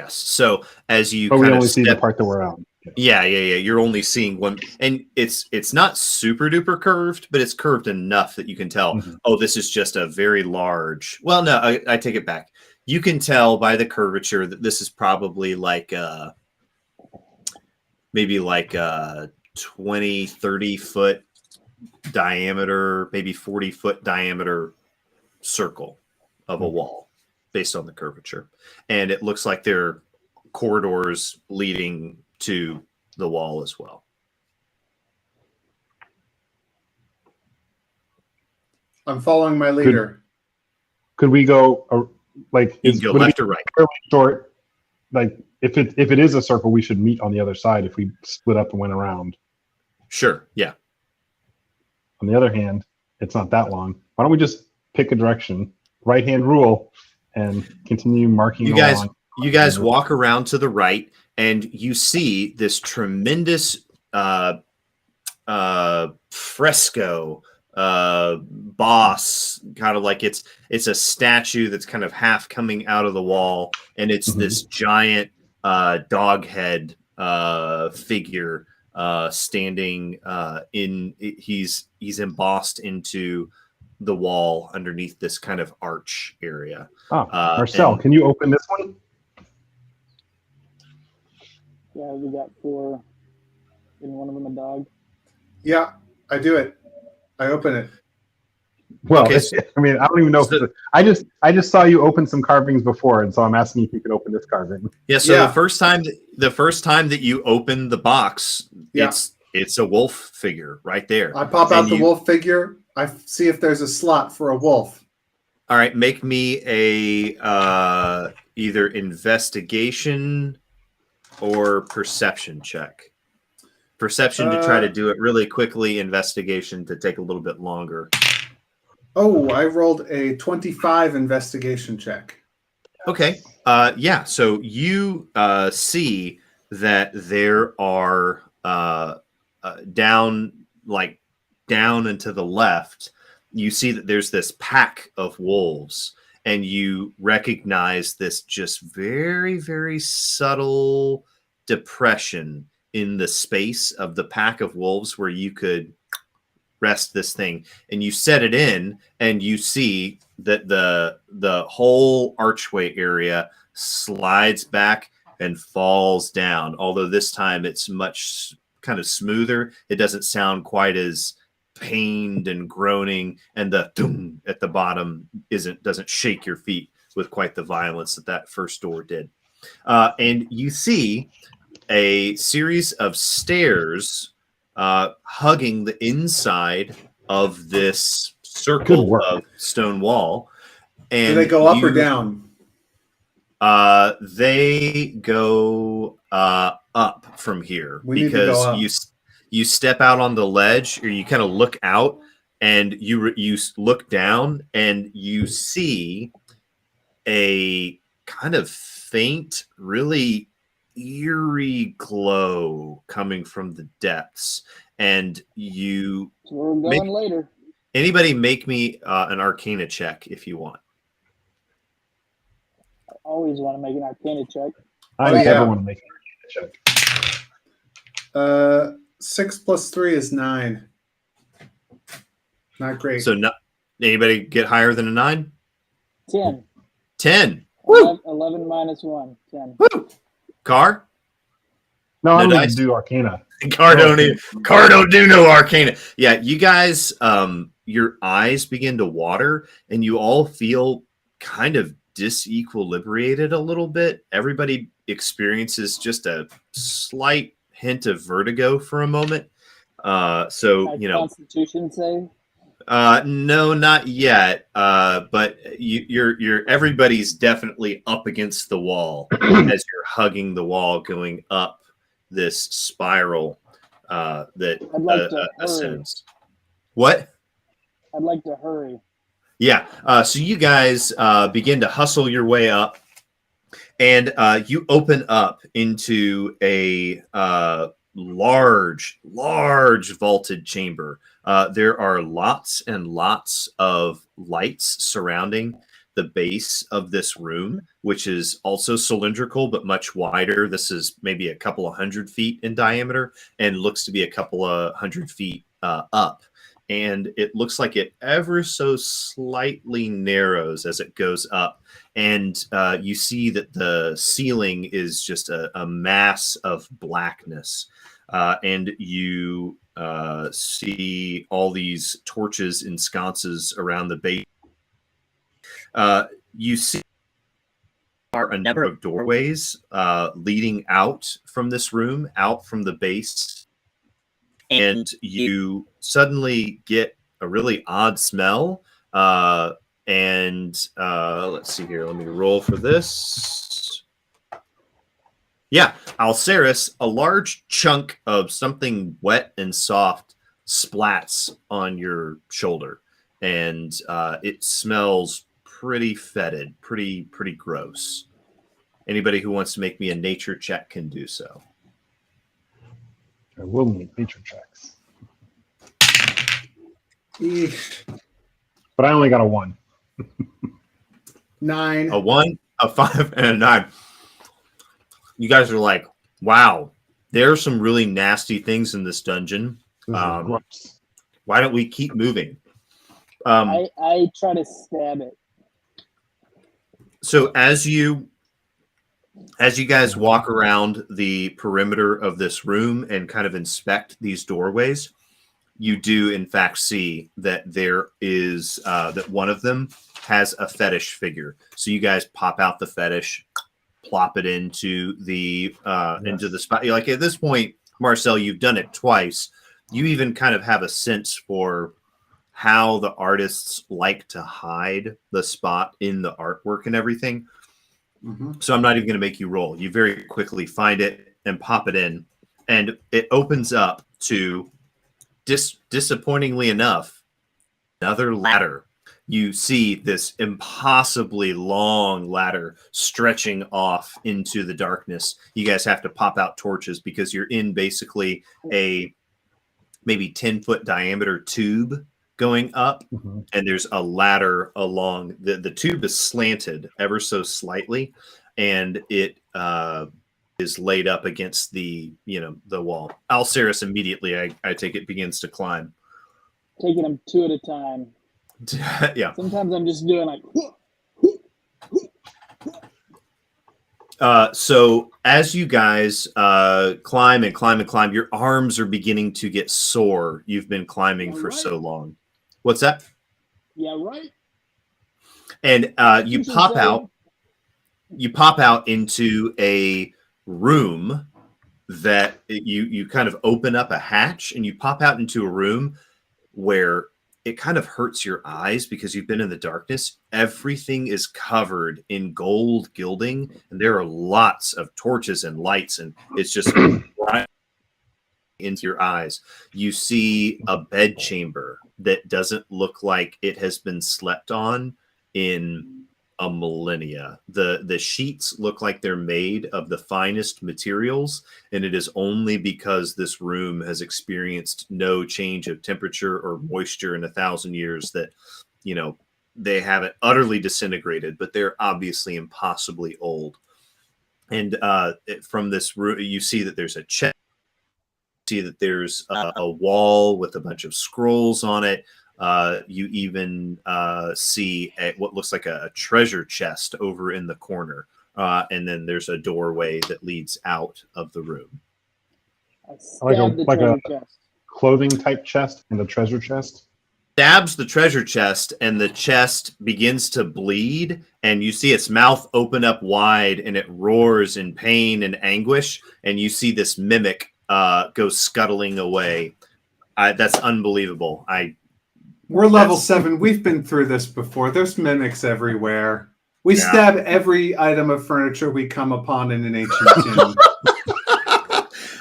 So as you but we kind only of see the part that we're on. Yeah. You're only seeing one, and it's not super duper curved, but it's curved enough that you can tell. Mm-hmm. Oh, this is just a very large. Well, no, I take it back. You can tell by the curvature that this is probably like maybe like a 20, 30 foot diameter, maybe 40 foot diameter circle of a wall based on the curvature, and it looks like there are corridors leading to the wall as well. I'm following my leader. Could we go like You can go left or right. Fairly short. Like if it is a circle, we should meet on the other side if we split up and went around. Sure. Yeah. On the other hand, it's not that long. Why don't we just pick a direction, right hand rule, and continue marking along? You guys walk around to the right, and you see this tremendous fresco boss, kind of like it's a statue that's kind of half coming out of the wall, and it's this giant dog head figure standing he's embossed into the wall underneath this kind of arch area. Marcel, can you open this one? Yeah, we got 4. And one of them a dog. Yeah, I do it. I open it. Well, Okay, I mean, I don't even know. I just saw you open some carvings before, and so I'm asking if you could open this carving. Yeah. So the first time that you open the box, it's a wolf figure right there. I pop out the wolf figure. I see if there's a slot for a wolf. All right, make me a either investigation or perception check. Perception to try to do it really quickly. Investigation to take a little bit longer. Oh, I rolled a 25 investigation check. Okay. Yeah. So you see that there are down and to the left, you see that there's this pack of wolves, and you recognize this just very, very subtle depression in the space of the pack of wolves where you could rest this thing. And you set it in, and you see that the whole archway area slides back and falls down. Although this time it's much kind of smoother. It doesn't sound quite as pained and groaning, and the doom at the bottom doesn't shake your feet with quite the violence that first door did. And you see a series of stairs hugging the inside of this circle of stone wall. And do they go up or down? They go up from here, because you step out on the ledge, or you kind of look out, and you look down, and you see a kind of faint, really eerie glow coming from the depths. And So we're going later. Anybody make me an Arcana check if you want. I always want to make an Arcana check. I never want to make an Arcana check. 6 plus 3 is 9. Not great. So not anybody get higher than a 9? 10. 10. Woo! 11 minus 1. 10. Woo! Car? No, I No don't dice? even do Arcana. Car don't do no arcana. Yeah, you guys, your eyes begin to water, and you all feel kind of disequilibrated a little bit. Everybody experiences just a slight hint of vertigo for a moment. So My you know, Constitution save. no, not yet. But you're everybody's definitely up against the wall as you're hugging the wall, going up this spiral that I'd like to hurry. ascends. What? I'd like to hurry. Yeah. So you guys begin to hustle your way up, and you open up into a large vaulted chamber. There are lots and lots of lights surrounding the base of this room, which is also cylindrical but much wider. This is maybe a couple of 100 feet in diameter and looks to be a couple of 100 feet up. And it looks like it ever so slightly narrows as it goes up. And you see that the ceiling is just a mass of blackness. And you see all these torches and sconces around the base. You see are a number of doorways leading out from this room, out from the base. And you suddenly get a really odd smell. And let's see here. Let me roll for this. Yeah, Alceris, a large chunk of something wet and soft splats on your shoulder. And it smells pretty fetid, pretty gross. Anybody who wants to make me a nature check can do so. I will need nature checks. Eesh. But I only got a 1. 9. A 1, a 5, and a 9. You guys are like, wow, there are some really nasty things in this dungeon. This is gross. Why don't we keep moving? I try to stab it. So as you guys walk around the perimeter of this room and kind of inspect these doorways, you do in fact see that there is that one of them has a fetish figure. So you guys pop out the fetish, plop it into the spot. You're like, at this point, Marcel, you've done it twice. You even kind of have a sense for how the artists like to hide the spot in the artwork and everything. Mm-hmm. So I'm not even going to make you roll. You very quickly find it and pop it in, and it opens up to, disappointingly enough, another ladder. You see this impossibly long ladder stretching off into the darkness. You guys have to pop out torches because you're in basically a maybe 10-foot diameter tube going up, and there's a ladder along the tube is slanted ever so slightly, and it is laid up against the wall. Alceris immediately, I take it, begins to climb. Taking them 2 at a time. Yeah. Sometimes I'm just doing like. So as you guys climb, your arms are beginning to get sore. You've been climbing for so long. What's that? Yeah, right. And you pop out into a room that you kind of open up a hatch, and you pop out into a room where it kind of hurts your eyes because you've been in the darkness. Everything is covered in gold gilding, and there are lots of torches and lights, and it's just right into your eyes. You see a bed chamber that doesn't look like it has been slept on in a millennia. The sheets look like they're made of the finest materials, and it is only because this room has experienced no change of temperature or moisture in 1,000 years that they haven't utterly disintegrated, but they're obviously impossibly old. And from this room, you see that there's a chest see that there's a wall with a bunch of scrolls on it. You even see what looks like a treasure chest over in the corner. And then there's a doorway that leads out of the room. I stabbed the treasure chest. Clothing type chest and a treasure chest. Stabs the treasure chest, and the chest begins to bleed, and you see its mouth open up wide, and it roars in pain and anguish, and you see this mimic go scuttling away. That's unbelievable. We're level 7. We've been through this before. There's mimics everywhere. We stab every item of furniture we come upon in an ancient tomb.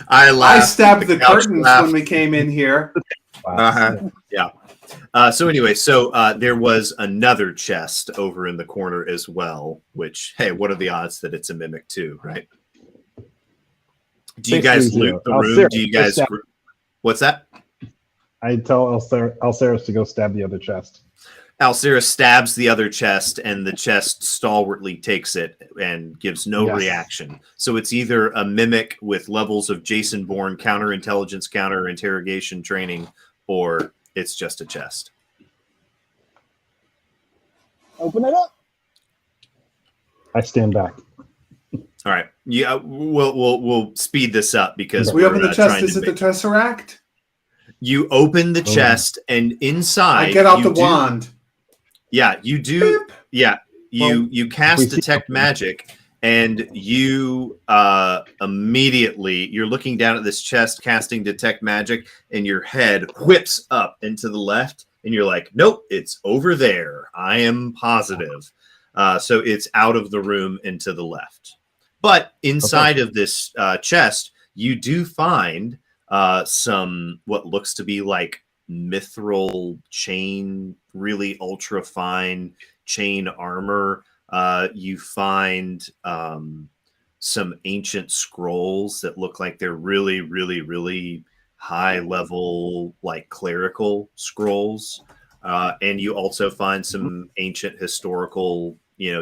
I stabbed the curtains when we came in here. Yeah. So anyway, there was another chest over in the corner as well, which, hey, what are the odds that it's a mimic too, right? Do you guys loot the room? Do you guys... What's that? I tell Alceris to go stab the other chest. Alceris stabs the other chest, and the chest stalwartly takes it and gives no reaction. So it's either a mimic with levels of Jason Bourne counterintelligence, counter-interrogation training, or it's just a chest. Open it up. I stand back. All right. Yeah, we'll speed this up because we open the chest. Is it the Tesseract? You open the chest, and inside I get out the wand. Yeah, you do. Beep. Yeah, you cast detect magic, and you immediately you're looking down at this chest, casting detect magic, and your head whips up into the left, and you're like, "Nope, it's over there. I am positive." So it's out of the room and to the left. But inside of this chest, you do find some what looks to be like mithril chain, really ultra fine chain armor. You find some ancient scrolls that look like they're really, really, really high level, like clerical scrolls. And you also find some ancient historical,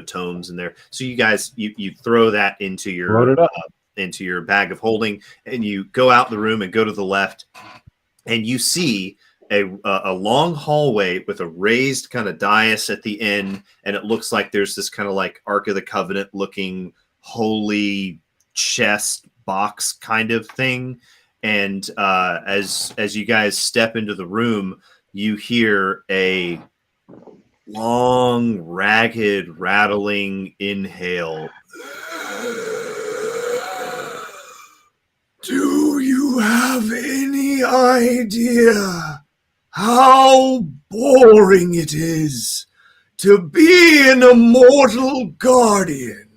tomes in there. So you guys, you throw that into your bag of holding, and you go out the room and go to the left, and you see a long hallway with a raised kind of dais at the end, and it looks like there's this kind of like Ark of the Covenant looking holy chest box kind of thing. And as you guys step into the room, you hear a long, ragged, rattling inhale. Do you have any idea how boring it is to be an immortal guardian?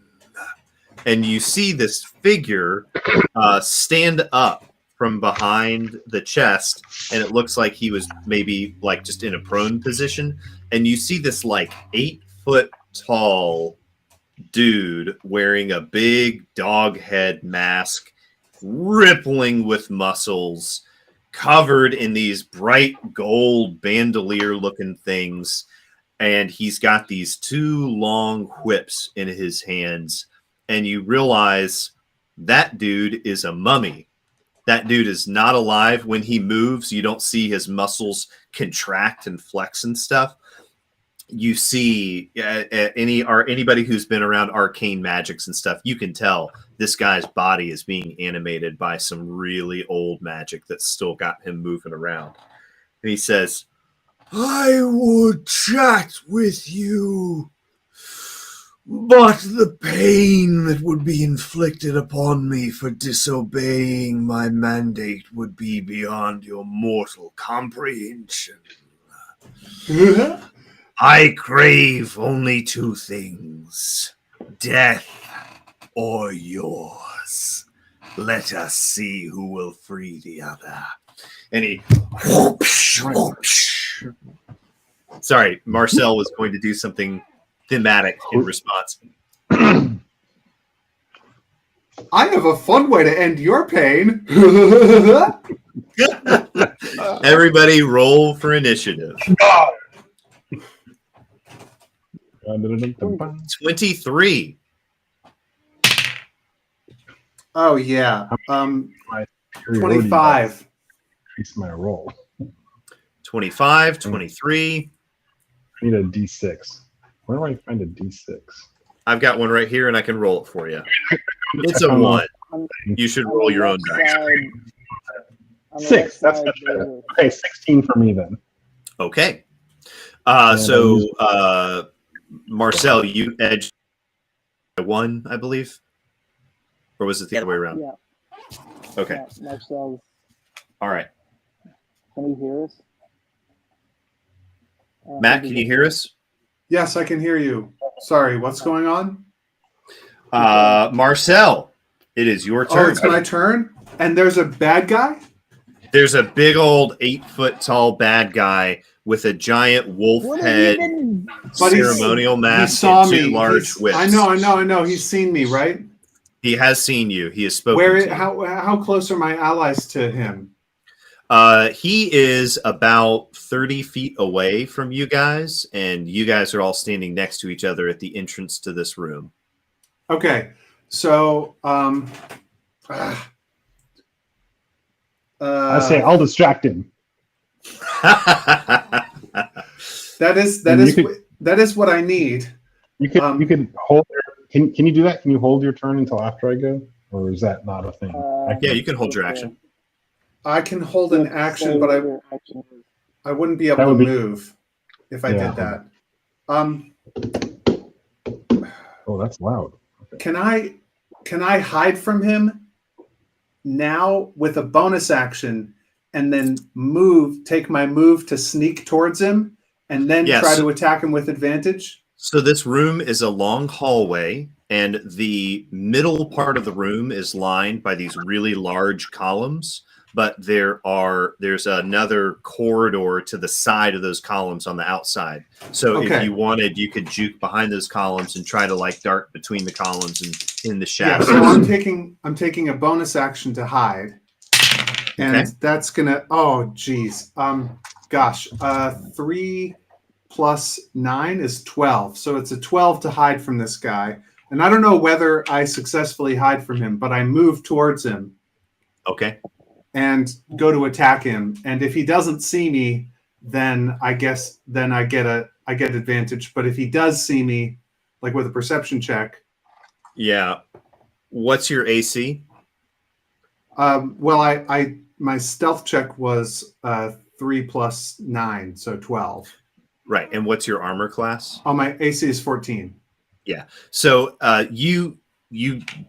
And you see this figure stand up from behind the chest, and it looks like he was maybe like just in a prone position. And you see this like 8-foot tall dude wearing a big dog head mask, rippling with muscles, covered in these bright gold bandolier looking things. And he's got these 2 long whips in his hands. And you realize that dude is a mummy. That dude is not alive. When he moves, you don't see his muscles contract and flex and stuff. You see anybody who's been around arcane magics and stuff, you can tell this guy's body is being animated by some really old magic that's still got him moving around. And he says, "I would chat with you, but the pain that would be inflicted upon me for disobeying my mandate would be beyond your mortal comprehension. I crave only 2 things, death or yours. Let us see who will free the other." And he... Sorry, Marcel was going to do something thematic in response. I have a fun way to end your pain. Everybody roll for initiative. 23. Oh yeah. superiority 25. increase my roll. 25, 23. I need a D6. Where do I find a D6? I've got one right here, and I can roll it for you. It's Check a on the- 1. On, You should on roll the your own left dice. side, on the 6. left That's side, much there's better. a- Okay, 16 for me then. Okay. And Marcel, you edged by 1, I believe? Or was it the other way around? Yeah, Okay. yeah, Marcel's. All right. Can you hear us? Matt, can you hear us? Yes, I can hear you. Sorry, what's going on? Marcel, it is your Oh, turn. it's my turn? And there's a bad guy? There's a big old 8-foot tall bad guy with a giant wolf What head, have you been? But he's- ceremonial He mask, saw and 2 me. large whips. I know. He's seen me, right? He has seen you. He has spoken Where? to you. How close are my allies to him? He is about 30 feet away from you guys, and you guys are all standing next to each other at the entrance to this room. Okay, so I say I'll distract him. that is And you that is what I need. You could You could hold. Can you do that? Can you hold your turn until after I go, or is that not a thing? Yeah, you can hold your action. I can hold an action, but I wouldn't be able That to would be- move if I Yeah. did that. Oh, that's loud. Can I hide from him now with a bonus action and then take my move to sneak towards him and then Yes. try to attack him with advantage? So this room is a long hallway, and the middle part of the room is lined by these really large columns, but there's another corridor to the side of those columns on the outside. So if Okay. you wanted, you could juke behind those columns and try to dart between the columns and in the Yeah, shadows. so I'm taking a bonus action to hide. And Okay. that's gonna geez. 3 plus 9 is 12. So it's a 12 to hide from this guy. And I don't know whether I successfully hide from him, but I move towards him Okay. and go to attack him. And if he doesn't see me, then I guess I get advantage. But if he does see me, like with a perception check, Yeah. What's your AC? well, my stealth check was 3 plus 9, so 12. Right. And what's your armor class? Oh, my AC is 14. So you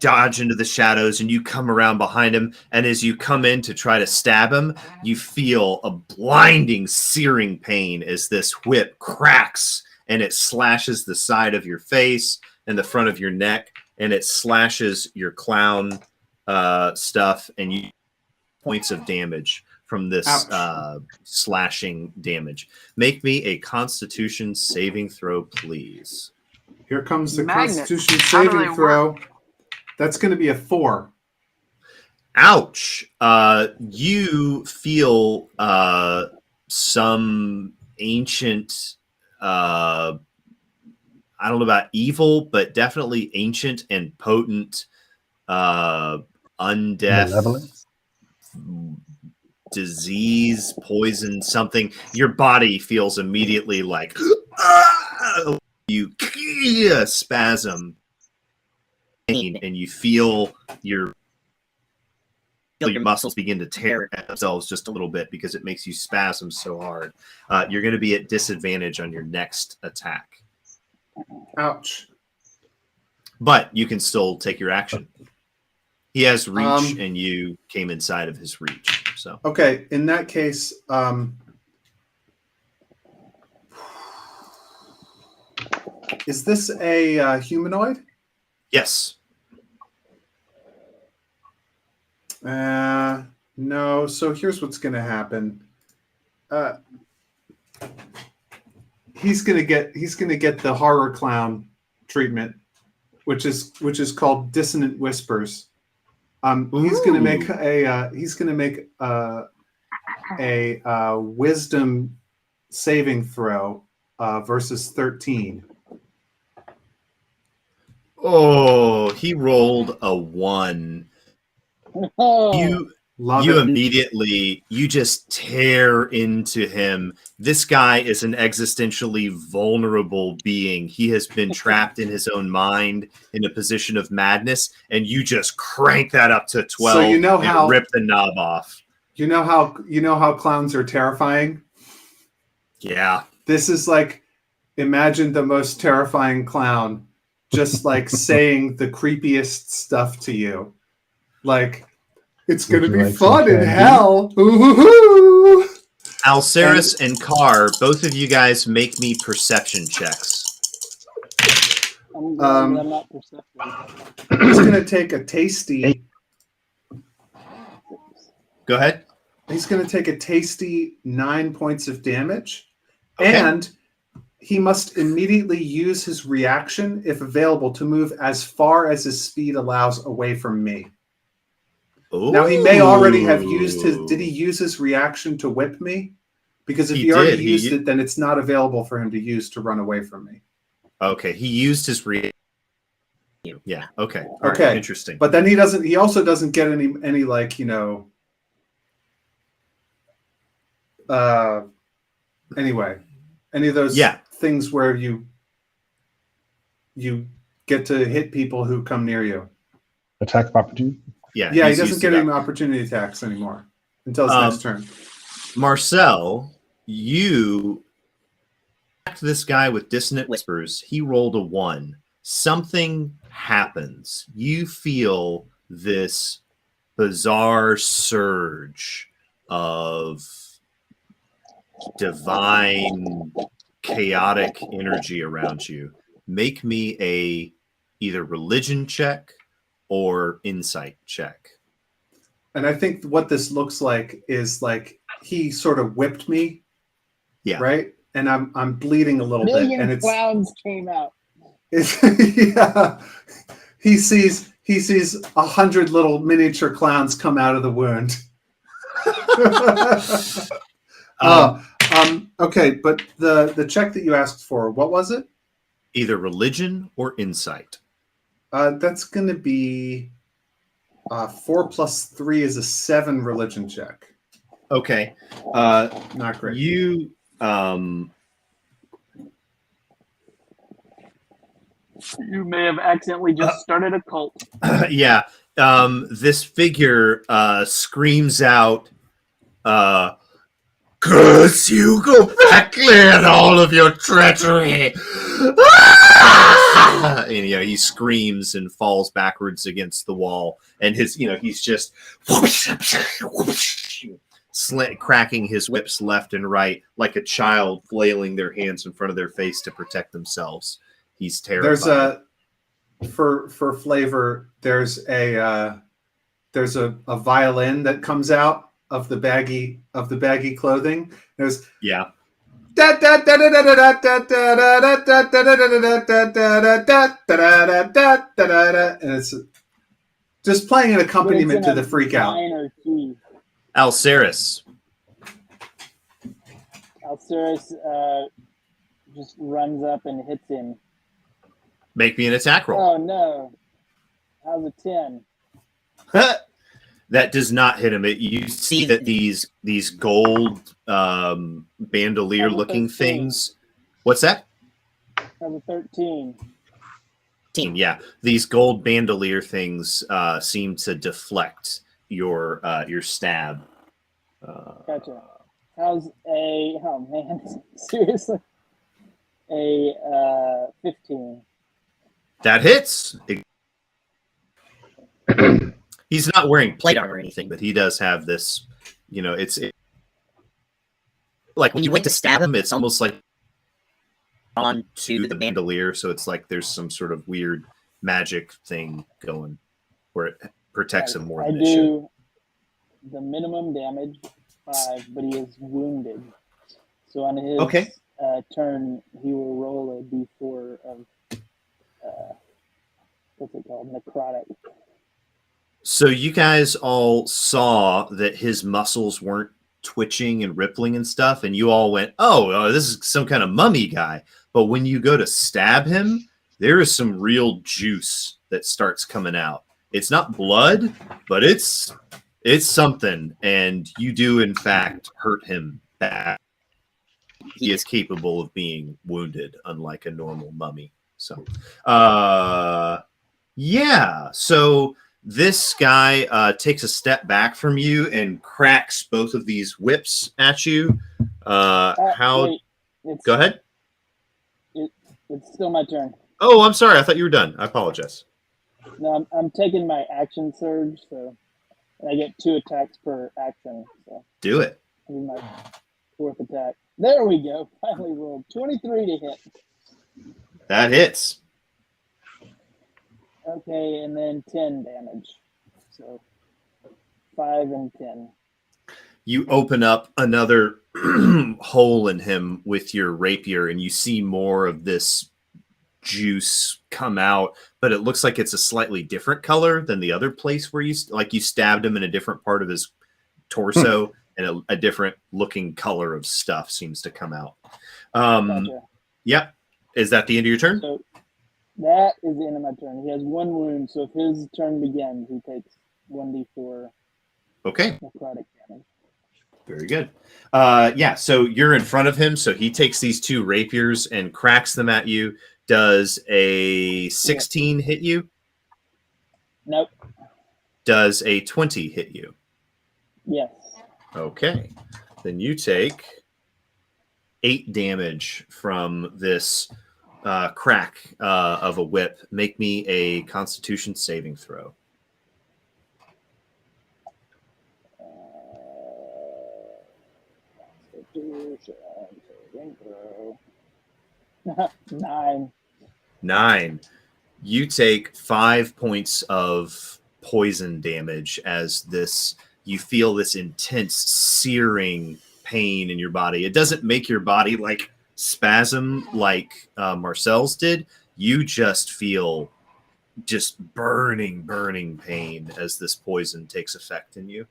dodge into the shadows and you come around behind him, and as you come in to try to stab him, you feel a blinding, searing pain as this whip cracks and it slashes the side of your face and the front of your neck, and it slashes your clown stuff, and you points of damage from this slashing damage. Make me a Constitution saving throw, please. Here comes the Magnets. Constitution How do saving they throw. That's going to be a 4. Ouch. You feel some ancient, I don't know about evil, but definitely ancient and potent undeath, Malevolence? disease, poison, something. Your body feels immediately like you spasm pain, and you feel your muscles begin to tear at themselves just a little bit because it makes you spasm so hard. You're going to be at disadvantage on your next attack, Ouch. but you can still take your action. He has reach, Um, and you came inside of his reach. So Okay, in that case, is this a humanoid? yes, No. So here's what's going to happen. He's going to get the horror clown treatment, which is called dissonant whispers. He's going to make a wisdom saving throw versus 13. Oh, he rolled a 1. Oh, Love You it. immediately, you just tear into him. This guy is an existentially vulnerable being. He has been trapped in his own mind in a position of madness, and you just crank that up to 12 So you know and how rip the knob off. you know how clowns are terrifying. Yeah. This is like, imagine the most terrifying clown just like saying the creepiest stuff to you. Like, it's going to you be like some fun in candy? hell. Ooh-hoo-hoo. Alceris and Carr, both of you guys make me perception checks. I'm glad that I'm not perceptive. He's going to take a tasty. Go ahead. He's going to take a tasty 9 points of damage, Okay. and he must immediately use his reaction, if available, to move as far as his speed allows away from me. Now, he may already have used his... Did he use his reaction to whip me? Because if He he already did. used it, then it's not available for him to use to run away from me. Okay, he used his Yeah. Okay. All Okay. right. Interesting. But then he doesn't... He also doesn't get any like, you know... Anyway, any of those things where you get to hit people who come near you. Attack of opportunity. Yeah, he doesn't get any opportunity attacks anymore until his next turn. Marcel, you attacked this guy with dissonant whispers. He rolled a 1. Something happens. You feel this bizarre surge of divine, chaotic energy around you. Make me a either religion check or insight check. And I think what this looks like is like he sort of whipped me. Yeah. Right? And I'm bleeding a little bit. And it's clowns came out. It's, yeah. He sees 100 little miniature clowns come out of the wound. Okay, but the check that you asked for, what was it? Either religion or insight. That's going to be 4 plus 3 is a 7 religion check. Okay. Not great. You You may have accidentally just started a cult. yeah. This figure screams out, curse you, go back, clear all of your treachery. And he screams and falls backwards against the wall, and he's just cracking his whips left and right like a child flailing their hands in front of their face to protect themselves. He's terrified. For flavor, there's a violin that comes out of the baggy clothing. There's and it's just playing an accompaniment to the freak out. Alceris just runs up and hits him. Make me an attack roll. Oh no! How's a 10? That does not hit him. You see that these gold bandolier-looking things. What's that? How's a 13? Yeah, these gold bandolier things seem to deflect your stab. Gotcha. How's a seriously a 15? That hits. He's not wearing plate armor or anything, but he does have this. It's like when you went to stab him, it's almost like onto the bandolier, so it's like there's some sort of weird magic thing going where it protects him more than it should. I do the minimum damage 5, but he is wounded. So on his turn, he will roll a d4 of what's it called? Necrotic. So you guys all saw that his muscles weren't twitching and rippling and stuff, and you all went, oh, this is some kind of mummy guy. But when you go to stab him, there is some real juice that starts coming out. It's not blood, but it's It's something, and you do in fact hurt him bad. He is capable of being wounded, unlike a normal mummy. So, yeah. So this guy takes a step back from you and cracks both of these whips at you. How? Wait, Go ahead. It's still my turn. Oh, I'm sorry. I thought you were done. I apologize. No, I'm taking my action surge, so I get 2 attacks per action. So Do it. this is my 4th attack. There we go. Finally rolled 23 to hit. That hits. Okay, and then 10 damage. So 5 and 10. You open up another hole in him with your rapier, and you see more of this juice come out, but it looks like it's a slightly different color than the other place where you stabbed him in a different part of his torso, and a different looking color of stuff seems to come out. Gotcha. Yep. Is that the end of your turn? So that is the end of my turn. He has 1 wound, so if his turn begins, he takes 1d4 Okay. necrotic damage. Very good. Yeah, so you're in front of him, so he takes these 2 rapiers and cracks them at you. Does a 16 hit you? Nope. Does a 20 hit you? Yes. Okay. Then you take 8 damage from this crack of a whip. Make me a Constitution saving throw. Saving throw. 9. 9. You take 5 points of poison damage as you feel this intense searing pain in your body. It doesn't make your body like spasm like Marcel's did. You just feel just burning pain as this poison takes effect in you.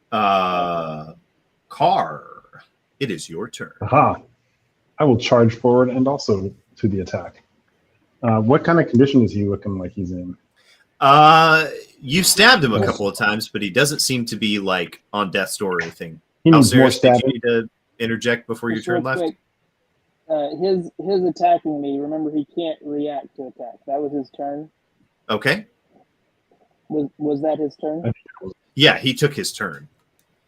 Carr, it is your turn. Aha. I will charge forward and also to the attack. What kind of condition is he looking like he's in? You stabbed him a couple of times, but he doesn't seem to be like on death's door or anything. He needs more Did stabbing. you need to interject before your Just turn real left? quick, his attacking me. Remember, he can't react to attack. That was his turn. Okay. Was that his turn? Yeah, he took his turn.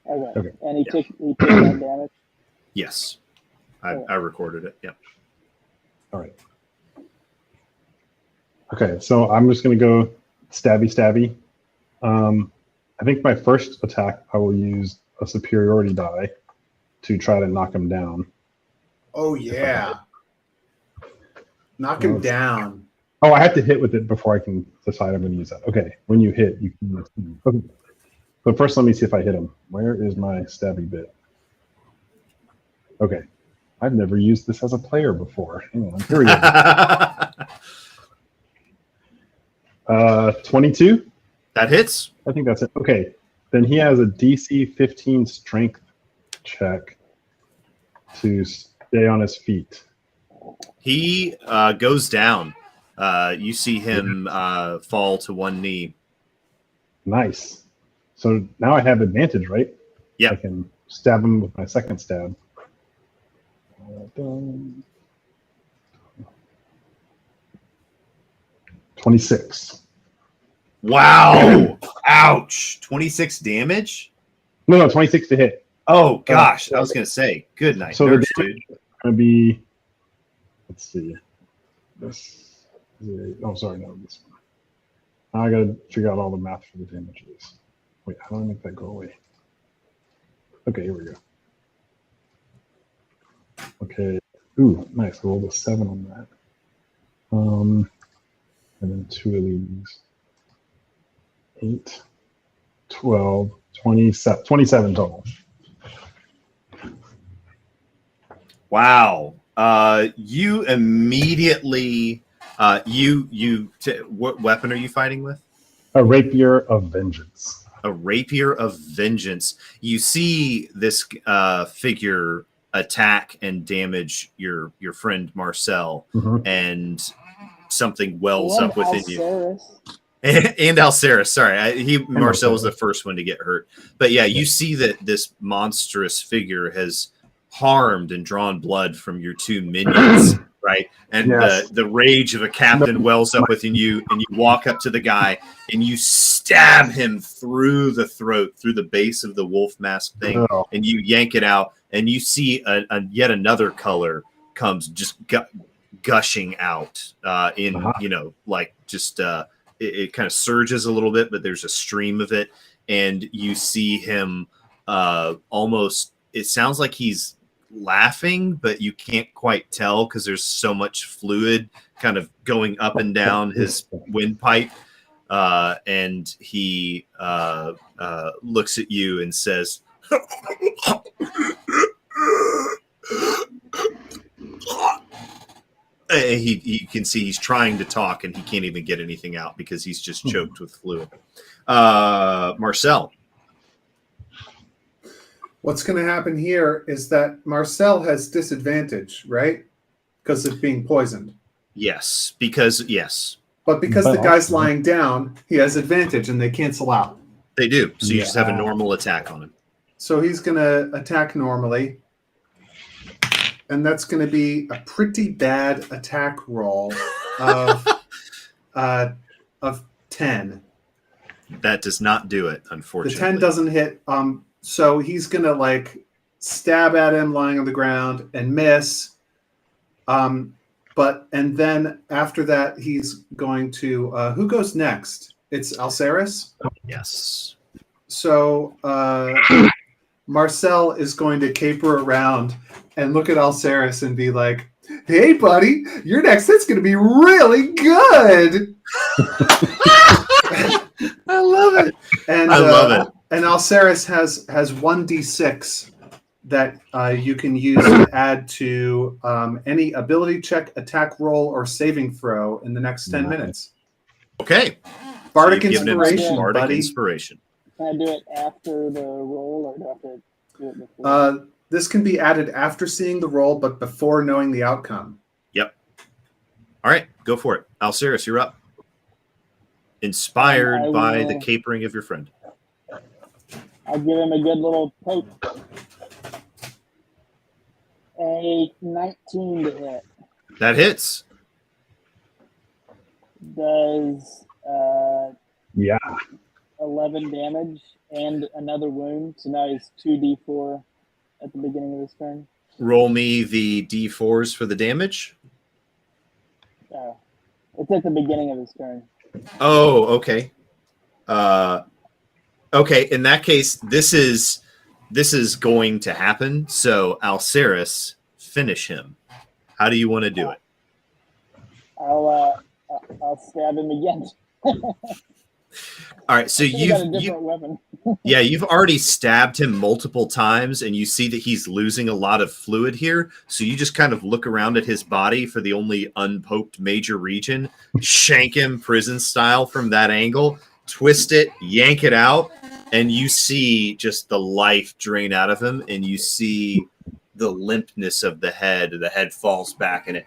Okay. And he took that damage. Yes. I recorded it. Yep. All right. Okay, so I'm just going to go stabby. I think my first attack, I will use a superiority die to try to knock him down. Oh yeah. Knock him down. Oh, I have to hit with it before I can decide I'm going to use that. Okay, when you hit, you can. Okay. So first, let me see if I hit him. Where is my stabby bit? Okay, I've never used this as a player before. Hang on, here we go. 22. That hits. I think that's it. Okay, then he has a DC 15 strength check to stay on his feet. He goes down. You see him fall to one knee. Nice. So now I have advantage, right? Yeah. I can stab him with my second stab. 26. Wow. Ouch. 26 damage? No, 26 to hit. Oh, gosh. I was going to say, good night, So nurse, the dude. damage is going to be, let's see. This is this one. Now I got to figure out all the math for the damages. Wait, how do I make that go away? Okay, here we go. Okay. Ooh, nice. I rolled a 7 on that. And then 2 of these. 8, 12, 27 total. Wow. You immediately, what weapon are you fighting with? A rapier of vengeance. A rapier of vengeance. You see this figure attack and damage your friend Marcel, Mhm. and something wells up within you. and Alceris. Sorry, Marcel was the first one to get hurt. But yeah, you see that this monstrous figure has harmed and drawn blood from your two minions, right? And Yes. the rage of a captain wells up within you, and you walk up to the guy and you stab him through the throat, through the base of the wolf mask thing, Oh. and you yank it out, and you see yet another color comes just gushing out it kind of surges a little bit, but there's a stream of it, and you see him almost, it sounds like he's laughing, but you can't quite tell because there's so much fluid kind of going up and down his windpipe, and he looks at you and says, you can see he's trying to talk and he can't even get anything out because he's just choked with fluid. Marcel. What's going to happen here is that Marcel has disadvantage, right? Because of being poisoned. Yes. But because the guy's lying down, he has advantage and they cancel out. They do. So you just have a normal attack on him. So he's going to attack normally. And that's going to be a pretty bad attack roll of 10. That does not do it, unfortunately. The 10 doesn't hit. So he's going to stab at him lying on the ground and miss. And then after that, he's going to who goes next? It's Alceris? Yes. So Marcel is going to caper around and look at Alceris and be like, "Hey, buddy, your next hit's going to be really good." I love it. And I love it. And Alceris has 1d6 that you can use to add to any ability check, attack roll, or saving throw in the next 10 minutes. Okay. Bardic So inspiration, Bardic buddy. inspiration. Can I do it after the roll, or do I have to do it before? This can be added after seeing the roll, but before knowing the outcome. Yep. All right, go for it. Alceris, you're up. Inspired by the capering of your friend. I'll give him a good little poke. A 19 to hit. That hits. Does 11 damage and another wound. So now he's 2d4 at the beginning of his turn. Roll me the d4s for the damage. It's at the beginning of his turn. Oh, okay. Okay, in that case, this is going to happen. So Alceris, finish him. How do you want to do it? I'll stab him again. All right, so you've already stabbed him multiple times, and you see that he's losing a lot of fluid here. So you just kind of look around at his body for the only unpoked major region, shank him prison style from that angle, twist it, yank it out, and you see just the life drain out of him, and you see the limpness of the head. The head falls back, and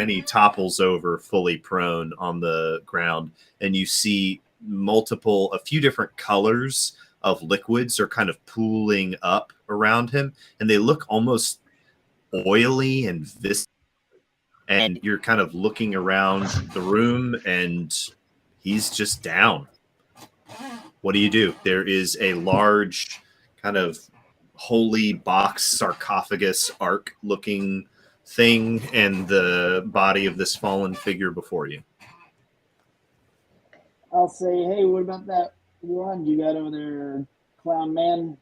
he topples over fully prone on the ground, and you see a few different colors of liquids are kind of pooling up around him, and they look almost oily and viscous. And you're kind of looking around the room, and he's just down. What do? There is a large kind of holy box sarcophagus arc looking thing and the body of this fallen figure before you. I'll say, hey, what about that wand you got over there, clown man?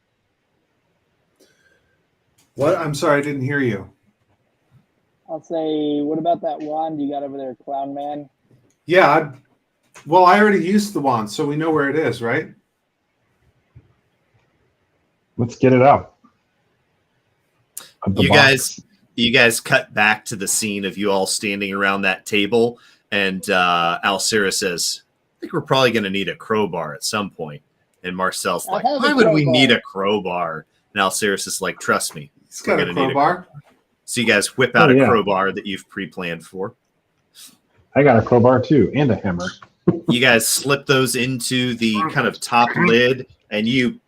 What? I'm sorry, I didn't hear you. I'll say, what about that wand you got over there, clown man? Yeah, well, I already used the wand, so we know where it is, right? Let's get it out. You guys cut back to the scene of you all standing around that table, and Alcera says, I think we're probably going to need a crowbar at some point. And Marcel's like, why would we need a crowbar? And Alceris is like, trust me. He's got a crowbar. So you guys whip out a crowbar that you've pre-planned for. I got a crowbar too, and a hammer. You guys slip those into the kind of top lid, and you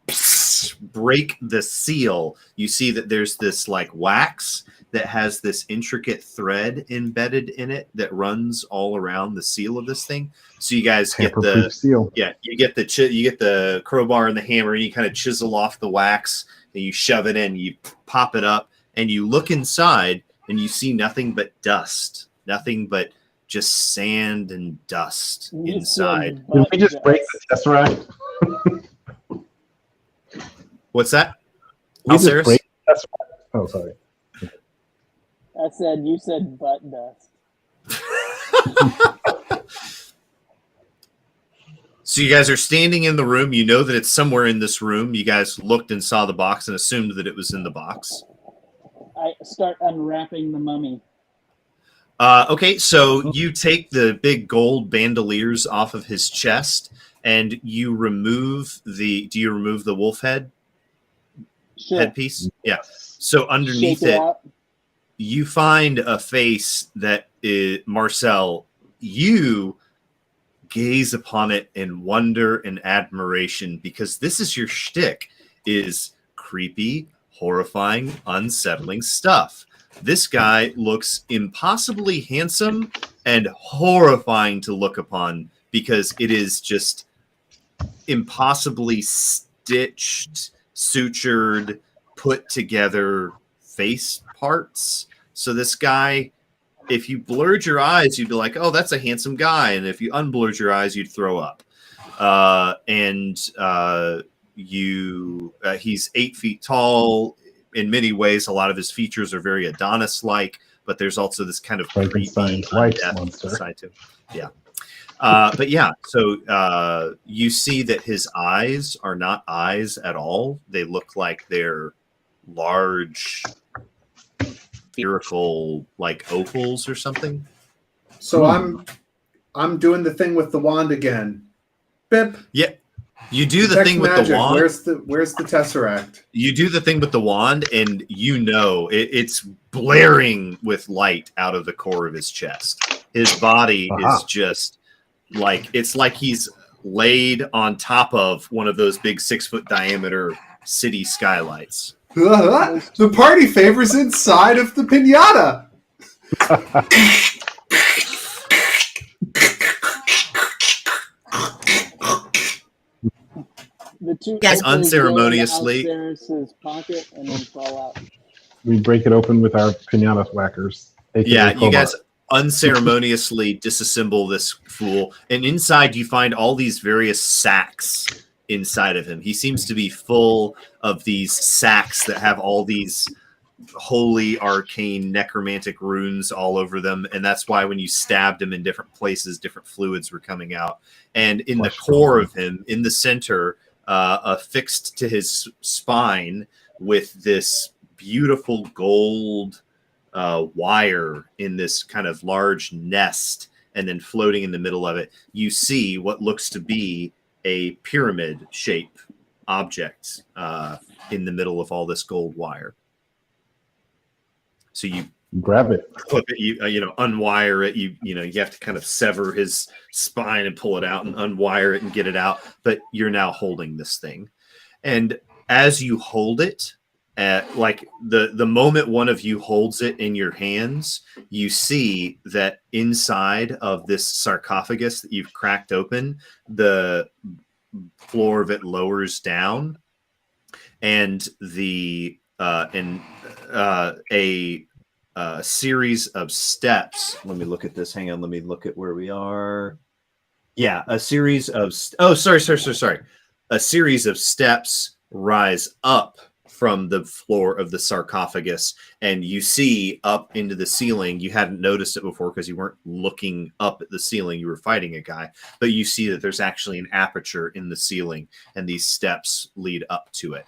break the seal. You see that there's this like wax that has this intricate thread embedded in it that runs all around the seal of this thing. So you guys get the seal. Yeah, you get the crowbar and the hammer, and you kind of chisel off the wax, and you shove it in. You pop it up, and you look inside, and you see nothing but dust, nothing but just sand and dust inside. Did we just break the Tesseract? What's that? We just Alceris? break the Tesseract? Oh, sorry. I said, you said butt dust. So you guys are standing in the room. You know that it's somewhere in this room. You guys looked and saw the box and assumed that it was in the box. I start unwrapping the mummy. Okay, so you take the big gold bandoliers off of his chest, and you remove the. Do you remove the wolf head headpiece? Yeah. So underneath Shake it it, out. you find a face that is Marcel. You gaze upon it in wonder and admiration, because this is your shtick: is creepy, horrifying, unsettling stuff. This guy looks impossibly handsome and horrifying to look upon, because it is just impossibly stitched, sutured, put together face parts. So this guy, if you blurred your eyes, you'd be like, oh, that's a handsome guy. And if you unblurred your eyes, you'd throw up. He's 8 feet tall. In many ways, a lot of his features are very Adonis-like, but there's also this kind of Frankenstein's wife monster side to him. Yeah. But yeah, so you see that his eyes are not eyes at all. They look like they're large, spherical, like opals or something. So I'm doing the thing with the wand again. Bip. Yeah. You do the Detect thing with magic. the wand. Where's the Tesseract? You do the thing with the wand, and you know it's blaring with light out of the core of his chest. His body is just like, it's like he's laid on top of one of those big 6-foot diameter city skylights. The party favor's inside of the pinata. The two Yes, opals unceremoniously. go into Alceris' pocket and then fall out. We break it open with our pinata whackers. Yeah, you guys unceremoniously disassemble this fool, and inside you find all these various sacks inside of him. He seems to be full of these sacks that have all these holy, arcane, necromantic runes all over them, and that's why when you stabbed him in different places, different fluids were coming out. And in the core of him, in the center, affixed to his spine with this beautiful gold wire in this kind of large nest, and then floating in the middle of it, you see what looks to be a pyramid shape object in the middle of all this gold wire. So you grab it, clip it, you unwire it. You have to kind of sever his spine and pull it out, and unwire it and get it out. But you're now holding this thing, and as you hold it, like the moment one of you holds it in your hands, you see that inside of this sarcophagus that you've cracked open, the floor of it lowers down, and a series of steps. Let me look at this. Hang on. Let me look at where we are. Yeah, a series of sorry. A series of steps rise up from the floor of the sarcophagus, and you see up into the ceiling. You hadn't noticed it before because you weren't looking up at the ceiling. You were fighting a guy, but you see that there's actually an aperture in the ceiling, and these steps lead up to it.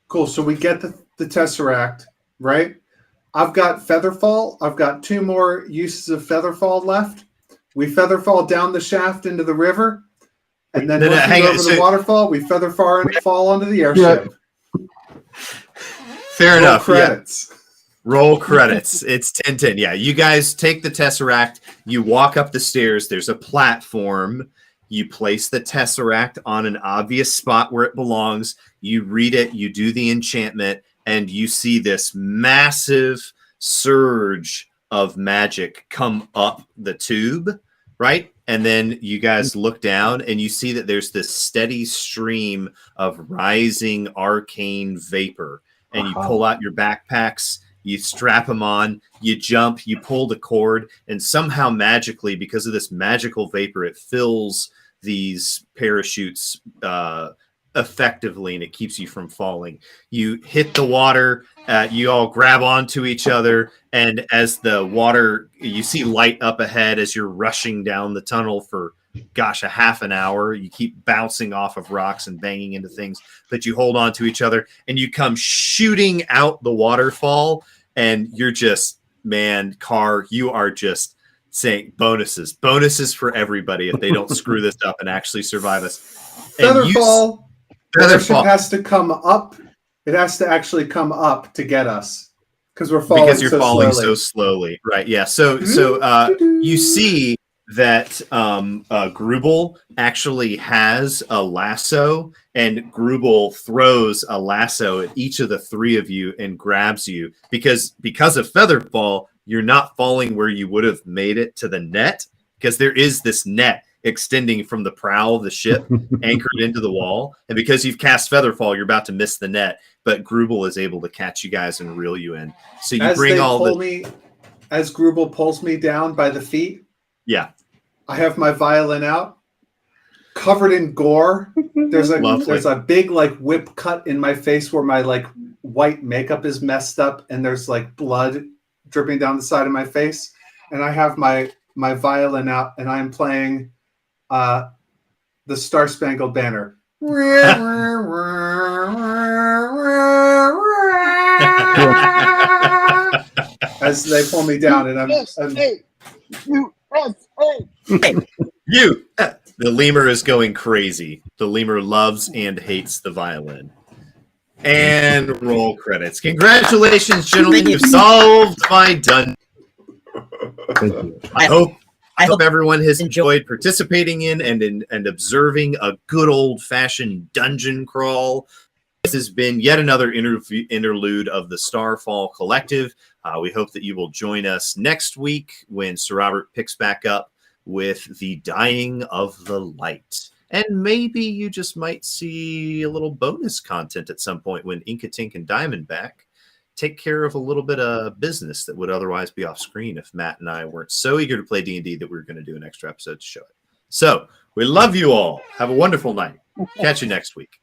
Cool. So we get the Tesseract, right? I've got Featherfall. I've got 2 more uses of Featherfall left. We Featherfall down the shaft into the river, and then once we go over the waterfall, we Featherfall onto the airship. Fair enough. Credits. Yeah. Roll credits. It's 10-10. Yeah, you guys take the Tesseract. You walk up the stairs. There's a platform. You place the Tesseract on an obvious spot where it belongs. You read it, you do the enchantment, and you see this massive surge of magic come up the tube, right? And then you guys look down and you see that there's this steady stream of rising arcane vapor. And you pull out your backpacks, you strap them on, you jump, you pull the cord, and somehow magically, because of this magical vapor, it fills these parachutes effectively, and it keeps you from falling. You hit the water, you all grab onto each other, and as the water, you see light up ahead as you're rushing down the tunnel for a half an hour. You keep bouncing off of rocks and banging into things, but you hold on to each other, and you come shooting out the waterfall, and you're just, man, Carr, you are just saying bonuses for everybody if they don't screw this up and actually survive us. Featherfall. Featherfall has to come up. It has to actually come up to get us because we're falling. Because you're falling so slowly, right? Yeah. So you see that Grubel actually has a lasso, and Grubel throws a lasso at each of the three of you and grabs you because of Featherfall. You're not falling where you would have made it to the net, because there is this net extending from the prow of the ship anchored into the wall. And because you've cast Featherfall, you're about to miss the net, but Grubel is able to catch you guys and reel you in. So you bring as Grubel pulls me down by the feet. Yeah. I have my violin out, covered in gore. There's a big like whip cut in my face where my like white makeup is messed up, and there's like blood dripping down the side of my face. And I have my violin out, and I'm playing the Star Spangled Banner. As they pull me down, and the lemur is going crazy. The lemur loves and hates the violin. And roll credits. Congratulations, gentlemen. You've solved my dungeon. Thank you. I hope everyone has enjoyed participating in and observing a good old-fashioned dungeon crawl. This has been yet another interlude of the Starfall Collective. We hope that you will join us next week when Sir Robert picks back up with the Dying of the Light. And maybe you just might see a little bonus content at some point when Inkatink and Diamondback take care of a little bit of business that would otherwise be off screen if Matt and I weren't so eager to play D&D that we were going to do an extra episode to show it. So we love you all. Have a wonderful night. Catch you next week.